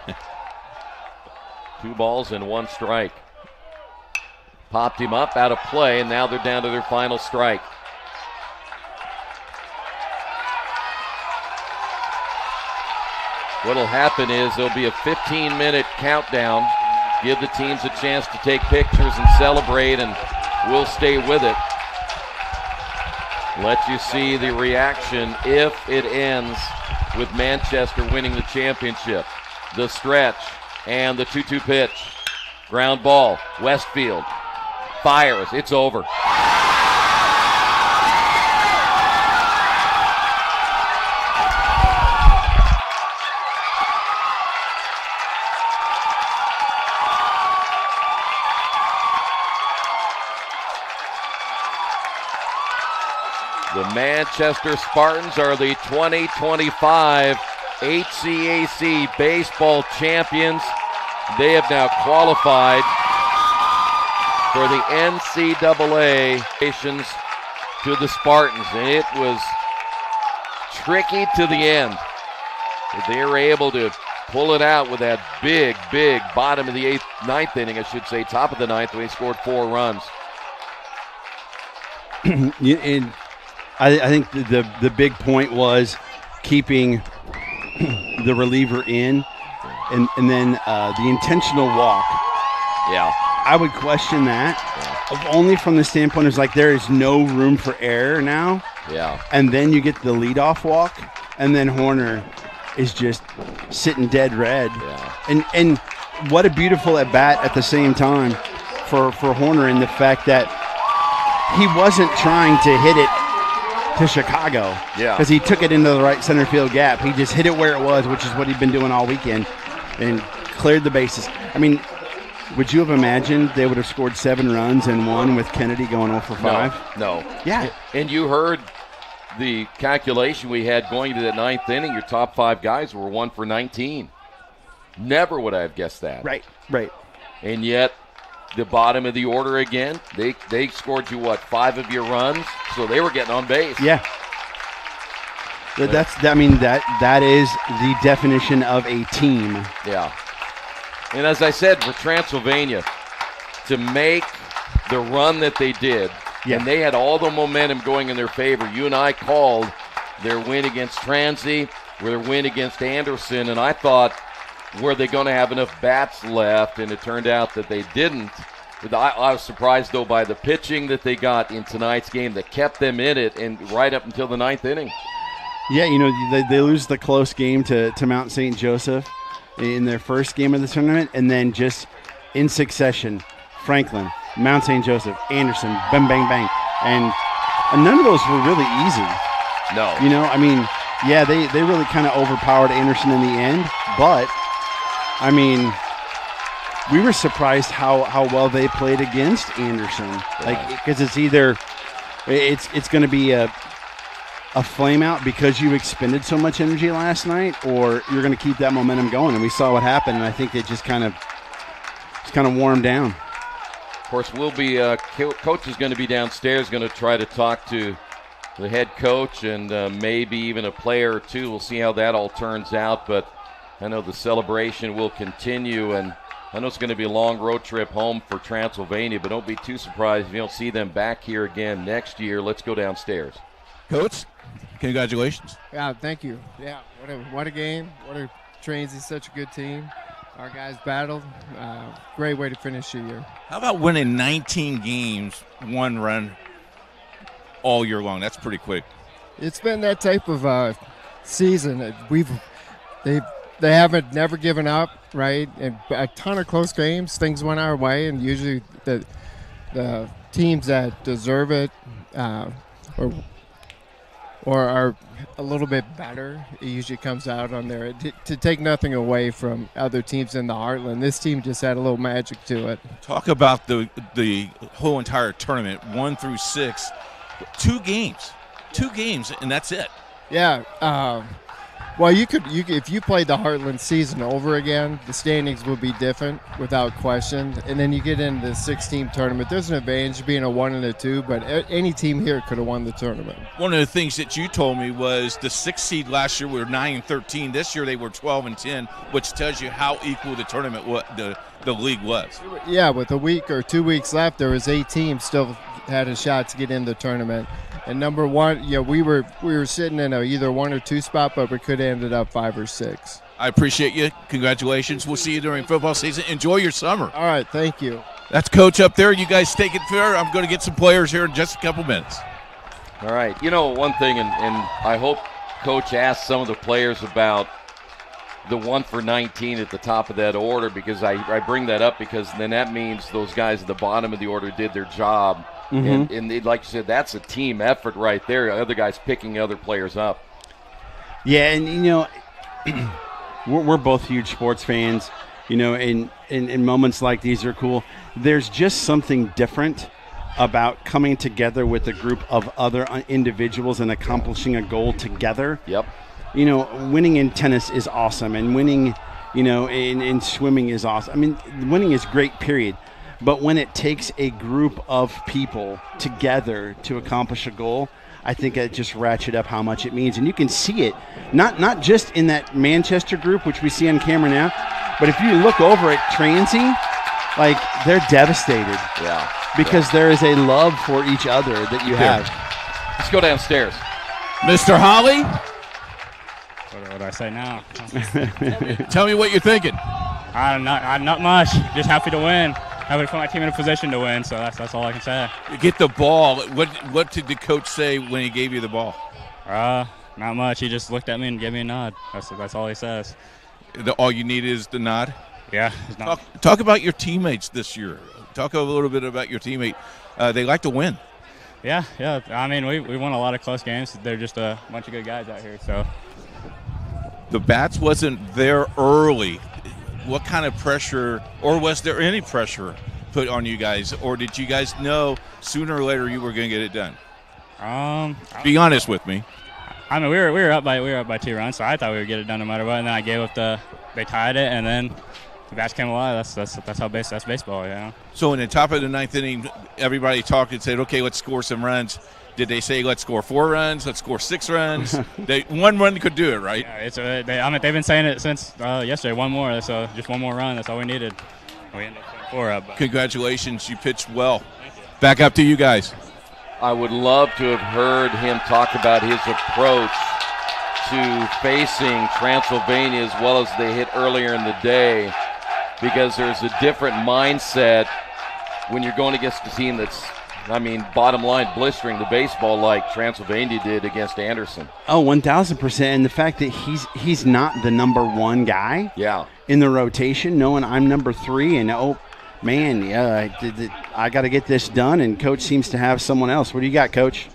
2 balls and 1 strike. Popped him up, out of play, and now they're down to their final strike. What'll happen is there'll be a 15-minute countdown. Give the teams a chance to take pictures and celebrate, and we'll stay with it. Let you see the reaction if it ends with Manchester winning the championship. The stretch and the 2-2 pitch. Ground ball, Westfield. Fires, it's over. The Manchester Spartans are the 2025 HCAC baseball champions. They have now qualified for the NCAA nations to the Spartans, and it was tricky to the end. They were able to pull it out with that big bottom of the ninth inning, I should say, top of the ninth, when they scored 4 runs. I think the big point was keeping the reliever in, and then the intentional walk. Yeah. I would question that, only from the standpoint of like there is no room for error now. Yeah. And then you get the leadoff walk, and then Horner is just sitting dead red. Yeah. And what a beautiful at bat at the same time for Horner, in the fact that he wasn't trying to hit it to Chicago. Yeah. Because he took it into the right center field gap. He just hit it where it was, which is what he'd been doing all weekend, and cleared the bases. I mean, would you have imagined they would have scored 7 runs and won with Kennedy going 0 for 5? No. Yeah. And you heard the calculation we had going to that 9th inning. Your top 5 guys were 1 for 19. Never would I have guessed that. Right. And yet, the bottom of the order again, they scored you, 5 of your runs? So they were getting on base. Yeah. That is the definition of a team. Yeah. And as I said, for Transylvania, to make the run that they did, and they had all the momentum going in their favor. You and I called their win against Transy, their win against Anderson, and I thought, were they going to have enough bats left? And it turned out that they didn't. I was surprised, though, by the pitching that they got in tonight's game that kept them in it and right up until the 9th inning. Yeah, they lose the close game to Mount St. Joseph in their first game of the tournament, and then just in succession, Franklin, Mount St. Joseph, Anderson, bang, bang, bang. And none of those were really easy. No. They really kind of overpowered Anderson in the end, but, we were surprised how well they played against Anderson. Because it's either it's going to be a flame out because you expended so much energy last night, or you're going to keep that momentum going. And we saw what happened, and I think it just kind of wore them down. Of course, we'll be coach is going to be downstairs, going to try to talk to the head coach and maybe even a player or two. We'll see how that all turns out, but I know the celebration will continue, and I know it's going to be a long road trip home for Transylvania, but don't be too surprised if you don't see them back here again next year. Let's go downstairs. Coach, congratulations. Yeah, thank you. Yeah, what a game. Transy, such a good team. Our guys battled. Great way to finish the year. How about winning 19 games, 1 run all year long? That's pretty quick. It's been that type of season. They haven't never given up, right? And a ton of close games. Things went our way, and usually the teams that deserve it or are a little bit better, it usually comes out on there. To take nothing away from other teams in the Heartland, this team just had a little magic to it. Talk about the whole entire tournament, 1 through 6, 2 games, and that's it. Yeah. Well, you could if you played the Heartland season over again, the standings would be different without question. And then you get into the 6-team tournament. There's an advantage being a 1 and a 2, but any team here could have won the tournament. One of the things that you told me was the 6th seed last year were 9 and 13. This year they were 12 and 10, which tells you how equal the tournament the league was. Yeah, with a week or 2 weeks left, there was 8 teams still had a shot to get in the tournament. And number one, we were sitting in either 1 or 2 spot, but we could have ended up 5 or 6. I appreciate you. Congratulations. We'll see you during football season. Enjoy your summer. All right, thank you. That's Coach up there. You guys take it fair. I'm going to get some players here in just a couple minutes. All right. One thing, and I hope Coach asked some of the players about the 1 for 19 at the top of that order, because I bring that up because then that means those guys at the bottom of the order did their job. Mm-hmm. And like you said, that's a team effort right there. Other guys picking other players up. Yeah, and we're both huge sports fans. In moments like these are cool. There's just something different about coming together with a group of other individuals and accomplishing a goal together. Yep. Winning in tennis is awesome, and winning, in swimming is awesome. I mean, winning is great, period. But when it takes a group of people together to accomplish a goal, I think it just ratchets up how much it means. And you can see it, not just in that Manchester group, which we see on camera now, but if you look over at Transy, they're devastated. Yeah. Because there is a love for each other that you have. Let's go downstairs. Mr. Holly? What do I say now? Tell me what you're thinking. Not much. Just happy to win. Happy to put my team in a position to win, so that's all I can say. You get the ball. What did the coach say when he gave you the ball? Not much. He just looked at me and gave me a nod. That's all he says. All you need is the nod? Yeah. Talk about your teammates this year. Talk a little bit about your teammate. They like to win. Yeah. I mean, we won a lot of close games. They're just a bunch of good guys out here. So the bats wasn't there early. What kind of pressure, or was there any pressure put on you guys, or did you guys know sooner or later you were going to get it done? Be honest with me. I mean, we were up by 2 runs, so I thought we would get it done no matter what. And then I gave up they tied it, and then the bats came alive. That's baseball, So in the top of the 9th inning, everybody talked and said, "Okay, let's score some runs." Did they say, let's score 4 runs, let's score 6 runs? 1 run could do it, right? Yeah, they've been saying it since yesterday, 1 more. So just 1 more run, that's all we needed. We ended up 4 up. But. Congratulations, you pitched well. Back up to you guys. I would love to have heard him talk about his approach to facing Transylvania as well as they hit earlier in the day, because there's a different mindset when you're going against a team that's, bottom line, blistering the baseball like Transylvania did against Anderson. Oh, 1,000%. And the fact that he's not the number 1 guy in the rotation, knowing I'm number 3, and I got to get this done, and Coach seems to have someone else. What do you got, Coach?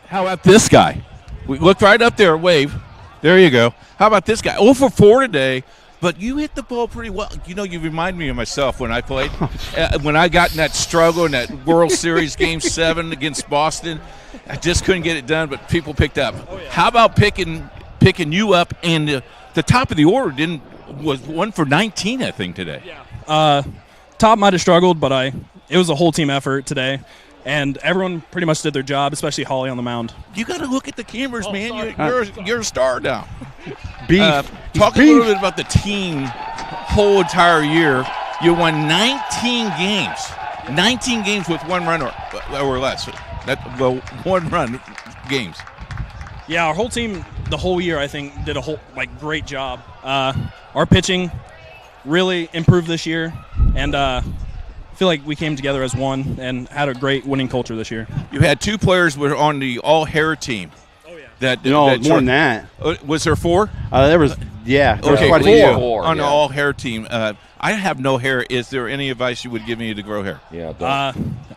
How about this guy? We looked right up there, wave. There you go. How about this guy? 0 for 4 today. But you hit the ball pretty well. You remind me of myself when I played. When I got in that struggle in that World Series Game 7 against Boston, I just couldn't get it done, but people picked up. How about picking you up? And the top of the order was 1 for 19, I think, today. Yeah. Top might have struggled, but it was a whole team effort today. And everyone pretty much did their job, especially Holly on the mound. You got to look at the cameras, man. You're a star now. Talk a little bit about the team whole entire year. You won 19 games. 19 games with 1 run or less. 1 run. games? Yeah, our whole team, the whole year, I think, did a great job. Our pitching really improved this year, and I feel like we came together as one and had a great winning culture this year. You had 2 players were on the all-hair team. Oh, yeah. More than that. Was there 4? There was Okay, quite a few. 4 on the all-hair team. I have no hair. Is there any advice you would give me to grow hair? Yeah.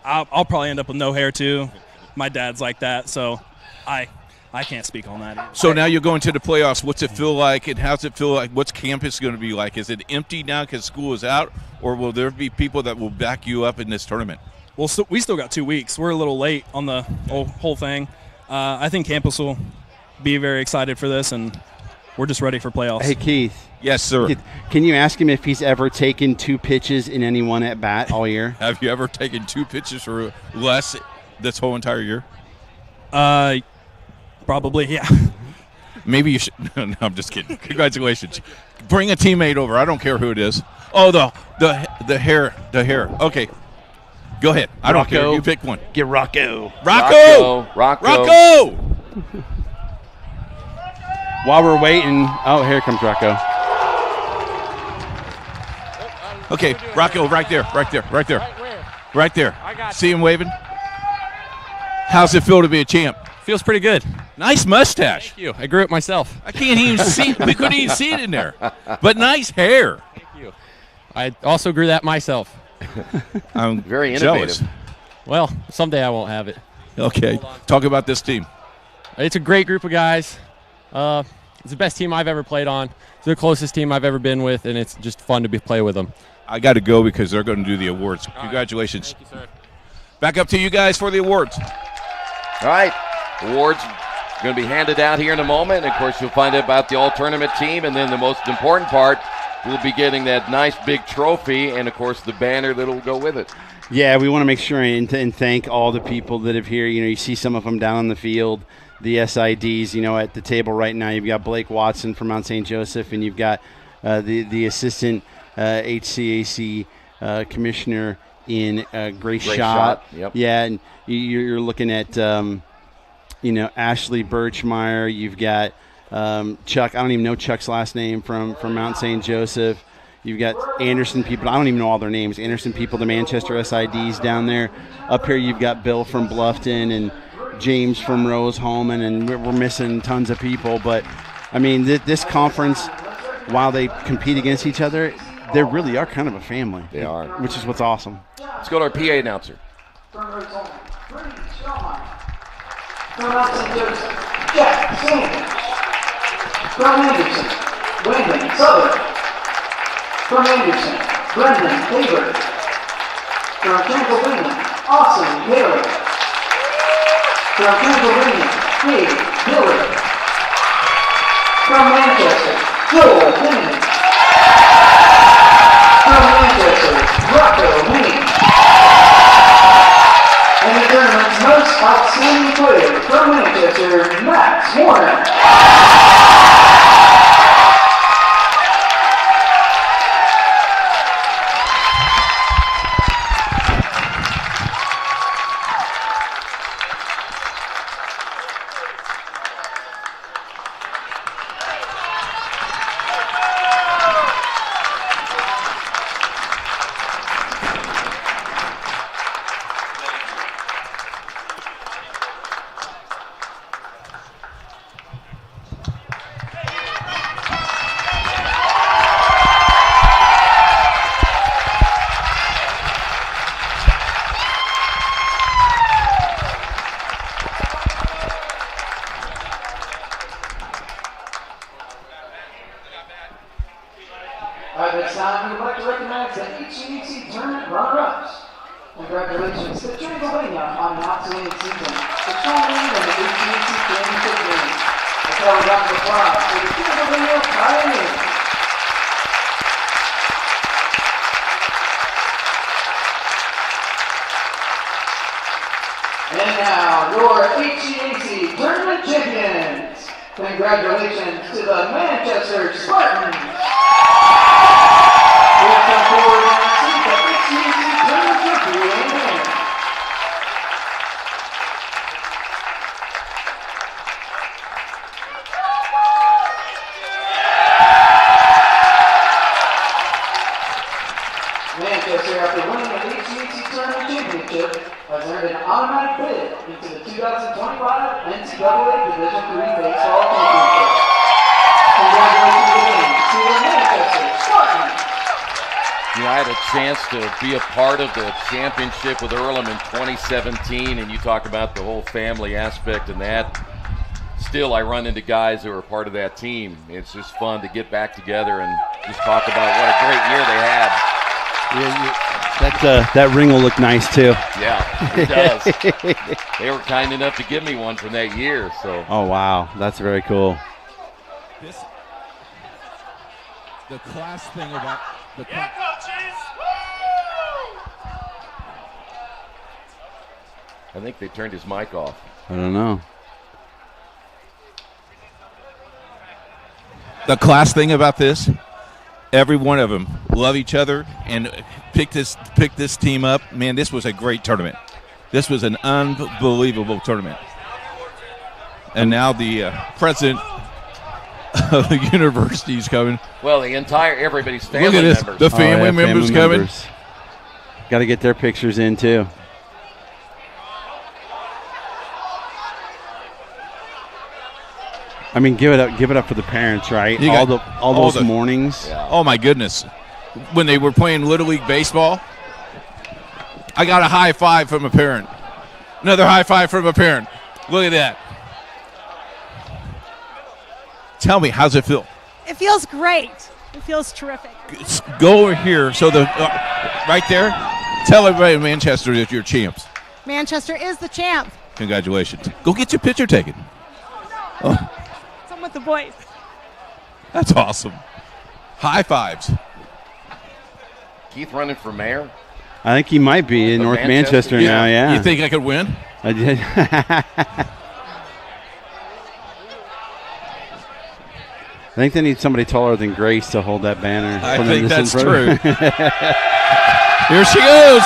I'll probably end up with no hair, too. My dad's like that, so I can't speak on that either. So now you're going to the playoffs. What's it feel like, and how's it feel like? What's campus going to be like? Is it empty now because school is out, or will there be people that will back you up in this tournament? Well, we still got 2 weeks. We're a little late on the whole thing. I think campus will be very excited for this, and we're just ready for playoffs. Hey, Keith. Yes, sir. Can you ask him if he's ever taken 2 pitches in any one at bat all year? Have you ever taken 2 pitches or less this whole entire year? Probably, yeah. Maybe you should. No, I'm just kidding. Congratulations. Bring a teammate over. I don't care who it is. Oh, the hair. Okay. Go ahead. I don't care. You pick one. Get Rocco. Rocco! While we're waiting, here comes Rocco. Okay, Rocco, right there. Right there. See him waving? How's it feel to be a champ? Feels pretty good. Nice mustache. Thank you. I grew it myself. I can't even see. We couldn't even see it in there. But nice hair. Thank you. I also grew that myself. I'm very innovative. Jealous. Well, someday I won't have it. Okay. Talk about this team. It's a great group of guys. It's the best team I've ever played on. It's the closest team I've ever been with, and it's just fun to play with them. I got to go because they're going to do the awards. Congratulations. Thank you, sir. Back up to you guys for the awards. All right. Awards going to be handed out here in a moment. And of course, you'll find out about the all-tournament team. And then the most important part, we'll be getting that nice big trophy and, of course, the banner that will go with it. Yeah, we want to make sure and thank all the people that have here. You see some of them down on the field, the SIDs, at the table right now. You've got Blake Watson from Mount St. Joseph, and you've got the assistant HCAC commissioner in Grace Schott. Yep. Yeah, and you're looking at Ashley Birchmeyer. You've got Chuck. I don't even know Chuck's last name from Mount St. Joseph. You've got Anderson people. I don't even know all their names. Anderson people, the Manchester SIDs down there. Up here you've got Bill from Bluffton and James from Rose-Hulman, and we're missing tons of people. But, I mean, this conference, while they compete against each other, they really are kind of a family. They are. Which is what's awesome. Let's go to our PA announcer. From Mount St. Joseph, Jack Sanders. From Anderson, Wyndham Southern. From Anderson, Brendan Haber. From Transylvania, Austin Taylor. From Transylvania, Dave Hillary. From Manchester, Joel Henry. From Manchester, Rocco Haynes. And the tournament's most outstanding player from Manchester, Max Warner. At this time, we would like to recognize the HCAC tournament runner-ups. Congratulations to Transylvania on an outstanding season, the strong lead in the HCAC championship game. A round of applause for the Transylvania Pioneers. And now, your HCAC tournament champions. Congratulations to the Manchester Spartans. 2025 NCAA Division III Baseball Championship. Congratulations again to the Manchester Spartans. I had a chance to be a part of the championship with Earlham in 2017, and you talk about the whole family aspect and that. Still, I run into guys who are part of that team. It's just fun to get back together and just talk about what a great year they had. That ring will look nice too. Yeah, it does. They were kind enough to give me one from that year. So. Oh wow, that's very cool. The class thing about the I think they turned his mic off. I don't know. The class thing about this, every one of them love each other and pick this team up. Man, this was a great tournament. This was an unbelievable tournament. And now the president of the university is coming. Well, everybody's family Look at this. members. The family members coming. Got to get their pictures in too. I mean, give it up for the parents, right? All those mornings. Yeah. Oh my goodness, when they were playing Little League baseball, I got a high five from a parent. Another high five from a parent. Look at that. Tell me, how's it feel? It feels great. It feels terrific. Go over here. So right there, tell everybody in Manchester that you're champs. Manchester is the champ. Congratulations. Go get your picture taken. Oh. I'm with the boys. That's awesome. High fives. Keith running for mayor? I think he might be in North Manchester now, yeah. You think I could win? I did. I think they need somebody taller than Grace to hold that banner. I think that's true. Here she goes.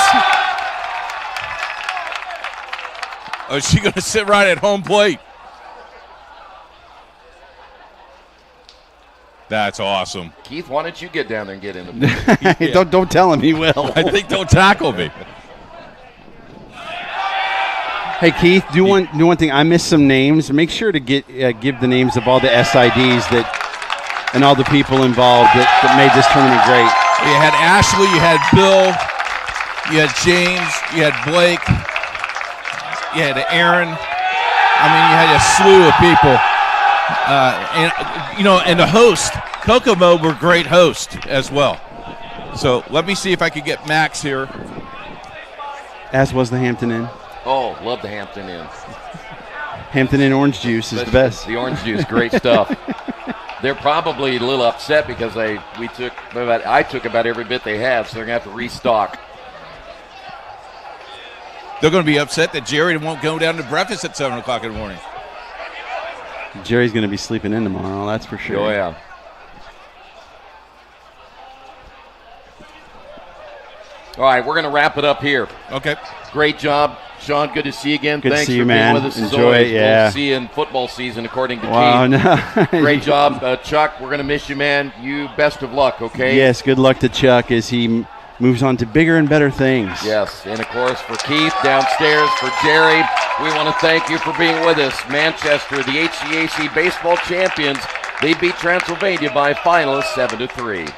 Oh, is she going to sit right at home plate? That's awesome. Keith, why don't you get down there and get in the yeah. Don't tell him, he will. I think don't tackle me. Hey, Keith, do one thing. I missed some names. Make sure to give the names of all the SIDs and all the people involved that made this tournament great. You had Ashley, you had Bill, you had James, you had Blake, you had Aaron. I mean, you had a slew of people. And the host, Kokomo, were great hosts as well. So let me see if I could get Max here. As was the Hampton Inn. Oh, love the Hampton Inn. Hampton Inn orange juice is the best. The orange juice, great stuff. They're probably a little upset because I took about every bit they have, so they're going to have to restock. They're going to be upset that Jerry won't go down to breakfast at 7 o'clock in the morning. Jerry's going to be sleeping in tomorrow, that's for sure. Oh, yeah. All right, we're going to wrap it up here. Okay. Great job. Sean, good to see you again. Good Thanks to see you, for man. being with us as Enjoy always. it, yeah. We'll see you in football season, according to Wow, Keith. no. Great job, Chuck. We're going to miss you, man. You best of luck, okay? Yes, good luck to Chuck as he moves on to bigger and better things. Yes, and of course for Keith downstairs, for Jerry, we want to thank you for being with us. Manchester, the HCAC baseball champions, they beat Transylvania by a final of 7-3.